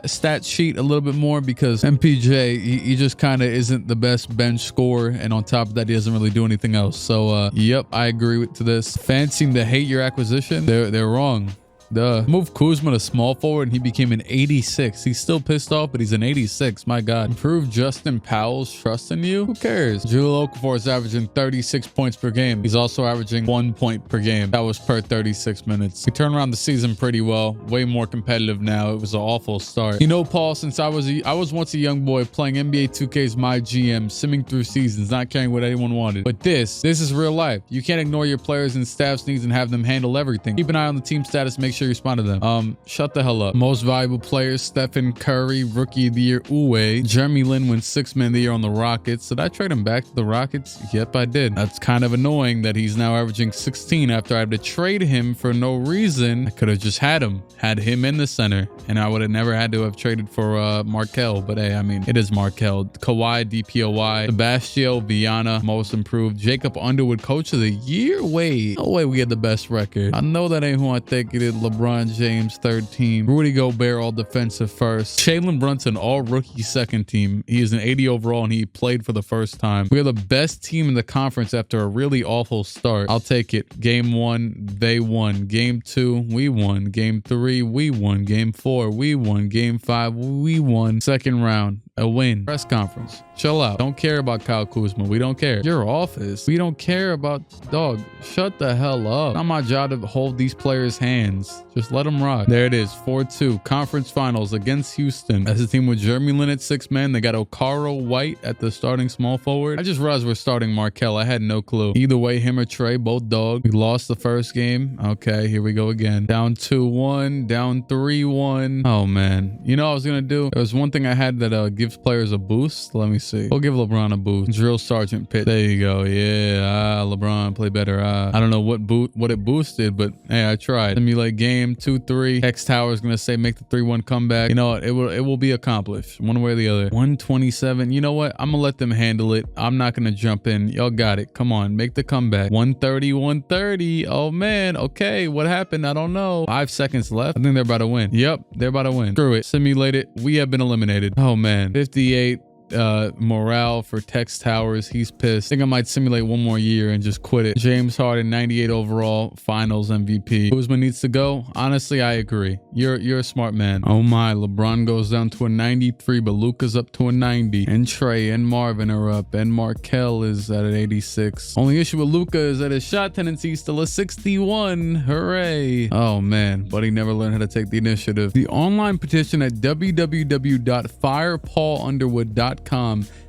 stat sheet a little bit more because MPJ, he just kind of isn't the best bench scorer, and on top of that, he doesn't really do anything else. So, yep, I agree to this. Fans seem to hate your acquisition. They're wrong. Duh. Move Kuzma to small forward and he became an 86. He's still pissed off, but he's an 86. My God. Improve Justin Powell's trust in you? Who cares? Jahlil Okafor is averaging 36 points per game. He's also averaging 1 point per game. That was per 36 minutes. We turned around the season pretty well. Way more competitive now. It was an awful start. You know, Paul, since I was once a young boy playing NBA 2K's MyGM, simming through seasons, not caring what anyone wanted. But this is real life. You can't ignore your players and staff's needs and have them handle everything. Keep an eye on the team status. Make sure sure you spotted them. Shut the hell up. Most valuable players: Stephen Curry, Rookie of the Year, Uwe. Jeremy Lin wins 6th Man of the Year on the Rockets. Did I trade him back to the Rockets? Yep, I did. That's kind of annoying that he's now averaging 16 after I had to trade him for no reason. I could have just had him in the center, and I would have never had to have traded for Markel. But hey, I mean, it is Markel. Kawhi, DPOY. Sebastian Viana, most improved. Jacob Underwood, Coach of the Year. Wait, no way we had the best record. I know that ain't who I think it is. LeBron James, 3rd team. Rudy Gobert, all defensive 1st. Jalen Brunson, all rookie 2nd team. He is an 80 overall, and he played for the first time. We are the best team in the conference after a really awful start. I'll take it. Game 1, they won. Game 2, we won. Game 3, we won. Game 4, we won. Game 5, we won. 2nd round, a win. Press conference. Chill out. Don't care about Kyle Kuzma. We don't care. Your office. We don't care about, dog. Shut the hell up. Not my job to hold these players' hands. Just let them rock. There it is. 4-2. Conference finals against Houston. That's a team with Jeremy Lin at 6 man. They got Okaro White at the starting small forward. I just realized we're starting Markel. I had no clue. Either way, him or Trey, both dog. We lost the first game. Okay, here we go again. Down 2-1. Down 3-1. Oh, man. You know what I was going to do? There was one thing I had that gives players a boost. Let me see. We'll give LeBron a boost. Drill Sergeant Pitt. There you go. Yeah. LeBron play better. I don't know what it boosted, but hey, I tried. Simulate game 2-3. X Tower is gonna say make the 3-1 comeback. You know what? It will be accomplished one way or the other. 127. You know what? I'm gonna let them handle it. I'm not gonna jump in. Y'all got it. Come on, make the comeback. 130. Oh man. Okay, what happened? I don't know. 5 seconds left. I think they're about to win. Yep, they're about to win. Screw it. Simulate it. We have been eliminated. Oh man. 58. Morale for Tex Towers. He's pissed. I think I might simulate one more year and just quit it. James Harden, 98 overall, finals MVP. Kuzma needs to go. Honestly, I agree. You're a smart man. Oh my, LeBron goes down to a 93, but Luka's up to a 90. And Trey and Marvin are up. And Markel is at an 86. Only issue with Luka is that his shot tendency is still a 61. Hooray. Oh man, but he never learned how to take the initiative. The online petition at www.firepaulunderwood.com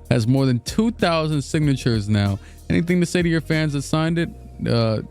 has more than 2,000 signatures now. Anything to say to your fans that signed it?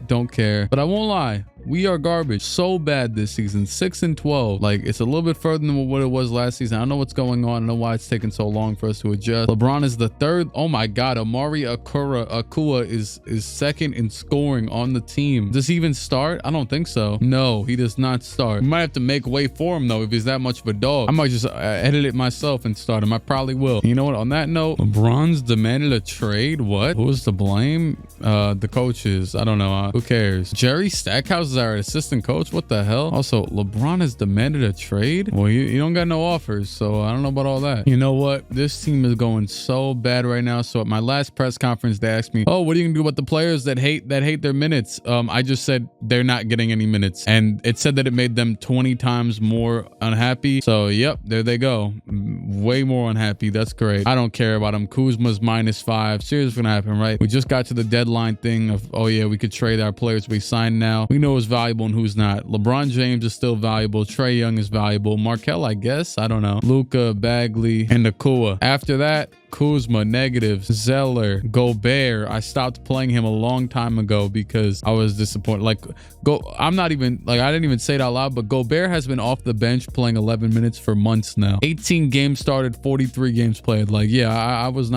Don't care. But I won't lie. We are garbage. So bad this season. 6-12. Like, it's a little bit further than what it was last season. I don't know what's going on. I don't know why it's taking so long for us to adjust. LeBron is the 3rd. Oh my God. Amari Akua is 2nd in scoring on the team. Does he even start? I don't think so. No, he does not start. We might have to make way for him though if he's that much of a dog. I might just edit it myself and start him. I probably will. You know what? On that note, LeBron's demanded a trade. What? Who's to blame? The coaches. I don't know. Who cares? Jerry Stackhouse is our assistant coach. What the hell? Also, LeBron has demanded a trade. Well, you don't got no offers, so I don't know about all that. You know what? This team is going so bad right now. So at my last press conference, they asked me, "Oh, what are you gonna do about the players that hate their minutes?" I just said they're not getting any minutes, and it said that it made them 20 times more unhappy. So yep, there they go. Way more unhappy. That's great. I don't care about them. Kuzma's -5. Seriously, gonna happen, right? We just got to the deadline thing of, oh yeah, we could trade our players we signed now. We know who's valuable and who's not. LeBron James is still valuable. Trey Young is valuable. Markel, I guess. I don't know. Luka, Bagley, and Nakua. After that, Kuzma, negative. Zeller, Gobert. I stopped playing him a long time ago because I was disappointed. Like, I didn't even say it out loud, but Gobert has been off the bench playing 11 minutes for months now. 18 games started, 43 games played. Like, yeah, I was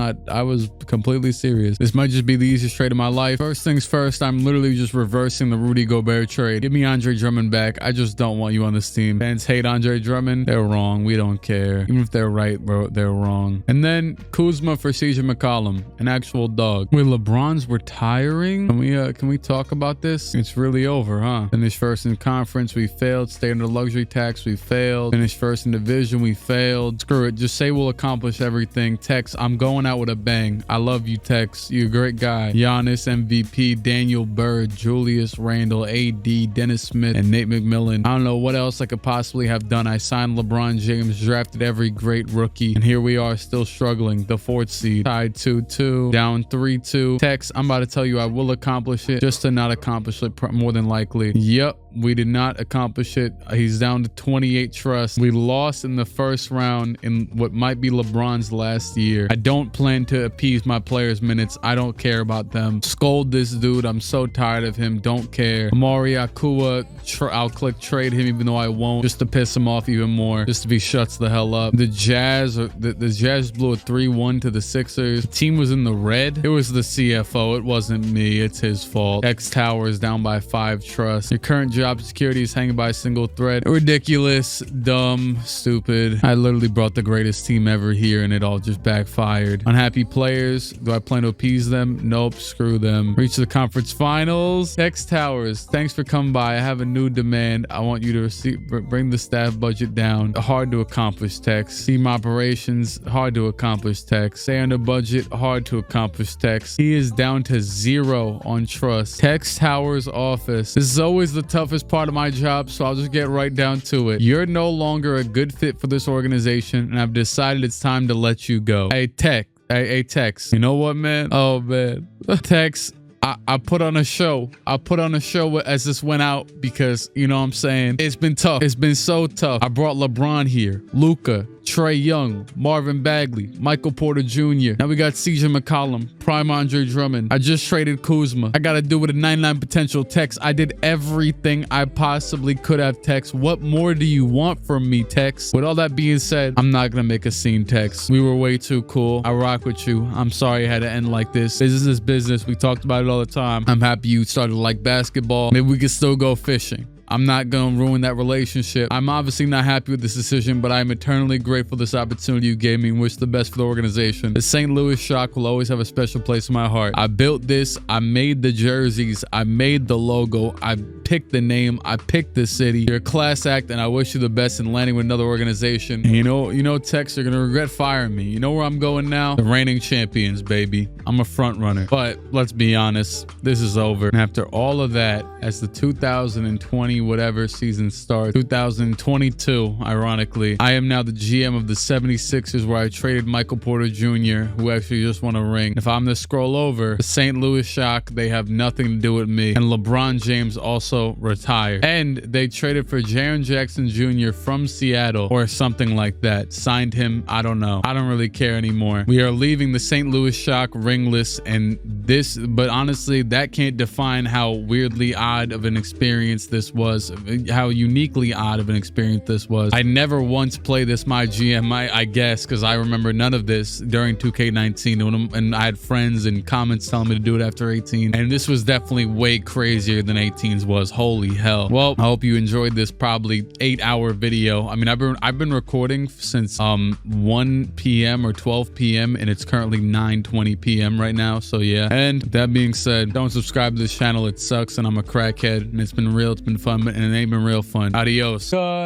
completely serious. This might just be the easiest trade of my life. First things first, I'm literally just reversing the Rudy Gobert trade. Give me Andre Drummond back. I just don't want you on this team. Fans hate Andre Drummond. They're wrong. We don't care. Even if they're right, bro, they're wrong. And then Kuzma for CJ McCollum, an actual dog. Wait, LeBron's retiring? Can we talk about this? It's really over, huh? Finished first in conference, we failed. Stay under luxury tax, we failed. Finished first in division, we failed. Screw it. Just say we'll accomplish everything. Tex, I'm going out with a bang. I love you, Tex. You're a great guy. Giannis MVP, Daniel Bird, Julius Randle, AD, Dennis Smith, and Nate McMillan. I don't know what else I could possibly have done. I signed LeBron James, drafted every great rookie, and here we are still struggling. The 4th seed, tied 2-2, down 3-2. Tex, I'm about to tell you I will accomplish it, just to not accomplish it more than likely. Yep, We did not accomplish it. He's down to 28 trust. We lost in the first round in what might be LeBron's last year. I don't plan to appease my players' minutes. I don't care about them. Scold this dude. I'm so tired of him. Don't care. Amari Akua, I'll click trade him even though I won't, just to piss him off even more, just if he shuts the hell up. The Jazz blew a 3-1 to the Sixers. The team was in the red. It was the CFO. It wasn't me. It's his fault. X Towers down by 5 trust. Your current job security is hanging by a single thread. Ridiculous, dumb, stupid. I literally brought the greatest team ever here and it all just backfired. Unhappy players. Do I plan to appease them? Nope. Screw them. Reach the conference finals. X Towers, thanks for coming by. I have a new demand. I want you to bring the staff budget down. Hard to accomplish, Tex. Team operations, hard to accomplish, Tex. Stay under budget, hard to accomplish, Tex. He is down to 0 on trust. Tex Towers office. This is always the toughest part of my job, so I'll just get right down to it. You're no longer a good fit for this organization, and I've decided it's time to let you go. Hey, Tex. You know what, man? Oh, man. Tex. I put on a show. I put on a show as this went out because, you know what I'm saying? It's been tough. It's been so tough. I brought LeBron here, Luka, Trae Young, Marvin Bagley, Michael Porter Jr. Now we got CJ McCollum, Prime Andre Drummond. I just traded Kuzma. I got to do with a 99 potential, Tex. I did everything I possibly could have, Tex. What more do you want from me, Tex? With all that being said, I'm not going to make a scene, Tex. We were way too cool. I rock with you. I'm sorry it had to end like this. Business is business. We talked about it all the time. I'm happy you started to like basketball. Maybe we could still go fishing. I'm not going to ruin that relationship. I'm obviously not happy with this decision, but I'm eternally grateful for this opportunity you gave me and wish the best for the organization. The St. Louis Shock will always have a special place in my heart. I built this. I made the jerseys. I made the logo. I picked the name. I picked the city. You're a class act, and I wish you the best in landing with another organization. And you know, Tex, you're going to regret firing me. You know where I'm going now? The reigning champions, baby. I'm a front runner. But let's be honest, this is over. And after all of that, as the 2020 whatever season starts, 2022, ironically, I am now the GM of the 76ers, where I traded Michael Porter Jr., who actually just won a ring. If I'm to scroll over, the St. Louis Shock, they have nothing to do with me. And LeBron James also retired. And they traded for Jaren Jackson Jr. from Seattle or something like that. Signed him. I don't know. I don't really care anymore. We are leaving the St. Louis Shock ringless, and but honestly, that can't define how weirdly odd of an experience this was. How uniquely odd of an experience this was. I never once played this MyGM, I guess, because I remember none of this during 2K19, and I had friends and comments telling me to do it after 18, and this was definitely way crazier than 18's was. Holy hell. Well, I hope you enjoyed this probably 8-hour video. I mean, I've been recording since 1 p.m. or 12 p.m. and it's currently 9:20 p.m. right now. So yeah. And that being said, don't subscribe to this channel. It sucks, and I'm a crackhead, and it's been real. It's been fun, and it ain't been real fun. Adios. Bye.